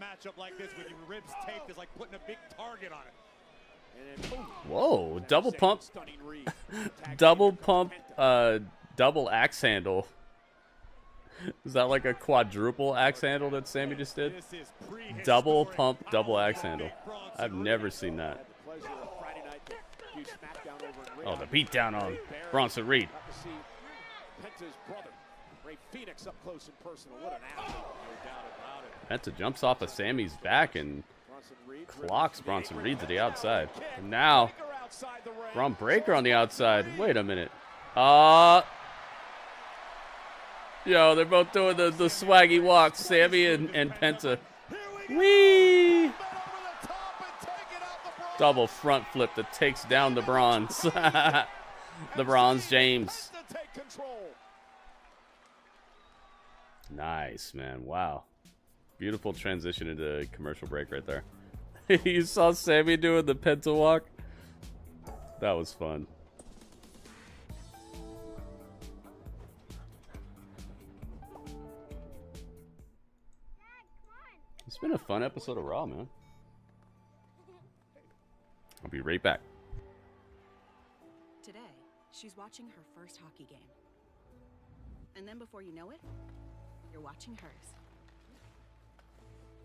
Whoa, double pump, double axe handle. Is that like a quadruple axe handle that Sami just did? Double pump, double axe handle. I've never seen that. Oh, the beatdown on Bronson Reed. Penta's brother, Ray Phoenix, up close and personal. What an athlete, no doubt about it. Penta jumps off of Sami's back and clocks Bronson Reed to the outside. And now, Braun Breaker on the outside. Wait a minute. Yo, they're both doing the swaggy walk, Sami and Penta. Whee! Double front flip that takes down the Bronze. The Bronze James. Nice, man. Wow. Beautiful transition into commercial break right there. You saw Sami doing the Penta walk? That was fun. It's been a fun episode of Raw, man. I'll be right back. Today, she's watching her first hockey game. And then before you know it, you're watching hers.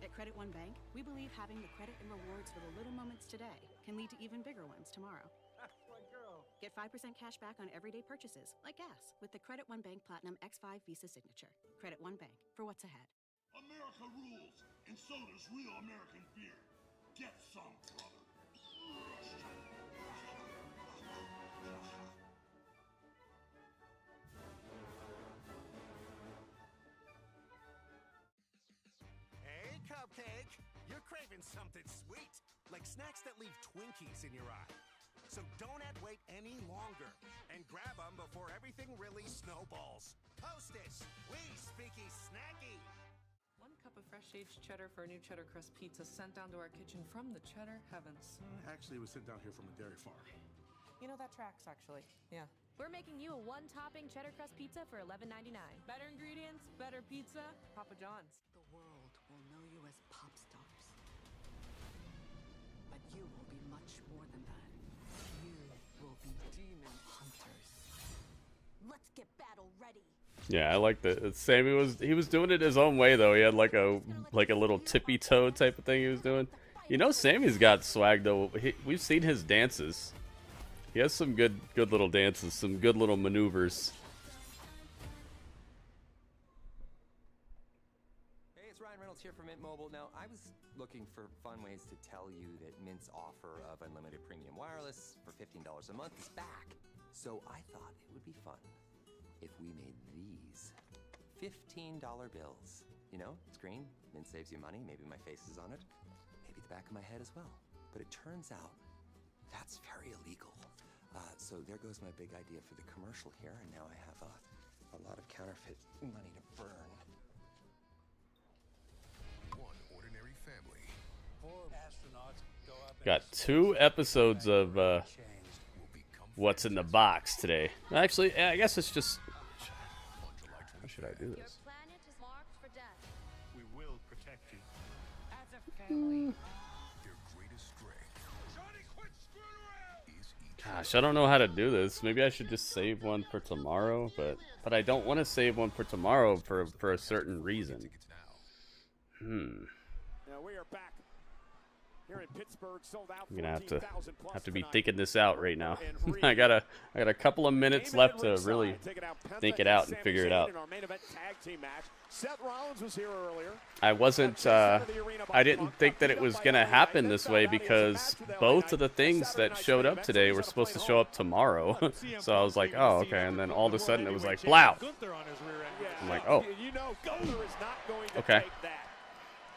At Credit One Bank, we believe having the credit and rewards for the little moments today can lead to even bigger ones tomorrow. Get 5% cash back on everyday purchases, like gas, with the Credit One Bank Platinum X5 Visa Signature. Credit One Bank, for what's ahead. America rules, and so does real American beer. Get some, brother. Hey, Cupcake! You're craving something sweet, like snacks that leave Twinkies in your eye. So don't wait any longer, and grab them before everything really snowballs. Hostess, we speaky snacky. One cup of fresh-aged cheddar for a new cheddar crust pizza sent down to our kitchen from the cheddar heavens. Actually, it was sent down here from a dairy farm. You know, that tracks, actually. Yeah. We're making you a one-topping cheddar crust pizza for $11.99. Better ingredients, better pizza, Papa John's. The world will know you as pop stars. But you will be much more than that. You will be demon hunters. Let's get battle ready. Yeah, I like that. Sammy was doing it his own way though. He had like a little tippy toe type of thing he was doing. You know, Sammy's got swag though. We've seen his dances. He has some good little dances, some good little maneuvers. Hey, it's Ryan Reynolds here from Mint Mobile. Now, I was looking for fun ways to tell you that Mint's offer of unlimited premium wireless for $15 a month is back. So I thought it would be fun if we made these $15 bills. You know, it's green, Mint saves you money, maybe my face is on it, maybe the back of my head as well. But it turns out that's very illegal. So there goes my big idea for the commercial here, and now I have a lot of counterfeit money to burn. One ordinary family. 4 astronauts go up. Got 2 episodes of What's in the Box today. Actually, I guess it's just. How should I do this? Your planet is marked for death. We will protect you. As a family. Their greatest strength is each. Gosh, I don't know how to do this. Maybe I should just save one for tomorrow, but I don't want to save one for tomorrow for a certain reason. Now we are back here in Pittsburgh, sold out. I'm gonna have to be thinking this out right now. I got a couple of minutes left to really think it out and figure it out. Seth Rollins was here earlier. I wasn't. I didn't think that it was gonna happen this way because both of the things that showed up today were supposed to show up tomorrow. So I was like, oh, okay. And then all of a sudden it was like, blow. I'm like, oh. Okay.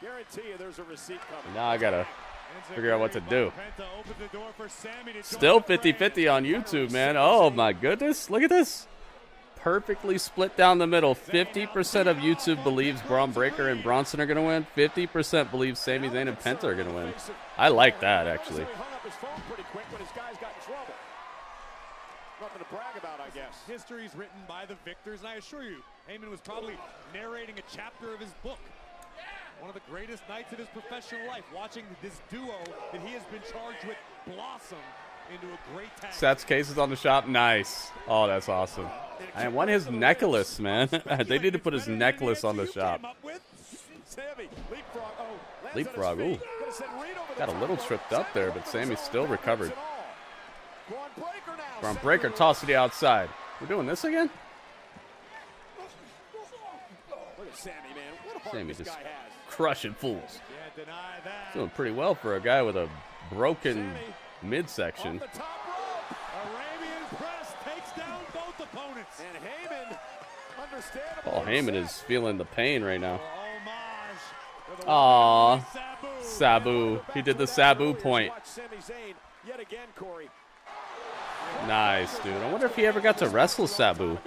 Guarantee you there's a receipt coming. Now I gotta figure out what to do. Still 50-50 on YouTube, man. Oh my goodness. Look at this. Perfectly split down the middle. 50% of YouTube believes Braun Breaker and Bronson are going to win. 50% believes Sami Zayn and Penta are going to win. I like that, actually. Nothing to brag about, I guess. History's written by the victors, and I assure you, Heyman was probably narrating a chapter of his book. One of the greatest nights of his professional life, watching this duo that he has been charged with blossom into a great tag. Seth's case is on the shop. Nice. Oh, that's awesome. I want his necklace, man. They need to put his necklace on the shop. Leapfrog, ooh. Got a little tripped up there, but Sami still recovered. Braun Breaker tossed to the outside. We're doing this again? Look at Sami, man. What a heart Sami this just guy has. crushing fools. Doing pretty well for a guy with a broken midsection. Arabian press takes down both opponents. And Heyman, understandable. Paul Heyman is feeling the pain right now. Aww. Sabu. He did the Sabu point. Yet again, Corey. Nice, dude. I wonder if he ever got to wrestle Sabu.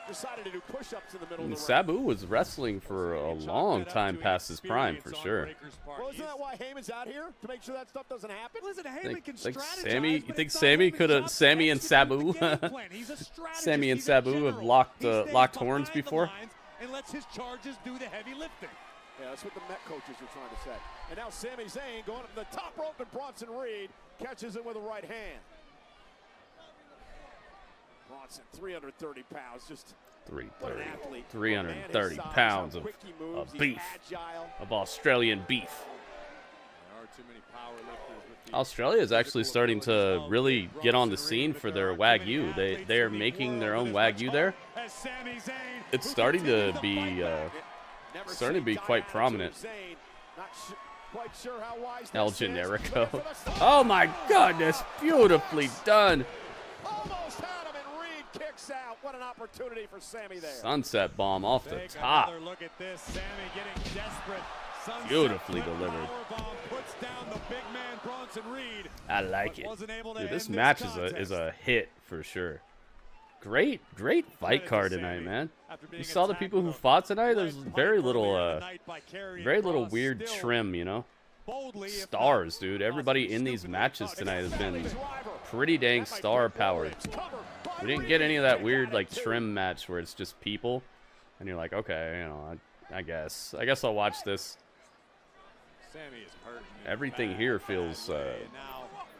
Decided to do push-ups in the middle I mean, of the Sabu was wrestling for a long time past his prime, for sure. Well, isn't that why Heyman's out here? To make sure that stuff doesn't happen? Listen, Heyman can strategize. You think Sami could have, Sami and Sabu, Sami and Sabu have locked horns before? And lets his charges do the heavy lifting. Yeah, that's what the Met coaches are trying to say. And now Sami Zayn going up the top rope, and Bronson Reed catches it with a right hand. Bronson, 330 pounds, just 330. 330 pounds of beef, of Australian beef. Australia is actually starting to really get on the scene for their Wagyu. They are making their own Wagyu there. It's starting to be quite prominent. El Generico. Oh my goodness, beautifully done. Almost had him, and Reed kicks out. What an opportunity for Sami there. Sunset bomb off the top. Look at this. Sami getting desperate. Beautifully delivered. Puts down the big man Bronson Reed. I like it. Dude, this match is a hit for sure. Great fight card tonight, man. You saw the people who fought tonight. There's very little weird trim, you know. Stars, dude. Everybody in these matches tonight has been pretty dang star powered. We didn't get any of that weird like trim match where it's just people, and you're like, okay, you know, I guess I'll watch this. Everything here feels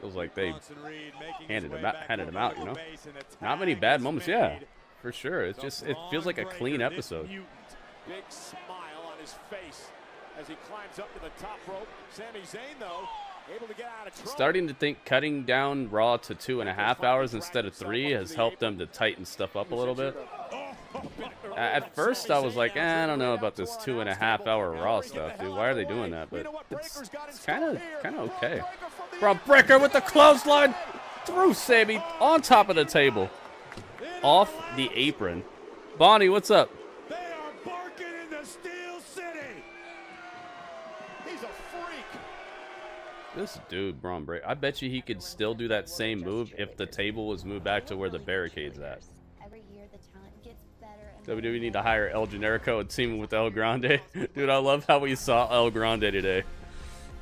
like they handed him out, you know. Not many bad moments, yeah, for sure. It feels like a clean episode. Big smile on his face as he climbs up to the top rope. Sami Zayn, though, able to get out of trouble. Starting to think cutting down Raw to 2.5 hours instead of 3 has helped them to tighten stuff up a little bit. At first, I was like, I don't know about this 2.5 hour Raw stuff, dude. Why are they doing that? But it's kind of okay. Bro, breaker with the clothesline through Sami on top of the table, off the apron. Bonnie, what's up? They are barking in the Steel City. He's a freak. This dude, Braun Breaker, I bet you he could still do that same move if the table was moved back to where the barricade's at. WWE need to hire El Generico and team with El Grande. Dude, I love how we saw El Grande today.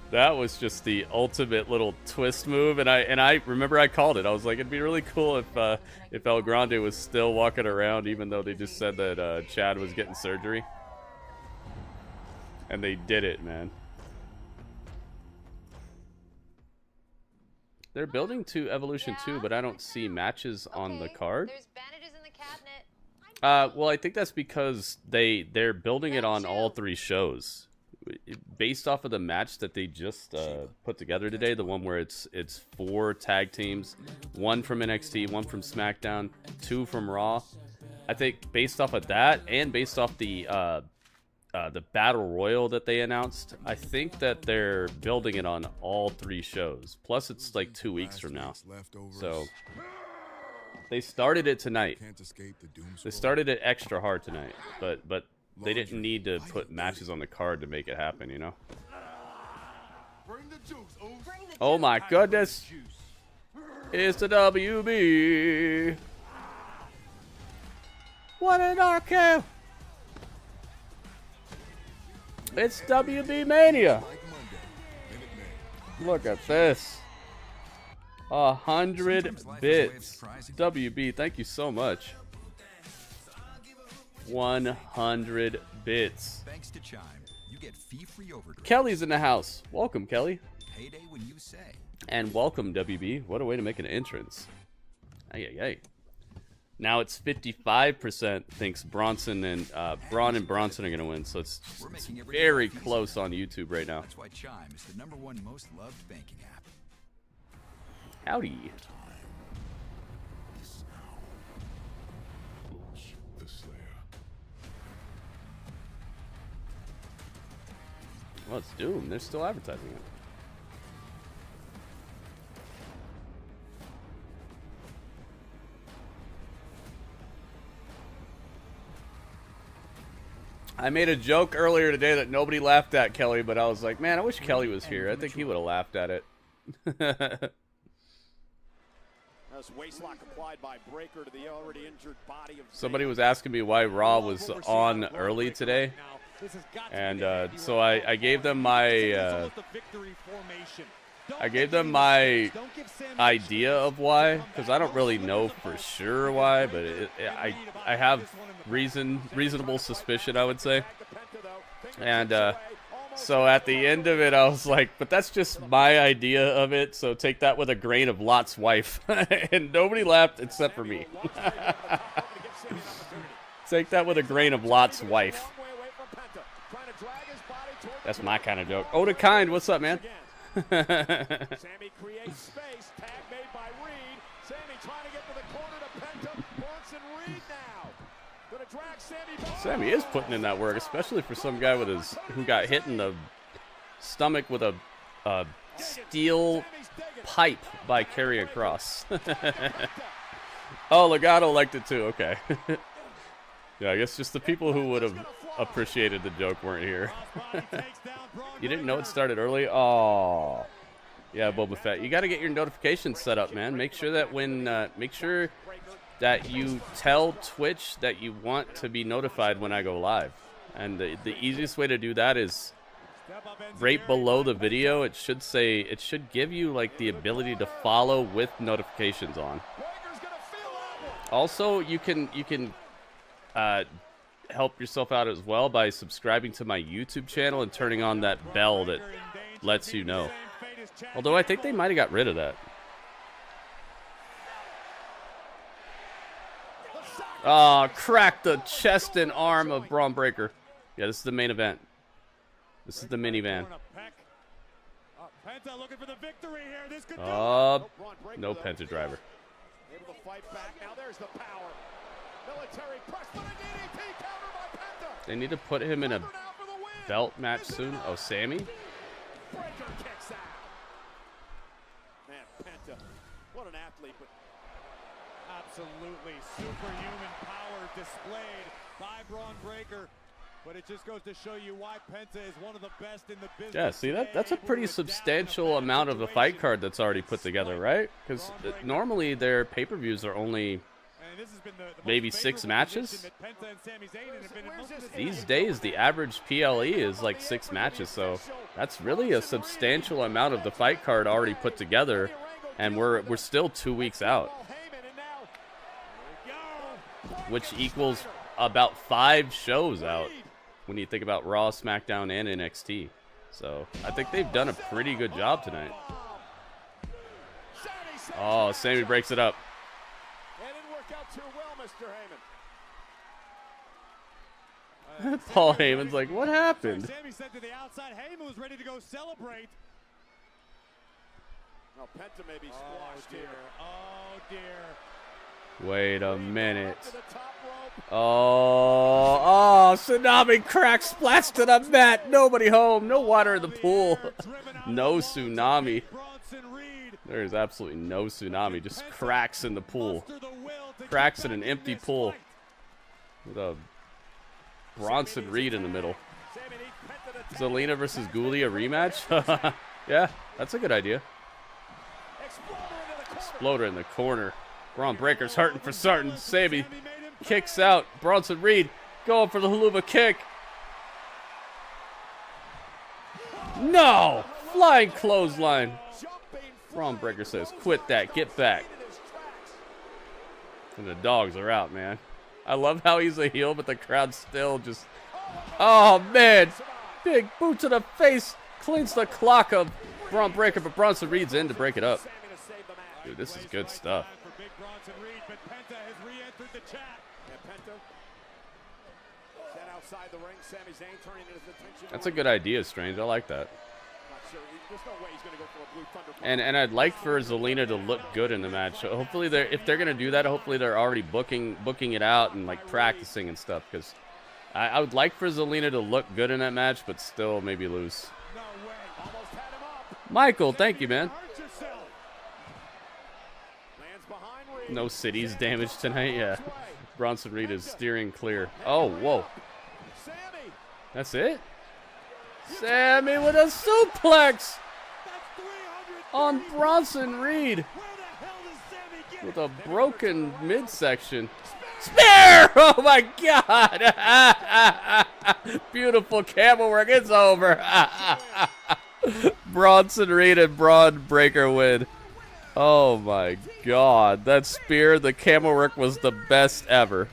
That was just the ultimate little twist move, and I remember I called it. I was like, it'd be really cool if El Grande was still walking around, even though they just said that Chad was getting surgery. And they did it, man. They're building to Evolution 2, but I don't see matches on the card. There's bandages in the cabinet. Well, I think that's because they're building it on all 3 shows. Based off of the match that they just put together today, the one where it's 4 tag teams, 1 from NXT, 1 from SmackDown, 2 from Raw. I think based off of that and based off the Battle Royal that they announced, I think that they're building it on all 3 shows. Plus, it's like 2 weeks from now. So they started it tonight. They started it extra hard tonight, but they didn't need to put matches on the card to make it happen, you know? Oh my goodness! It's the WB! What an RKO! It's WB Mania! Look at this! 100 bits. WB, thank you so much. 100 bits. Thanks to Chime, you get fee-free overdrive. Kelly's in the house. Welcome, Kelly. Payday when you say. And welcome, WB. What a way to make an entrance. Ay. Now it's 55% thinks Bronson and Bron and Bronson are going to win, so it's very close on YouTube right now. That's why Chime is the #1 most loved banking app. Howdy. Well, it's Doom. They're still advertising it. I made a joke earlier today that nobody laughed at, Kelly, but I was like, man, I wish Kelly was here. I think he would have laughed at it. Somebody was asking me why Raw was on early today. And so I gave them my idea of why, because I don't really know for sure why, but I have reasonable suspicion, I would say. And so at the end of it, I was like, but that's just my idea of it, so take that with a grain of Lot's wife. And nobody laughed except for me. Take that with a grain of Lot's wife. That's my kind of joke. Oda Kind, what's up, man? Sami creates space. Tag made by Reed. Sami trying to get to the corner to Penta. Bronson Reed now. Gonna drag Sami back. Sami is putting in that work, especially for some guy who got hit in the stomach with a steel pipe by Karrion Kross. Oh, Legato liked it too. Okay. Yeah, I guess just the people who would have appreciated the joke weren't here. You didn't know it started early? Oh, yeah, Boba Fett. You got to get your notifications set up, man. Make sure that when that you tell Twitch that you want to be notified when I go live. And the easiest way to do that is right below the video. It should say, it should give you like the ability to follow with notifications on. Also, you can help yourself out as well by subscribing to my YouTube channel and turning on that bell that lets you know. Although I think they might have got rid of that. Oh, cracked the chest and arm of Braun Breaker. Yeah, this is the main event. This is the minivan. Penta looking for the victory here. This could no Penta driver. Able to fight back. Now there's the power. Military press, but a DDT counter by Penta. They need to put him in a belt match soon. Oh, Sami? Breaker kicks out. Man, Penta, what an athlete, but absolutely superhuman power displayed by Braun Breaker. But it just goes to show you why Penta is one of the best in the business. Yeah, see, that's a pretty substantial amount of the fight card that's already put together, right? Because normally their pay-per-views are only maybe 6 matches. These days, the average PLE is like 6 matches, so that's really a substantial amount of the fight card already put together, and we're still 2 weeks out, which equals about 5 shows out when you think about Raw, SmackDown, and NXT. So I think they've done a pretty good job tonight. Oh, Sami breaks it up. That didn't work out too well, Mr. Heyman. Paul Heyman's like, what happened? Sami sent to the outside. Heyman was ready to go celebrate. Now Penta may be squashed here. Oh dear. Wait a minute. Oh, Tsunami crack splash to the mat. Nobody home. No water in the pool. No Tsunami. There's absolutely no Tsunami. Just cracks in the pool. Cracks in an empty pool. With a Bronson Reed in the middle. Zelina versus Ghoulie, a rematch? Yeah, that's a good idea. Exploder in the corner. Braun Breaker's hurting for certain. Sami kicks out. Bronson Reed going for the Haluva kick. No! Flying clothesline. Braun Breaker says, quit that. Get back. And the dogs are out, man. I love how he's a heel, but the crowd still just... Oh, man. Big boot to the face. Cleans the clock of Braun Breaker, but Bronson Reed's in to break it up. Dude, this is good stuff. That's a good idea, Strange. I like that. And I'd like for Zelina to look good in the match. Hopefully, if they're gonna do that, hopefully they're already booking it out and like practicing and stuff. Because I would like for Zelina to look good in that match, but still maybe lose. Michael, thank you, man. No cities damaged tonight. Yeah, Bronson Reed is steering clear. Oh, whoa. That's it? Sami with a suplex on Bronson Reed with a broken midsection. Spear! Oh my God! Beautiful camel work. It's over. Bronson Reed and Braun Breaker win. Oh my God. That spear, the camel work was the best ever.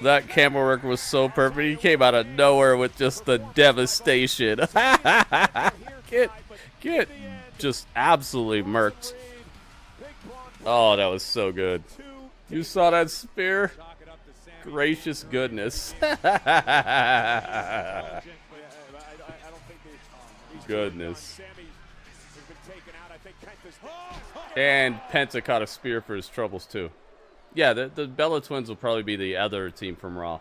That camera work was so perfect. He came out of nowhere with just the devastation. Get just absolutely murked. Oh, that was so good. You saw that spear? Gracious goodness. Goodness. And Penta caught a spear for his troubles too. Yeah, the Bella Twins will probably be the other team from Raw.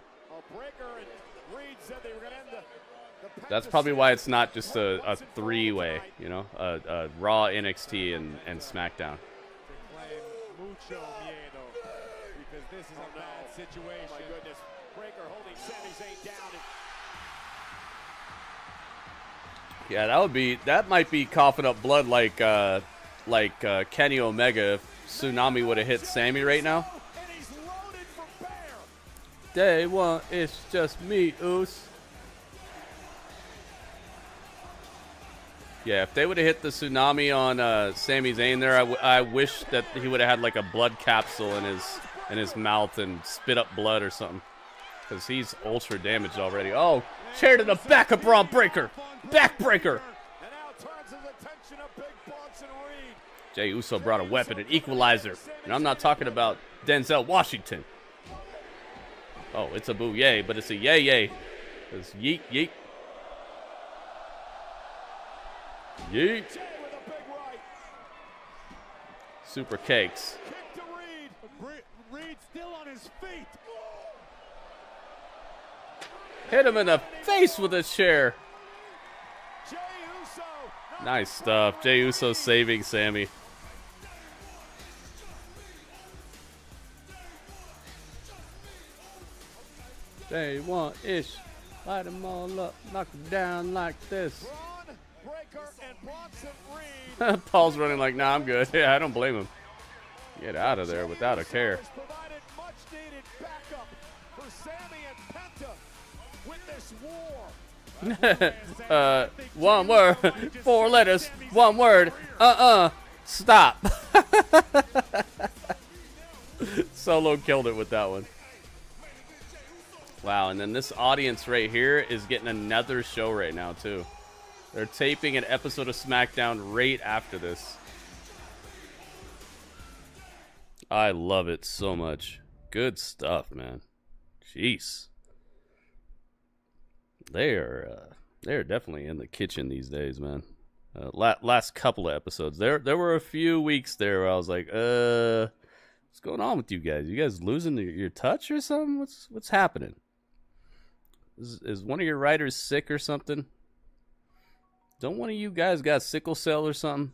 That's probably why it's not just a three-way, you know, a Raw, NXT, and SmackDown. Yeah, that might be coughing up blood like Kenny Omega tsunami would have hit Sami right now. Day one, it's just me, Oos. Yeah, if they would have hit the tsunami on Sami Zayn there, I wish that he would have had like a blood capsule in his mouth and spit up blood or something, because he's ultra damaged already. Oh, chair to the back of Braun Breaker, backbreaker. Jey Uso brought a weapon, an equalizer, and I'm not talking about Denzel Washington. Oh, it's a boo yay, but it's a yay yay. It's yeet yeet. Yeet. Super cakes. Reed still on his feet. Hit him in the face with a chair. Nice stuff. Jey Uso saving Sami. Day one ish. Light them all up. Knock them down like this. Paul's running like, nah, I'm good. Yeah, I don't blame him. Get out of there without a care. One word, 4 letters, 1 word. Stop. Solo killed it with that one. Wow, and then this audience right here is getting another show right now, too. They're taping an episode of SmackDown right after this. I love it so much. Good stuff, man. Jeez. They're definitely in the kitchen these days, man. Last couple of episodes. There were a few weeks there where I was like, what's going on with you guys? You guys losing your touch or something? What's happening? Is one of your writers sick or something? Don't one of you guys got sickle cell or something?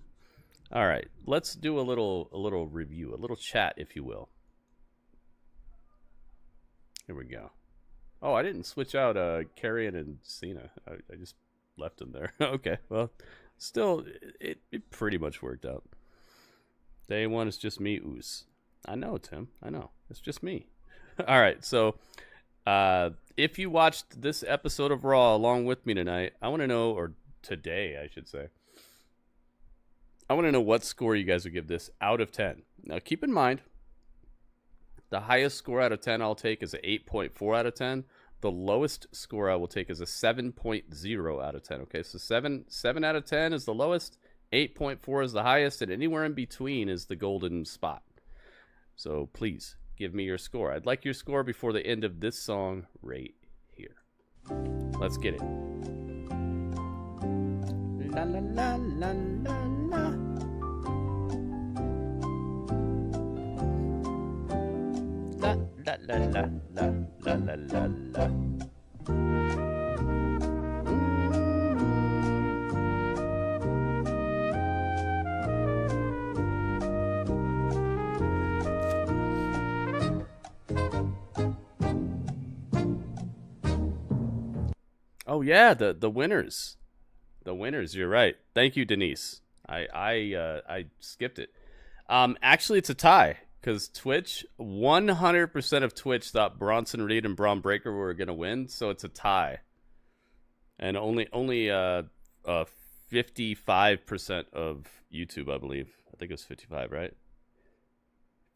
All right, let's do a little review, a little chat, if you will. Here we go. Oh, I didn't switch out Karrion and Cena. I just left them there. Okay, well, still, it pretty much worked out. Day one is just me, Oos. I know, Tim. I know. It's just me. All right, so if you watched this episode of Raw along with me tonight, I want to know, or today, I should say, I want to know what score you guys would give this out of 10. Now, keep in mind, the highest score out of 10 I'll take is an 8.4 out of 10. The lowest score I will take is a 7.0 out of 10. Okay, so 7 out of 10 is the lowest, 8.4 is the highest, and anywhere in between is the golden spot. So please give me your score. I'd like your score before the end of this song right here. Let's get it. La la la la la la. La la la la la la la la. Oh yeah, the winners. The winners, you're right. Thank you, Denise. I skipped it. Actually, it's a tie because Twitch, 100% of Twitch thought Bronson Reed and Braun Breaker were going to win, so it's a tie. And only 55% of YouTube, I believe. I think it was 55, right?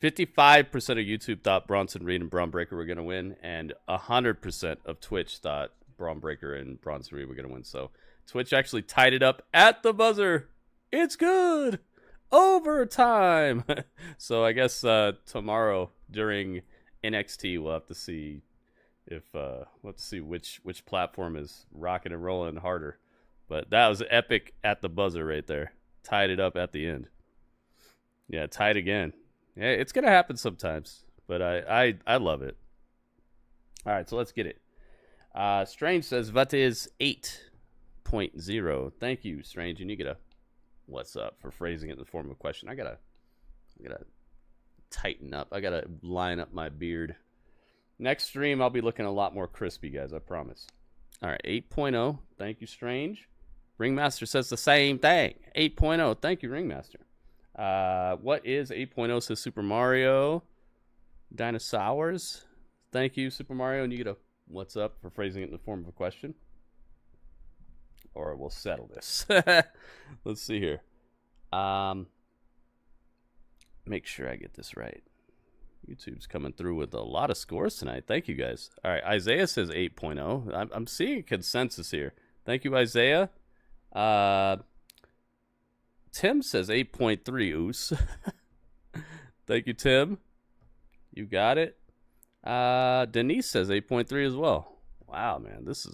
55% of YouTube thought Bronson Reed and Braun Breaker were going to win, and 100% of Twitch thought Braun Breaker and Bronson Reed were going to win. So Twitch actually tied it up at the buzzer. It's good. Overtime. So I guess tomorrow during NXT we'll have to see if which platform is rocking and rolling harder. But that was epic at the buzzer right there. Tied it up at the end. Yeah, tied again. Yeah, it's gonna happen sometimes, but I love it. All right, so let's get it. Strange says what is 8.0. Thank you, Strange, and you get a what's up for phrasing it in the form of a question. I gotta tighten up. I gotta line up my beard. Next stream, I'll be looking a lot more crispy, guys. I promise. All right, 8.0. Thank you, Strange. Ringmaster says the same thing. 8.0. Thank you, Ringmaster. What is 8.0, says Super Mario? Dinosaurs. Thank you, Super Mario. And you get a what's up for phrasing it in the form of a question. Or we'll settle this. Let's see here. Make sure I get this right. YouTube's coming through with a lot of scores tonight. Thank you, guys. All right, Isaiah says 8.0. I'm seeing a consensus here. Thank you, Isaiah. Tim says 8.3. Oos. Thank you, Tim. You got it. Denise says 8.3 as well. Wow, man, this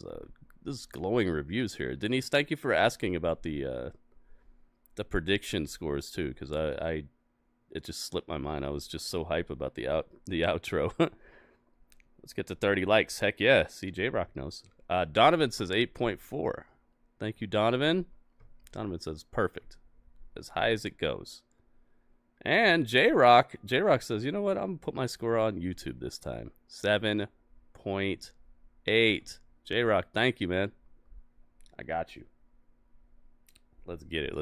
is glowing reviews here. Denise, thank you for asking about the prediction scores too, because it just slipped my mind. I was just so hype about the outro. Let's get to 30 likes. Heck yeah. See, J-Rock knows. Donovan says 8.4. Thank you, Donovan. Donovan says perfect. As high as it goes. And J-Rock says, you know what? I'm going to put my score on YouTube this time. 7.8. J-Rock, thank you, man. I got you. Let's get it.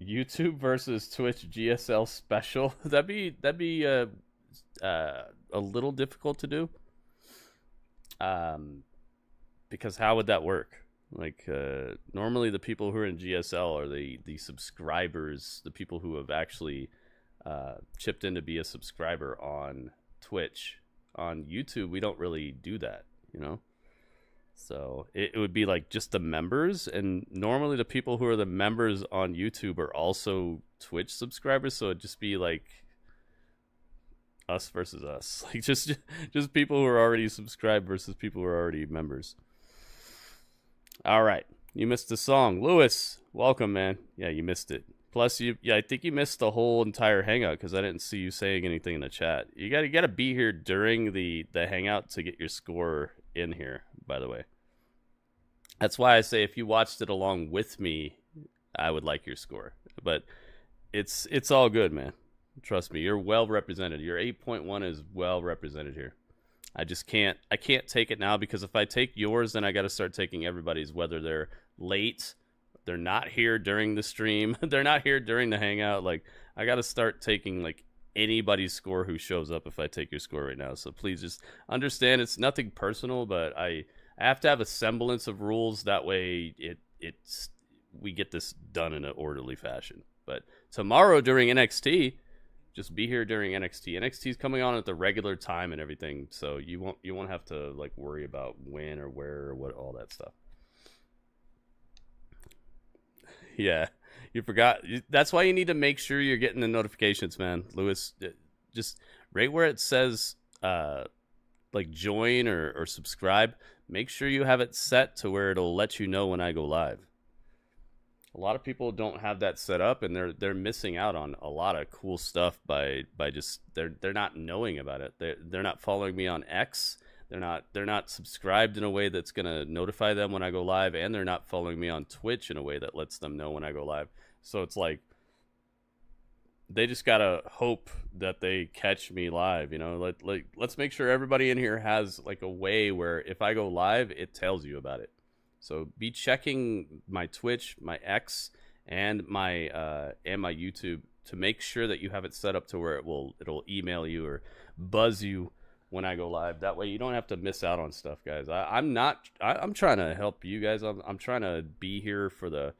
YouTube versus Twitch GSL special. That'd be a little difficult to do. Because how would that work? Like normally the people who are in GSL are the subscribers, the people who have actually chipped in to be a subscriber on Twitch. On YouTube, we don't really do that, you know? So it would be like just the members, and normally the people who are the members on YouTube are also Twitch subscribers, so it'd just be like us versus us. Like just people who are already subscribed versus people who are already members. All right. You missed the song. Lewis, welcome, man. Yeah, you missed it. Plus, I think you missed the whole entire hangout because I didn't see you saying anything in the chat. You gotta be here during the hangout to get your score in here, by the way. That's why I say if you watched it along with me, I would like your score. But it's all good, man. Trust me, you're well represented. Your 8.1 is well represented here. I can't take it now because if I take yours, then I got to start taking everybody's, whether they're late, they're not here during the stream, they're not here during the hangout. Like, I got to start taking like anybody's score who shows up if I take your score right now. So please just understand it's nothing personal, but I have to have a semblance of rules. That way we get this done in an orderly fashion. But tomorrow during NXT, just be here during NXT. NXT is coming on at the regular time and everything, so you won't have to like worry about when or where or what, all that stuff. Yeah, you forgot. That's why you need to make sure you're getting the notifications, man. Lewis, just right where it says like join or subscribe, make sure you have it set to where it'll let you know when I go live. A lot of people don't have that set up, and they're missing out on a lot of cool stuff by just they're not knowing about it. They're not following me on X. They're not subscribed in a way that's gonna notify them when I go live, and they're not following me on Twitch in a way that lets them know when I go live. So it's like they just gotta hope that they catch me live. You know, let's make sure everybody in here has like a way where if I go live, it tells you about it. So be checking my Twitch, my X, and my YouTube to make sure that you have it set up to where it'll email you or buzz you when I go live. That way you don't have to miss out on stuff, guys. I'm trying to help you guys. I'm trying to be here for the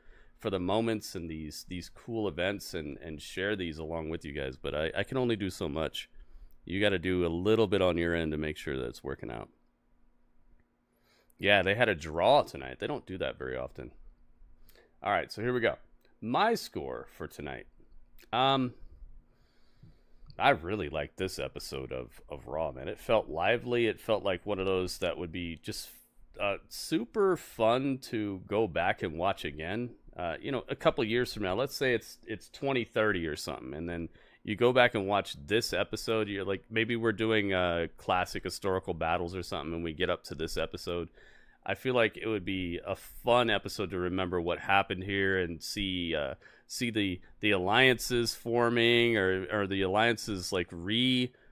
moments and these cool events and share these along with you guys. But I can only do so much. You got to do a little bit on your end to make sure that it's working out. Yeah, they had a draw tonight. They don't do that very often. All right, so here we go. My score for tonight. I really liked this episode of Raw, man. It felt lively. It felt like one of those that would be just super fun to go back and watch again. A couple years from now, let's say it's 2030 or something, and then you go back and watch this episode. You're like, maybe we're doing classic historical battles or something, and we get up to this episode. I feel like it would be a fun episode to remember what happened here and see the alliances forming or the alliances like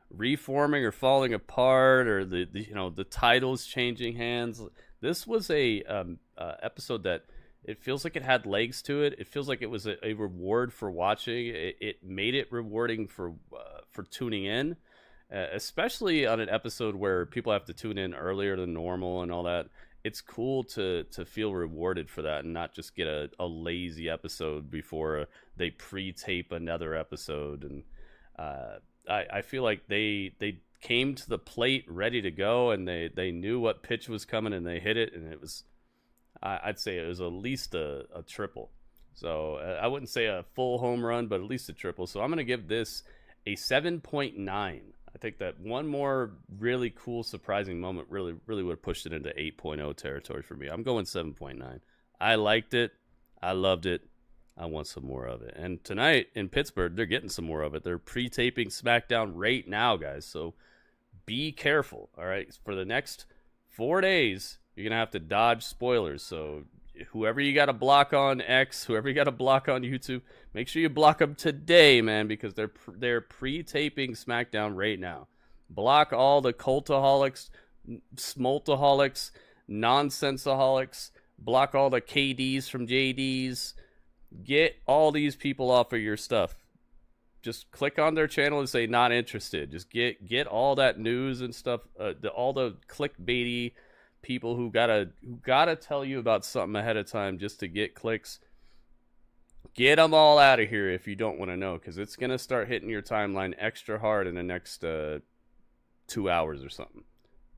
reforming or falling apart, or the titles changing hands. This was a episode that It feels like it had legs to it. It feels like it was a reward for watching. It made it rewarding for tuning in, especially on an episode where people have to tune in earlier than normal and all that. It's cool to feel rewarded for that and not just get a lazy episode before they pre-tape another episode. And I feel like they came to the plate ready to go, and they knew what pitch was coming and they hit it, and it was, I'd say it was at least a triple. So I wouldn't say a full home run, but at least a triple. So I'm going to give this a 7.9. I think that one more really cool, surprising moment really would have pushed it into 8.0 territory for me. I'm going 7.9. I liked it. I loved it. I want some more of it. And tonight in Pittsburgh, they're getting some more of it. They're pre-taping SmackDown right now, guys. So be careful, all right? For the next 4 days, you're going to have to dodge spoilers. So whoever you got to block on X, whoever you got to block on YouTube, make sure you block them today, man, because they're pre-taping SmackDown right now. Block all the cultaholics, smoltaholics, nonsensaholics. Block all the KDs from JDs. Get all these people off of your stuff. Just click on their channel and say not interested. Just get all that news and stuff. All the clickbaity people who gotta tell you about something ahead of time just to get clicks. Get them all out of here if you don't want to know, because it's gonna start hitting your timeline extra hard in the next 2 hours or something,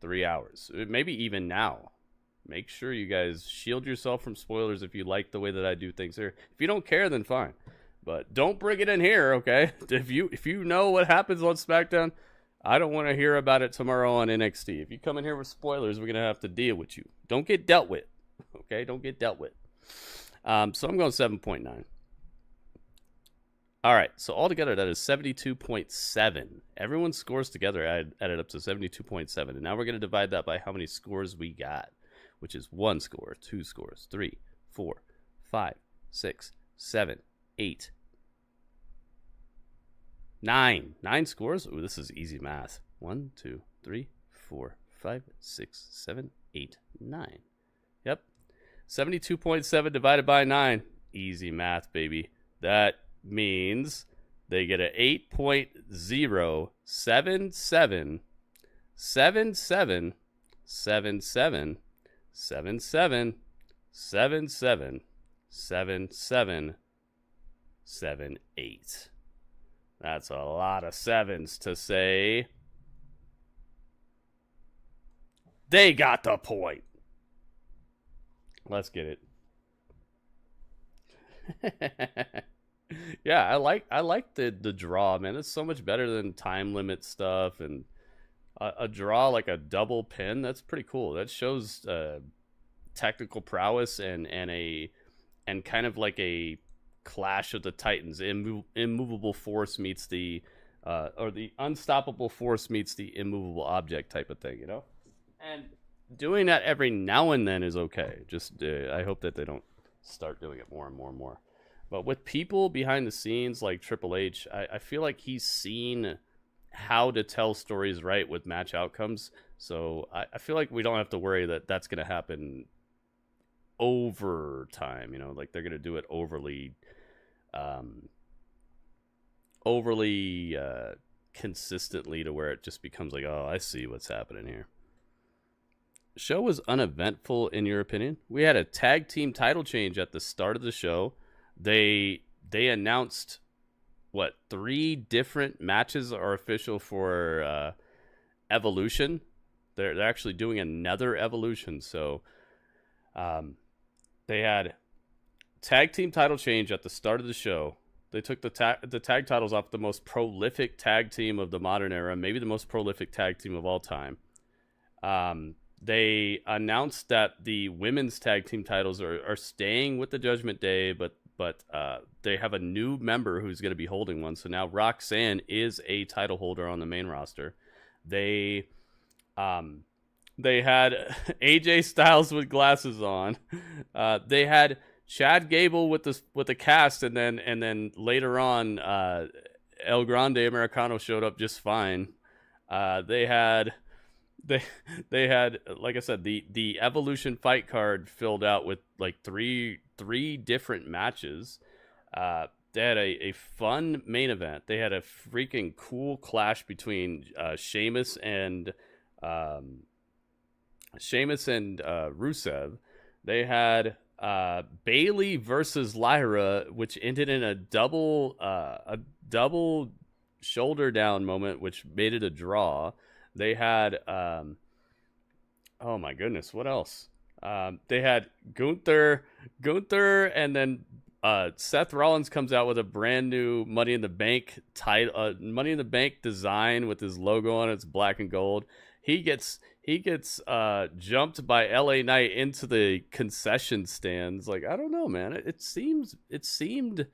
3 hours, maybe even now. Make sure you guys shield yourself from spoilers if you like the way that I do things here. If you don't care, then fine. But don't bring it in here, okay? If you know what happens on SmackDown, I don't want to hear about it tomorrow on NXT. If you come in here with spoilers, we're going to have to deal with you. Don't get dealt with, okay? Don't get dealt with. So I'm going 7.9. All right, so altogether, that is 72.7. Everyone scores together added up to 72.7. And now we're going to divide that by how many scores we got, which is 1 score, 2 scores, 3, 4, 5, 6, 7, 8, 9. 9 scores? Ooh, this is easy math. 1, 2, 3, 4, 5, 6, 7, 8, 9. Yep. 72.7 divided by 9. Easy math, baby. That means they get a 8.077 77 77 77 77 77 78. That's a lot of sevens to say. They got the point. Let's get it. Yeah, I like the draw, man. It's so much better than time limit stuff, and a draw like a double pin. That's pretty cool. That shows technical prowess and kind of like a clash of the titans. Immovable force meets the or the unstoppable force meets the immovable object type of thing, you know. And doing that every now and then is okay. Just I hope that they don't start doing it more and more and more. But with people behind the scenes like Triple H, I feel like he's seen how to tell stories right with match outcomes. So I feel like we don't have to worry that that's going to happen over time. You know, like they're going to do it overly consistently to where it just becomes like, oh, I see what's happening here. The show was uneventful, in your opinion. We had a tag team title change at the start of the show. They announced, 3 different matches are official for Evolution. They're actually doing another Evolution. So they had tag team title change at the start of the show. They took the tag titles off the most prolific tag team of the modern era, maybe the most prolific tag team of all time. They announced that the women's tag team titles are staying with the Judgment Day, but they have a new member who's going to be holding one. So now Roxanne is a title holder on the main roster. They had AJ Styles with glasses on. They had Chad Gable with the cast, and then later on, El Grande Americano showed up just fine. They had they had, like I said, the Evolution fight card filled out with like three different matches. They had a fun main event. They had a freaking cool clash between Sheamus and Rusev. They had Bailey versus Lyra, which ended in a double shoulder down moment, which made it a draw. They had oh my goodness, what else? They had Gunther, and then Seth Rollins comes out with a brand new Money in the Bank title, Money in the Bank design with his logo on it. It's black and gold. He gets jumped by LA Knight into the concession stands. Like, I don't know, man. It seemed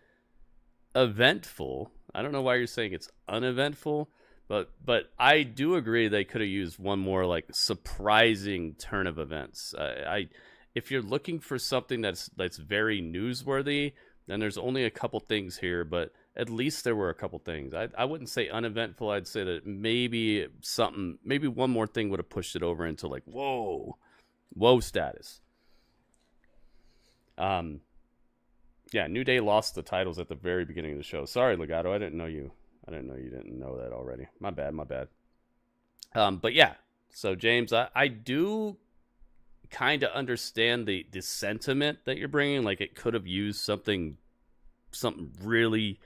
eventful. I don't know why you're saying it's uneventful, but I do agree they could have used one more like surprising turn of events. If you're looking for something that's very newsworthy, then there's only a couple things here, but at least there were a couple things. I wouldn't say uneventful. I'd say that maybe one more thing would have pushed it over into like whoa status. Yeah, New Day lost the titles at the very beginning of the show. Sorry, Legato, I didn't know you didn't know that already. My bad. But yeah, so James, I do kind of understand the sentiment that you're bringing. Like, it could have used something really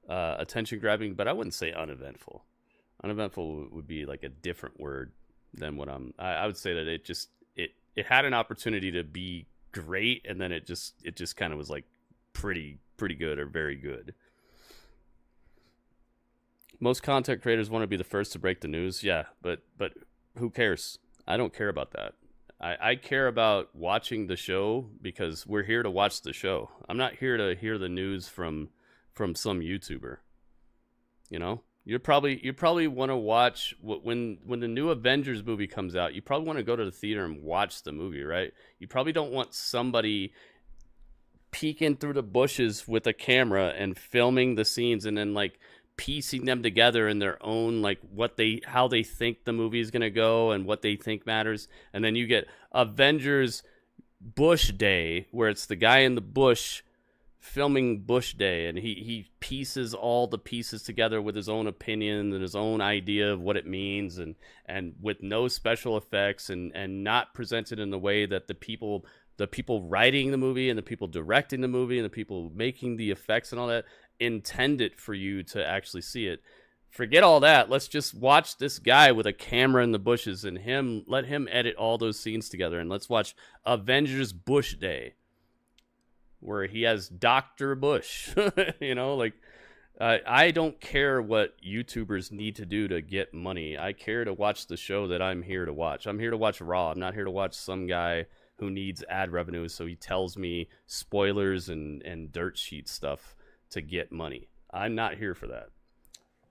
attention grabbing, but I wouldn't say uneventful. Uneventful would be like a different word than what I would say that it had an opportunity to be great, and then it just kind of was like pretty good or very good. Most content creators want to be the first to break the news. Yeah, but who cares? I don't care about that. I care about watching the show because we're here to watch the show. I'm not here to hear the news from some YouTuber. You know, you probably want to watch when the new Avengers movie comes out. You probably want to go to the theater and watch the movie, right? You probably don't want somebody peeking through the bushes with a camera and filming the scenes and then like piecing them together in their own, like how they think the movie is going to go and what they think matters. And then you get Avengers Bush Day, where it's the guy in the bush filming Bush Day, and he pieces all the pieces together with his own opinion and his own idea of what it means, and with no special effects, and not presented in the way that the people writing the movie and the people directing the movie and the people making the effects and all that intend it for you to actually see it. Forget all that. Let's just watch this guy with a camera in the bushes and let him edit all those scenes together, and let's watch Avengers Bush Day, where he has Dr. Bush. You know, like, I don't care what YouTubers need to do to get money. I care to watch the show that I'm here to watch. I'm here to watch Raw. I'm not here to watch some guy who needs ad revenue, so he tells me spoilers and dirt sheet stuff to get money. I'm not here for that.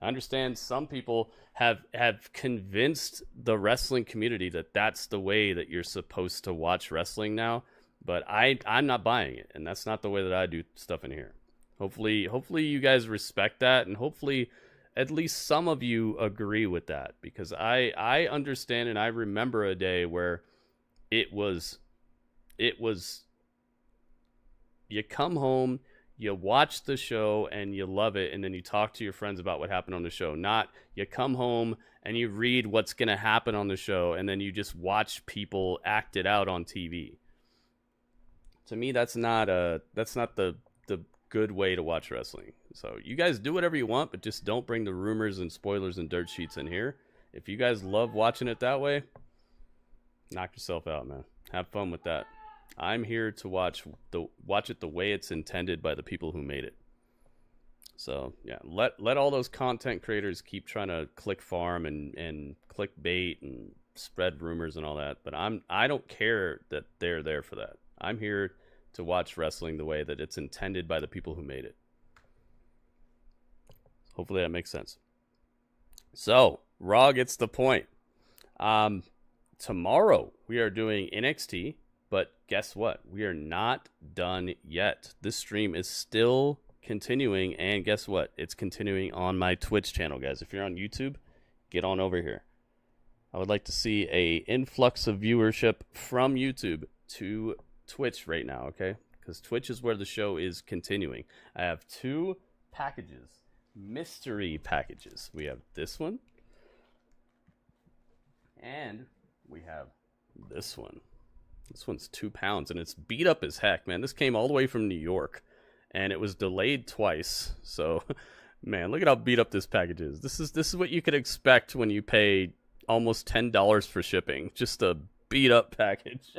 I understand some people have convinced the wrestling community that that's the way that you're supposed to watch wrestling now, but I'm not buying it, and that's not the way that I do stuff in here. Hopefully you guys respect that, and hopefully at least some of you agree with that, because I understand, and I remember a day where it was you come home, you watch the show and you love it, and then you talk to your friends about what happened on the show. Not you come home and you read what's going to happen on the show, and then you just watch people act it out on TV. To me, that's not the good way to watch wrestling. So you guys do whatever you want, but just don't bring the rumors and spoilers and dirt sheets in here. If you guys love watching it that way, knock yourself out, man. Have fun with that. I'm here to watch it the way it's intended by the people who made it. So yeah, let all those content creators keep trying to click farm and click bait and spread rumors and all that. But I don't care that they're there for that. I'm here to watch wrestling the way that it's intended by the people who made it. Hopefully that makes sense. So Raw gets the point. Tomorrow we are doing NXT. But guess what? We are not done yet. This stream is still continuing, and guess what? It's continuing on my Twitch channel, guys. If you're on YouTube, get on over here. I would like to see a influx of viewership from YouTube to Twitch right now, okay? Because Twitch is where the show is continuing. I have 2 packages, mystery packages. We have this one, and we have this one. This one's £2, and it's beat up as heck, man. This came all the way from New York, and it was delayed twice. So, man, look at how beat up this package is. This is what you could expect when you pay almost $10 for shipping. Just a beat up package.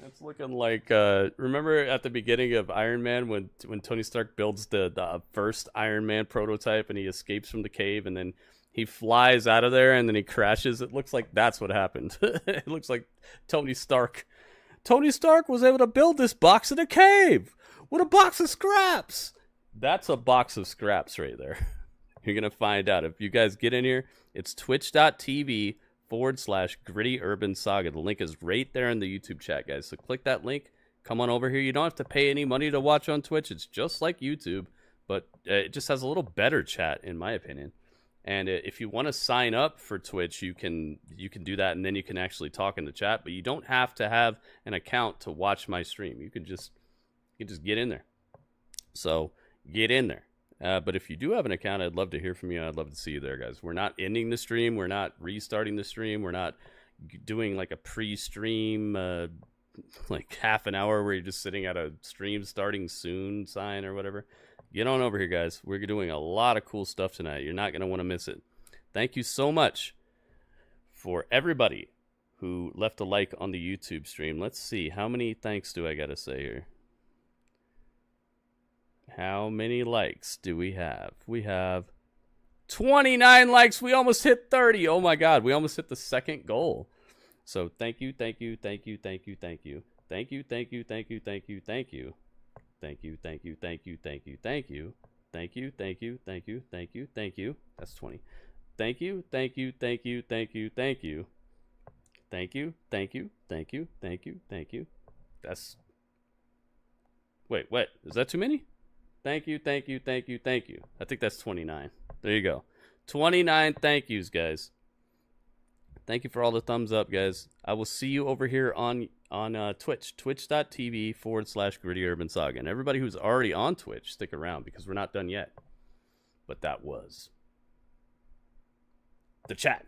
It's looking like remember at the beginning of Iron Man when Tony Stark builds the first Iron Man prototype and he escapes from the cave and then he flies out of there and then he crashes. It looks like that's what happened. It looks like Tony Stark was able to build this box in a cave with a box of scraps. That's a box of scraps right there. You're going to find out. If you guys get in here, it's twitch.tv/GrittyUrbanSaga. The link is right there in the YouTube chat, guys. So click that link. Come on over here. You don't have to pay any money to watch on Twitch. It's just like YouTube, but it just has a little better chat, in my opinion. And if you want to sign up for Twitch, you can do that, and then you can actually talk in the chat. But you don't have to have an account to watch my stream. You can just get in there. So get in there. But if you do have an account, I'd love to hear from you. I'd love to see you there, guys. We're not ending the stream. We're not restarting the stream. We're not doing like a pre-stream, like half an hour where you're just sitting at a stream starting soon sign or whatever. Get on over here, guys. We're doing a lot of cool stuff tonight. You're not going to want to miss it. Thank you so much for everybody who left a like on the YouTube stream. Let's see. How many thanks do I got to say here? How many likes do we have? We have 29 likes. We almost hit 30. Oh my God. We almost hit the second goal. So thank you, thank you, thank you, thank you, thank you. Thank you, thank you, thank you, thank you, thank you. Thank you, thank you, thank you, thank you, thank you. Thank you, thank you, thank you, thank you, thank you. That's 20. Thank you, thank you, thank you, thank you, thank you. Thank you, thank you, thank you, thank you, thank you. That's... Wait, what? Is that too many? Thank you, thank you, thank you, thank you. I think that's 29. There you go. 29 thank yous, guys. Thank you for all the thumbs up, guys. I will see you over here on Twitch, twitch.tv/GrittyUrbanSaga. And everybody who's already on Twitch, stick around because we're not done yet. But that was the chat.